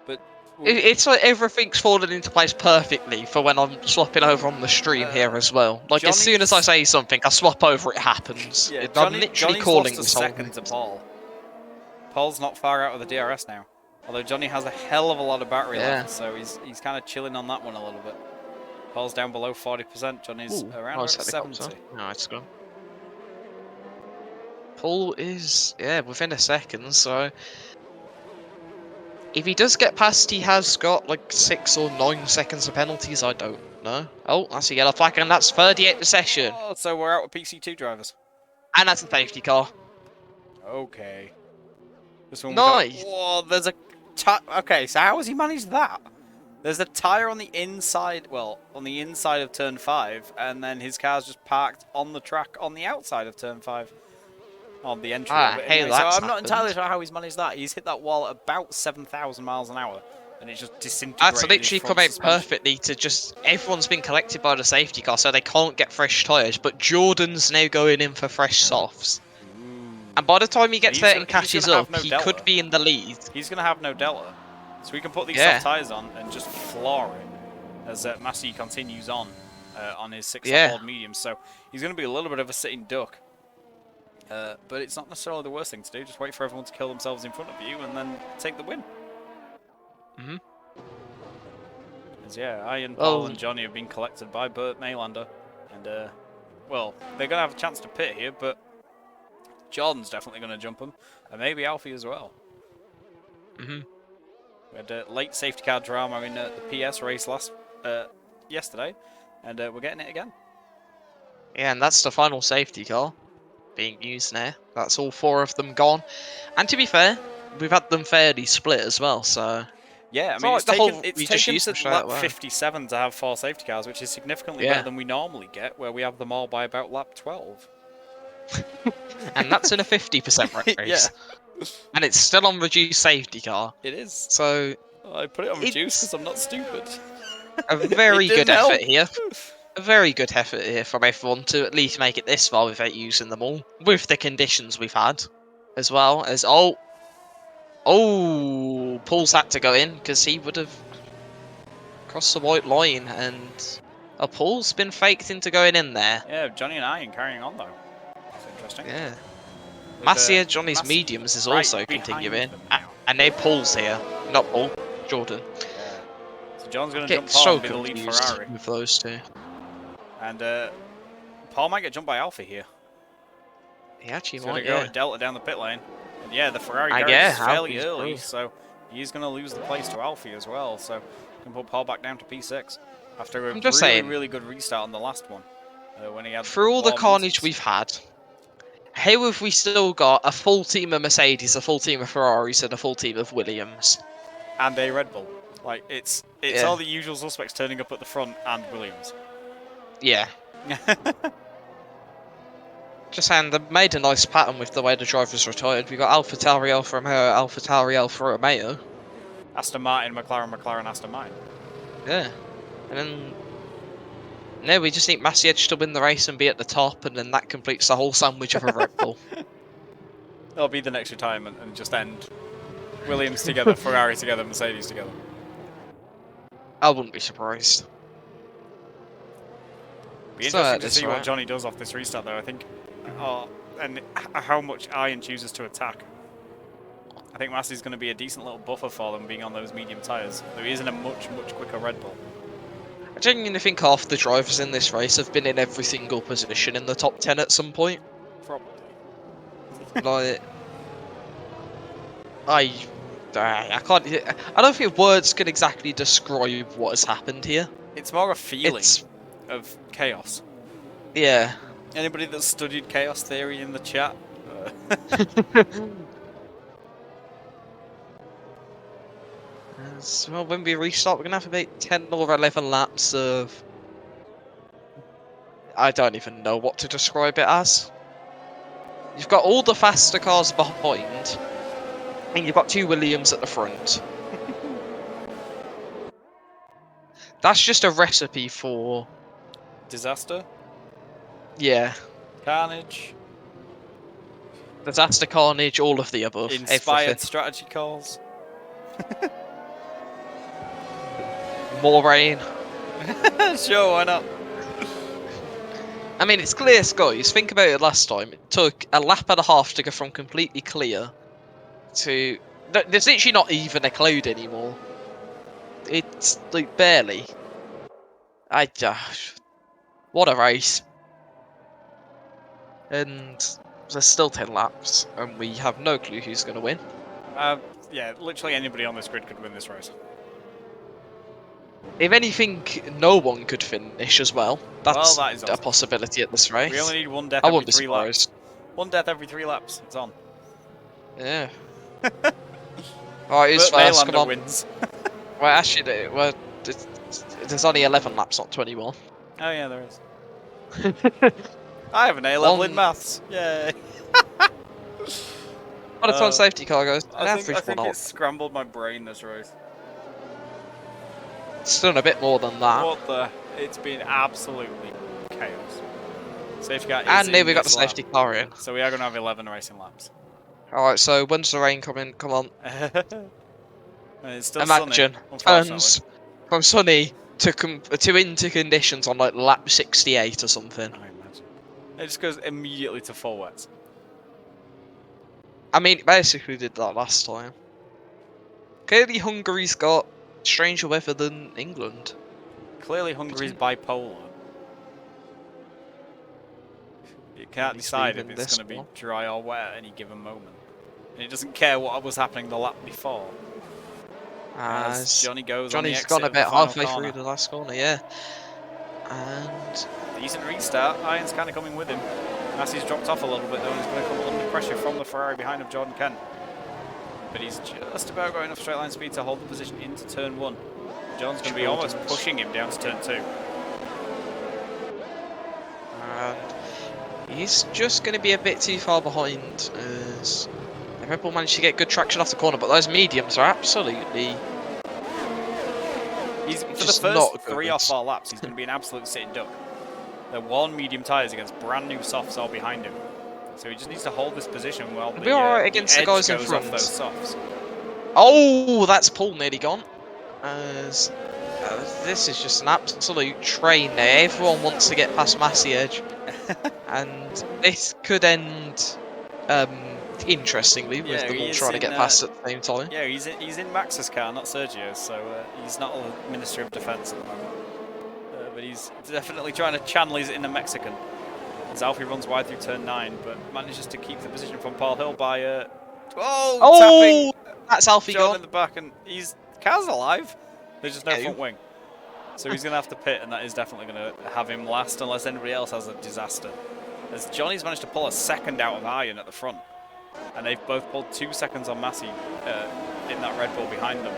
But it's like everything's fallen into place perfectly for when I'm swapping over on the stream here as well. Like as soon as I say something, I swap over, it happens. yeah, I'm literally Johnny's calling lost a this whole second to Paul. Paul's not far out of the DRS now. Although Johnny has a hell of a lot of battery left, so he's kind of chilling on that one a little bit. Paul's down below 40%. Johnny's around about 70. No, it's gone. Paul is, yeah, within a second, so... If he does get past, he has got like 6 or 9 seconds of penalties, I don't know. Oh, that's a yellow flag, and that's 38 the session. Oh, so we're out with PC2 drivers. And that's a safety car. Okay. This one Nice. Whoa, there's a... Okay, so how has he managed that? There's a tyre on the inside, well, on the inside of turn 5, and then his car's just parked on the track on the outside of turn 5. On the entry of it. Hey, Anyway, so that's I'm not entirely happened. sure how he's managed that. He's hit that wall at about 7,000 miles an hour, and it's just disintegrated. That's literally come out perfectly to just... Everyone's been collected by the safety car, so they can't get fresh tyres, but Jordan's now going in for fresh softs. And by the time he gets there and catches up, he could be in the lead. He's going to have no delta. So we can put these soft tyres on and just floor it as Maciej continues on his 6-lap medium. So he's going to be a little bit of a sitting duck. But it's not necessarily the worst thing to do. Just wait for everyone to kill themselves in front of you and then take the win. Mm-hmm. Because, yeah, Arjan, Paul and Johnny have been collected by Bert Maylander. And, well, they're going to have a chance to pit here, but Jordan's definitely going to jump them. And maybe Alfie as well. Mm-hmm. We had a late safety car drama in the PS race yesterday. And we're getting it again. Yeah, and that's the final safety car being used now. That's all 4 of them gone. And to be fair, we've had them fairly split as well, so... Yeah, I mean, it's taken to lap 57 to have 4 safety cars, which is significantly better than we normally get, where we have them all by about lap 12. And that's in a 50% race. Yeah. And it's still on reduced safety car. It is. So... I put it on reduced because I'm not stupid. A very good effort here. A very good effort here from everyone to at least make it this far without using them all. With the conditions we've had. As well as... Oh, Paul's had to go in because he would have crossed the white line. And Paul's been faked into going in there. Yeah, Johnny and Arjan carrying on though. That's interesting. Yeah. Maciej, Johnny's mediums is also continuing. And now Paul's here. Not Paul, Jordan. Yeah. So John's going to jump Paul and be the lead Ferrari. With those two. And Paul might get jumped by Alfie here. He actually He's might, going to go Delta down the pit lane. And yeah, the Ferrari garage is fairly early, so he's going to lose the place to Alfie as well. So we can put Paul back down to P6 after a really good restart on the last one. When he had through all the carnage we've had, how have we still got a full team of Mercedes, a full team of Ferraris, and a full team of Williams? And a Red Bull. Like, it's all the usual suspects turning up at the front and Williams. Yeah. Just saying, they made a nice pattern with the way the drivers retired. We got Alfa Tauri, Alfa Romeo, Alfa Tauri, Alfa Romeo. Aston Martin, McLaren, Aston Martin. Yeah. And then... No, we just need Maciej to win the race and be at the top, and then that completes the whole sandwich of a Red Bull. That'll be the next retirement and just end Williams together, Ferrari together, Mercedes together. I wouldn't be surprised. Be interesting to see what Johnny does off this restart, though, I think. And how much Arjan chooses to attack. I think Maciej's going to be a decent little buffer for them being on those medium tyres, though he is in a much quicker Red Bull. I genuinely think half the drivers in this race have been in every single position in the top 10 at some point. Probably. Like... I can't... I don't think words can exactly describe what has happened here. It's more a feeling of chaos. Yeah. Anybody that's studied chaos theory in the chat? Well, when we restart, we're going to have about 10 or 11 laps of... I don't even know what to describe it as. You've got all the faster cars behind, and you've got 2 Williams at the front. That's just a recipe for... disaster? Yeah. Carnage? Disaster, carnage, all of the above. Inspired strategy calls? More rain. Sure, why not? I mean, it's clear skies. Think about it last time. It took a lap and a half to go from completely clear to... There's literally not even a cloud anymore. It's, like, barely. What a race. And There's still 10 laps, and we have no clue who's going to win. Yeah, literally anybody on this grid could win this race. If anything, no one could finish as well. That's that is a awesome. possibility at this race. We only need one death I every wouldn't be 3 laps. surprised. One death every 3 laps. It's on. Yeah. Right, who's But first? Come on. wins. Well, actually, there's only 11 laps, not 21. Oh yeah, there is. I have an A level in maths. Yay! By the time safety car goes, I think it's scrambled my brain this race. It's done a bit more than that. What the? It's been absolutely chaos. Safety car is And in then we got the this lap. safety car in. So we are going to have 11 racing laps. Alright, so when's the rain coming? Come on. It's still Imagine sunny, unfortunately. turns from sunny to into conditions on like lap 68 or something. I imagine. It just goes immediately to full wets. I mean, it basically did that last time. Clearly Hungary's got stranger weather than England. Clearly Hungary's bipolar. You can't decide if it's going to be dry or wet at any given moment. And it doesn't care what was happening the lap before. As Johnny goes on the exit gone a bit of the final halfway corner. through the last corner, yeah. And decent restart. Arjan's kind of coming with him. Maciej's dropped off a little bit though, and he's going to come under pressure from the Ferrari behind of Jordan Kent. But he's just about got enough straight line speed to hold the position into turn 1. John's going to be almost pushing him down to turn 2. And he's just going to be a bit too far behind as the Red Bull managed to get good traction off the corner, but those mediums are absolutely... For the first 3 or 4 laps, he's going to be an absolute sitting duck. They're 1 medium tyres against brand new softs all behind him. So he just needs to hold this position while the, alright against the guys in front. Off those softs. Oh, that's Paul nearly gone. As this is just an absolute train there. Everyone wants to get past Maciej. And this could end interestingly with them all trying to get past at the same time. Yeah, he's in Max's car, not Sergio's, so he's not a Minister of Defence at the moment. But he's definitely trying to channel his inner Mexican. As Alfie runs wide through turn 9, but manages to keep the position from Paul Hill by tapping that's Alfie John gone in the back, and car's alive. There's just no front wing, so he's going to have to pit, and that is definitely going to have him last unless anybody else has a disaster. As Johnny's managed to pull a second out of Arjan at the front, and they've both pulled 2 seconds on Maciej in that Red Bull behind them.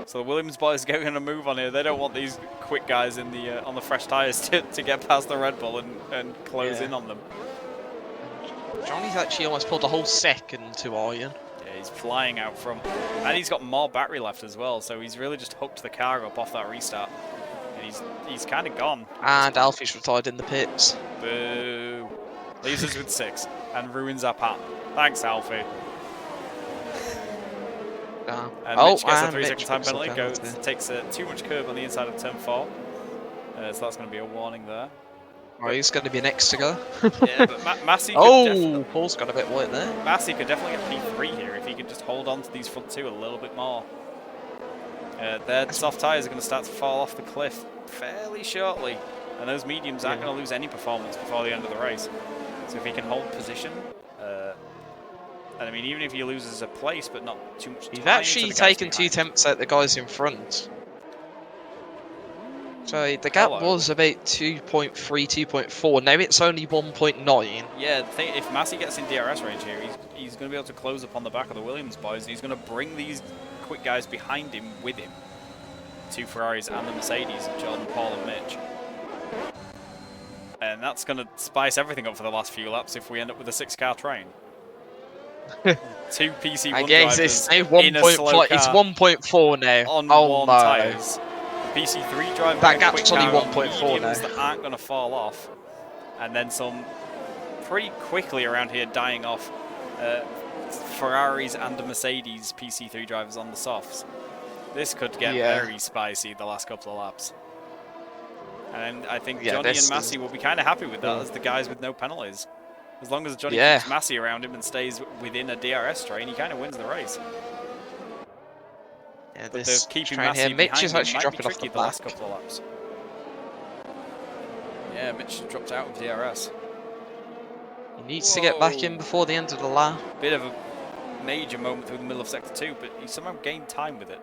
So the Williams boys are going to move on here. They don't want these quick guys in the on the fresh tyres to get past the Red Bull and close in on them. Johnny's actually almost pulled a whole second to Arjan. Yeah, he's flying out from, and he's got more battery left as well. So he's really just hooked the car up off that restart, and he's kind of gone. And Alfie's retired in the pits. Boo! Leaves us with 6 and ruins our pattern. Thanks, Alfie. And Mitch gets a 3-second time penalty. Takes too much curb on the inside of turn 4. So that's going to be a warning there. Oh, he's going to be next to go. Yeah, but Maciej Paul's got a bit white there. Maciej could definitely get P3 here if he could just hold on to these front 2 a little bit more. Their soft tyres are going to start to fall off the cliff fairly shortly. And those mediums aren't going to lose any performance before the end of the race. So if he can hold position, and I mean, even if he loses a place, but not too much time. He's actually taken 2 tenths at the guys in front. So the gap was about 2.3, 2.4. Now it's only 1.9. Yeah, the thing, if Maciej gets in DRS range here, he's going to be able to close up on the back of the Williams boys. And he's going to bring these quick guys behind him with him. 2 Ferraris and the Mercedes, Jordan, Paul and Mitch. And that's going to spice everything up for the last few laps if we end up with a 6-car train. 2 PC1 I guess drivers in a slow car. It's 1.4 now. On one tyres. The PC3 driver that gap's only 1.4 now. That aren't going to fall off. And then some pretty quickly around here dying off Ferraris and the Mercedes PC3 drivers on the softs. This could get very spicy the last couple of laps. And I think Johnny and Maciej will be kind of happy with that as the guys with no penalties. As long as Johnny keeps Maciej around him and stays within a DRS train, he kind of wins the race. Yeah, but this keeping train here, Mitch is actually dropping off the last couple of laps. Yeah, Mitch dropped out of DRS. He needs to get back in before the end of the lap. Bit of a major moment through the middle of sector 2, but he somehow gained time with it.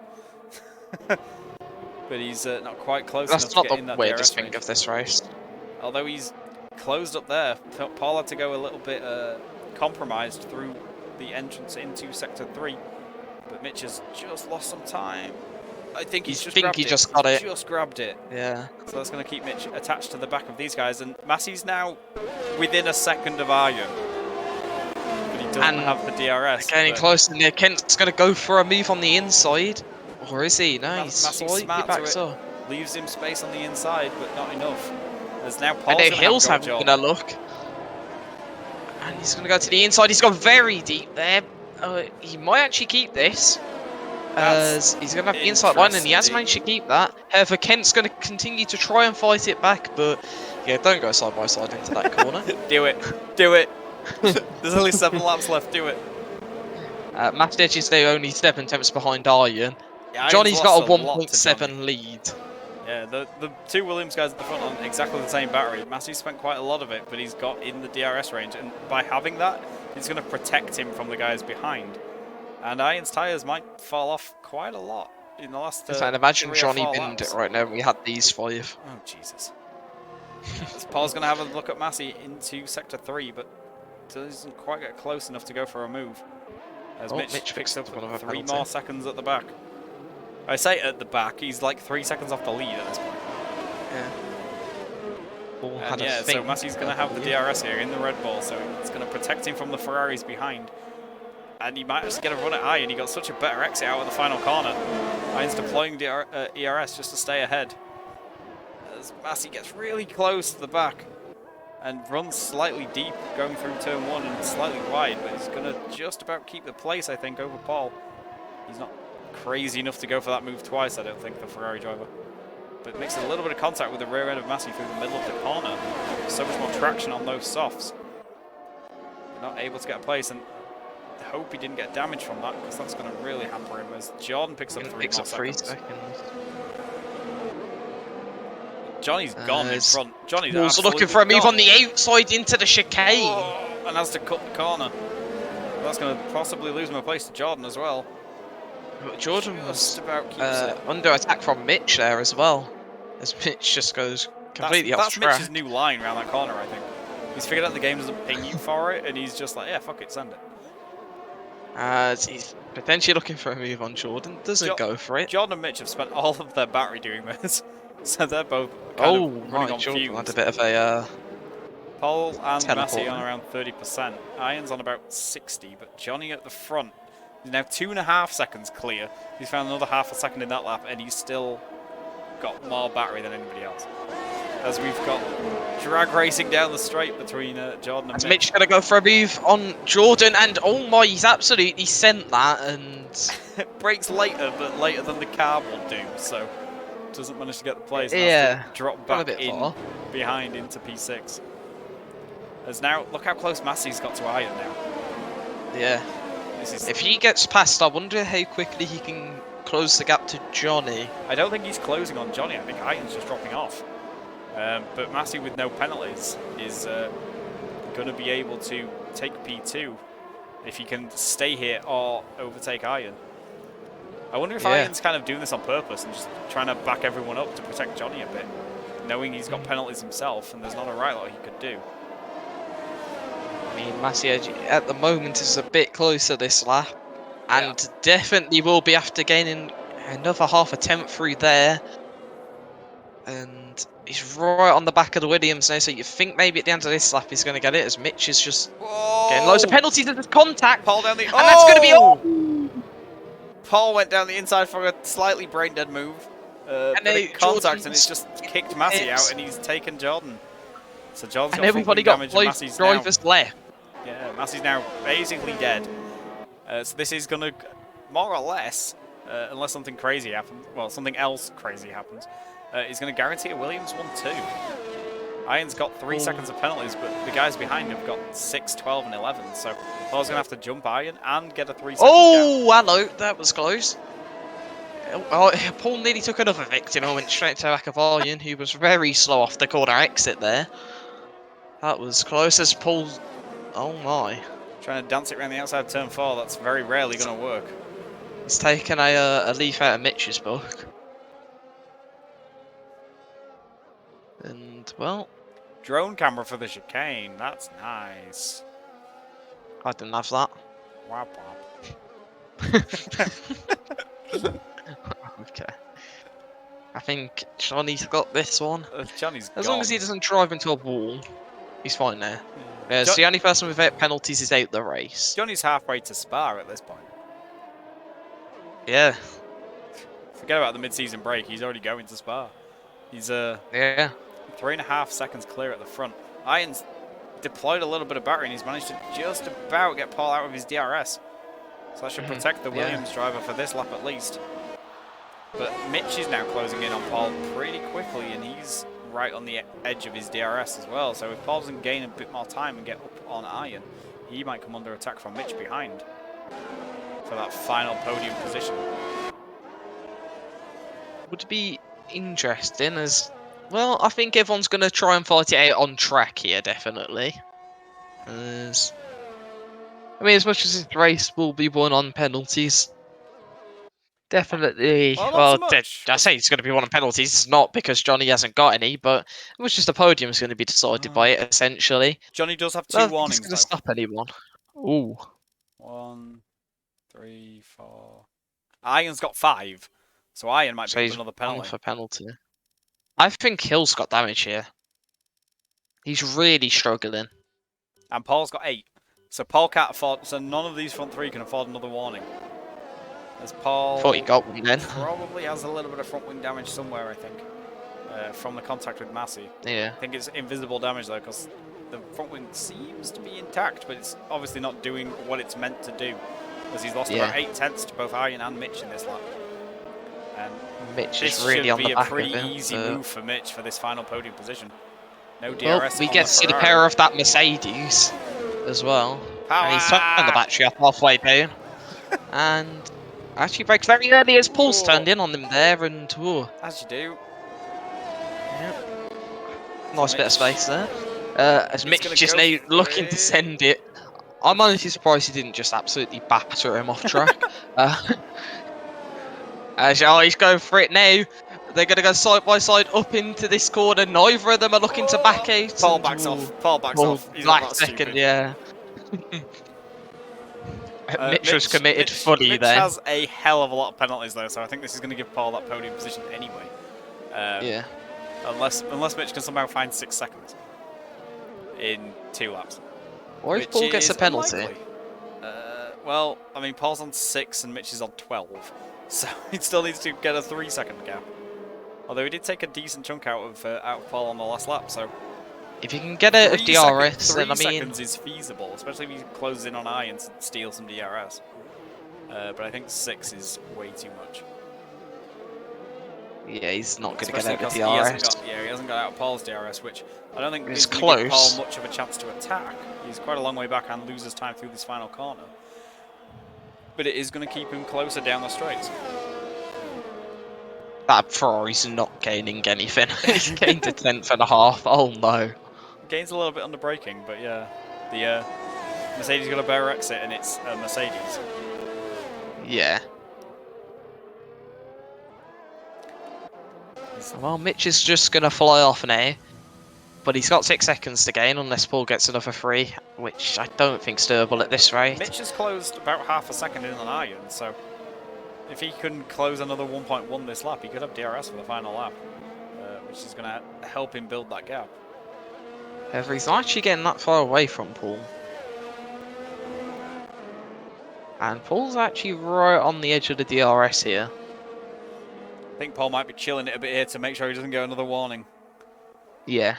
But he's not quite close enough to get in that DRS range. That's not the weirdest thing of this race. Although he's closed up there, Paul had to go a little bit compromised through the entrance into sector 3. But Mitch has just lost some time. I think he's just grabbed it. Just got it. Just grabbed it. Yeah. So that's going to keep Mitch attached to the back of these guys. And Maciej's now within a second of Arjan. But he doesn't have the DRS. Getting close in there. Kent's going to go for a move on the inside. Or is he? No, he's slightly backed up. Leaves him space on the inside, but not enough. As now Paul's and Hill's having a look. And he's going to go to the inside. He's gone very deep there. He might actually keep this. As he's going to have the inside line, and he has managed to keep that. However, Kent's going to continue to try and fight it back, but yeah, don't go side by side into that corner. Do it. Do it. There's only 7 laps left. Do it. Maciej is the only 7 tenths behind Arjan. Yeah, Johnny's got a 1.7 lead. Yeah, the 2 Williams guys at the front on exactly the same battery. Maciej spent quite a lot of it, but he's got in the DRS range, and by having that, it's going to protect him from the guys behind. And Arjan's tyres might fall off quite a lot in the last. I'd imagine Johnny binned it right now. We had these 5. Oh Jesus! Paul's going to have a look at Maciej into sector 3, but doesn't quite get close enough to go for a move. As Mitch picks up 3 more seconds at the back. I say at the back, he's like 3 seconds off the lead at this point. Yeah. And yeah, so Maciej's going to have the DRS here in the Red Bull, so it's going to protect him from the Ferraris behind. And he might actually get a run at Arjan. He got such a better exit out of the final corner. Arjan's deploying the ERS just to stay ahead. As Maciej gets really close to the back and runs slightly deep, going through turn 1 and slightly wide, but he's going to just about keep the place, I think, over Paul. He's not crazy enough to go for that move twice, I don't think, the Ferrari driver. But makes a little bit of contact with the rear end of Maciej through the middle of the corner. So much more traction on those softs. Not able to get a place, and I hope he didn't get damage from that, because that's going to really hamper him as Jordan picks up 3 more seconds. Johnny's gone in front. Johnny's absolutely looking for a move on the outside into the chicane. Oh, and has to cut the corner. That's going to possibly lose him a place to Jordan as well. Jordan was about under attack from Mitch there as well. As Mitch just goes completely off track. That's Mitch's new line around that corner, I think. He's figured out the game doesn't ping you for it, and he's just like, yeah, fuck it, send it. He's potentially looking for a move on Jordan. Doesn't go for it. Jordan and Mitch have spent all of their battery doing this. So they're both kind of running on Jordan fumes. had a bit of a Paul and Maciej on around 30%. Arjan's on about 60, but Johnny at the front. He's now 2.5 seconds clear. He's found another half a second in that lap, and he's still got more battery than anybody else. As we've got drag racing down the straight between Jordan and Mitch. Mitch going to go for a move on Jordan, and oh my, he's absolutely sent that, and it breaks later, but later than the car will do, so doesn't manage to get the place. Yeah, drop back in behind into P6. As now, look how close Maciej's got to Arjan now. Yeah. If he gets past, I wonder how quickly he can close the gap to Johnny. I don't think he's closing on Johnny. I think Arjan's just dropping off. But Maciej with no penalties is going to be able to take P2 if he can stay here or overtake Arjan. I wonder if Arjan's kind of doing this on purpose and just trying to back everyone up to protect Johnny a bit, knowing he's got penalties himself and there's not a right lot he could do. I mean, Maciej at the moment is a bit closer this lap, and definitely will be after gaining another half a tenth through there. And he's right on the back of the Williams now, so you think maybe at the end of this lap he's going to get it, as Mitch is just getting loads of penalties at this contact. Paul down the and that's going to be all. Paul went down the inside for a slightly brain dead move. And contact, and it's just kicked Maciej out, and he's taken Jordan. So Jordan's got everybody got damage, both drivers left. Yeah, Maciej's now basically dead. So this is going to, more or less, unless something crazy happens, well, something else crazy happens, is going to guarantee a Williams 1-2. Arjan's got 3 seconds of penalties, but the guys behind him have got 6, 12, and 11. So Paul's going to have to jump Arjan and get a 3 second gap. Hello, that was close. Oh, Paul nearly took another victory and went straight to the back of Arjan, who was very slow off the corner exit there. That was close as Paul Oh my. Trying to dance it around the outside of turn 4, that's very rarely going to work. He's taken a leaf out of Mitch's book. And, well, Drone camera for the chicane, that's nice. I didn't have that. Wap Okay. I think Johnny's got this one. Johnny's As gone. long as he doesn't drive into a wall, he's fine there. Yeah. So the only person without penalties is out the race. Johnny's halfway to Spa at this point. Yeah. Forget about the mid-season break, he's already going to Spa. He's Yeah. 3.5 seconds clear at the front. Arjan's deployed a little bit of battery and he's managed to just about get Paul out of his DRS. So that should protect the Williams driver for this lap at least. But Mitch is now closing in on Paul pretty quickly and he's right on the edge of his DRS as well. So if Paul doesn't gain a bit more time and get up on Arjan, he might come under attack from Mitch behind for that final podium position. Would be interesting as well. I think everyone's going to try and fight it out on track here, definitely. I mean, as much as this race will be won on penalties, definitely. Well, not so much. I say it's going to be won on penalties. It's not because Johnny hasn't got any, but it was just the podium is going to be decided by it, essentially. Johnny does have 2 warnings, He's going to stop anyone. Ooh. 1, 3, 4. Arjan's got 5, so Arjan might be another penalty. For penalty. I think Hill's got damage here. He's really struggling. And Paul's got 8. So Paul can't afford. So none of these front 3 can afford another warning. As Paul. Thought he got one then. Probably has a little bit of front wing damage somewhere, I think. From the contact with Maciej. Yeah. I think it's invisible damage though, because the front wing seems to be intact, but it's obviously not doing what it's meant to do. As he's lost about 8 tenths to both Arjan and Mitch in this lap. And Mitch this is really should on be the a back pretty of him. easy move for Mitch for this final podium position. No DRS. Well, we on get the to see the Ferrari. power of that Mercedes as well. Power! And he's turned the battery up halfway down. And actually breaks very early as Paul's turned in on them there. And as you do. Yep. Nice bit of space there. As Mitch just now looking to send it. I'm honestly surprised he didn't just absolutely batter him off track. He's going for it now. They're going to go side by side up into this corner. Neither of them are looking to back out. Paul backs off. Paul backs off. He's not that second, stupid. yeah. Mitch was committed fully Mitch there. Mitch has a hell of a lot of penalties though, so I think this is going to give Paul that podium position anyway. Yeah. Unless Mitch can somehow find 6 seconds in 2 laps. Or if Paul gets a penalty. Well, I mean, Paul's on 6 and Mitch is on 12, so he still needs to get a 3-second gap. Although he did take a decent chunk out of Paul on the last lap, so if you can get out of DRS, then I mean, 3 seconds is feasible, especially if he closes in on Arjan and steals some DRS. But I think 6 is way too much. Yeah, he's not going to get Especially out of because DRS. he hasn't got out of Paul's DRS, which I don't think It's is going to give close. Paul much of a chance to attack. He's quite a long way back and loses time through this final corner. But it is going to keep him closer down the straights. That Ferrari's not gaining anything. He's gained a 10.5. Oh no. Gains a little bit under braking, but yeah. The Mercedes got a better exit and it's a Mercedes. Yeah. Well, Mitch is just going to fly off now. But he's got 6 seconds to gain unless Paul gets another 3, which I don't think's doable at this rate. Mitch has closed about half a second in on Arjan, so if he can close another 1.1 this lap, he could have DRS for the final lap, which is going to help him build that gap. However, he's not actually getting that far away from Paul. And Paul's actually right on the edge of the DRS here. I think Paul might be chilling it a bit here to make sure he doesn't get another warning. Yeah.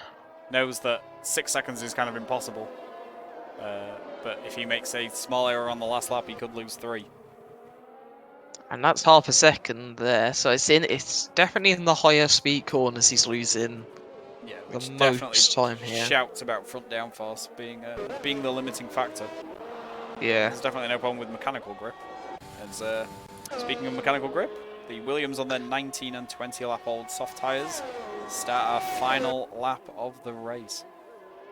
Knows that 6 seconds is kind of impossible. But if he makes a small error on the last lap, he could lose 3. And that's half a second there, so it's definitely in the higher speed corners he's losing the most time here. Shouts about front downforce being the limiting factor. Yeah. There's definitely no problem with mechanical grip. And speaking of mechanical grip, the Williams on their 19 and 20 lap old soft tyres start our final lap of the race.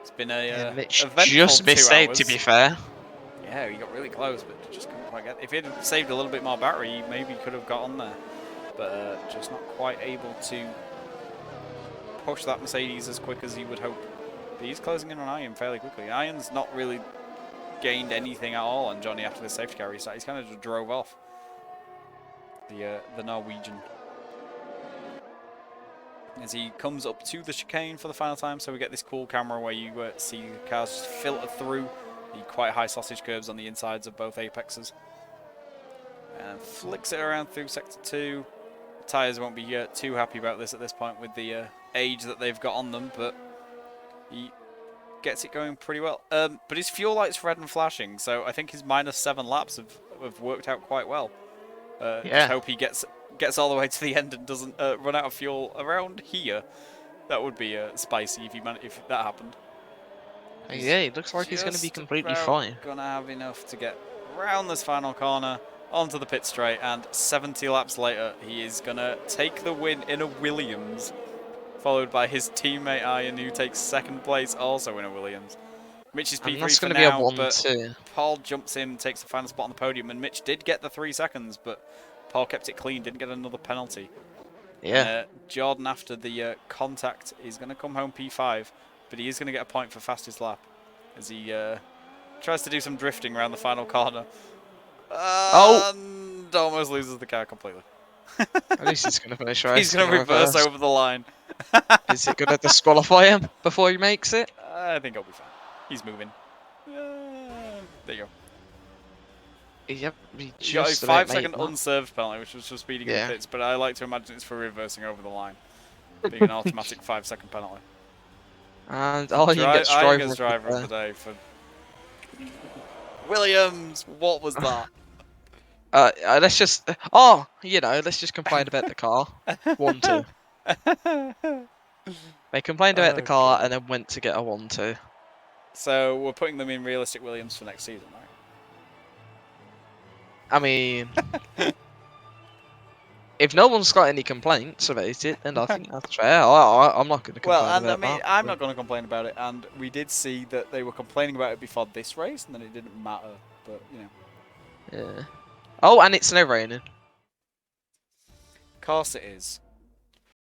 It's been a Mitch eventful just 2 missed out, hours. to be fair. Yeah, he got really close, but just couldn't quite get. If he'd saved a little bit more battery, he maybe could have got on there. But just not quite able to push that Mercedes as quick as he would hope. But he's closing in on Arjan fairly quickly. Arjan's not really gained anything at all on Johnny after the safety car restart. He's kind of just drove off. The Norwegian. As he comes up to the chicane for the final time, so we get this cool camera where you see the cars just filter through the quite high sausage curves on the insides of both apexes. And flicks it around through sector 2. The tyres won't be too happy about this at this point with the age that they've got on them, but he gets it going pretty well. But his fuel light's red and flashing, so I think his -7 laps have worked out quite well. Yeah. Just hope he gets all the way to the end and doesn't run out of fuel around here. That would be spicy if that happened. Yeah, it looks like he's going to be completely fine. Gonna have enough to get round this final corner onto the pit straight, and 70 laps later, he is gonna take the win in a Williams, followed by his teammate Arjan, who takes 2nd place also in a Williams. Mitch is P3 that's for going to now, be a but 1-2. Paul jumps in, takes the final spot on the podium, and Mitch did get the 3 seconds, but Paul kept it clean, didn't get another penalty. Yeah. Jordan, after the contact, is going to come home P5, but he is going to get a point for fastest lap as he tries to do some drifting around the final corner. And almost loses the car completely. At least he's going to finish right. He's going to reverse over the line. Is it going to disqualify him before he makes it? I think he'll be fine. He's moving. There you go. Yep, He got a 5-second unserved penalty, which was for speeding in the pits, but I like to imagine it's for reversing over the line. Being an automatic 5-second penalty. And Arjan gets driver of the day for Williams. What was that? Let's just let's just complain about the car. 1-2. They complained about the car and then went to get a 1-2. So we're putting them in realistic Williams for next season, right? I mean, if no one's got any complaints about it, then I think that's fair. I'm not going to complain about that. I'm not going to complain about it, and we did see that they were complaining about it before this race, and then it didn't matter, but, you know. Yeah. Oh, and it's now raining. Of course it is.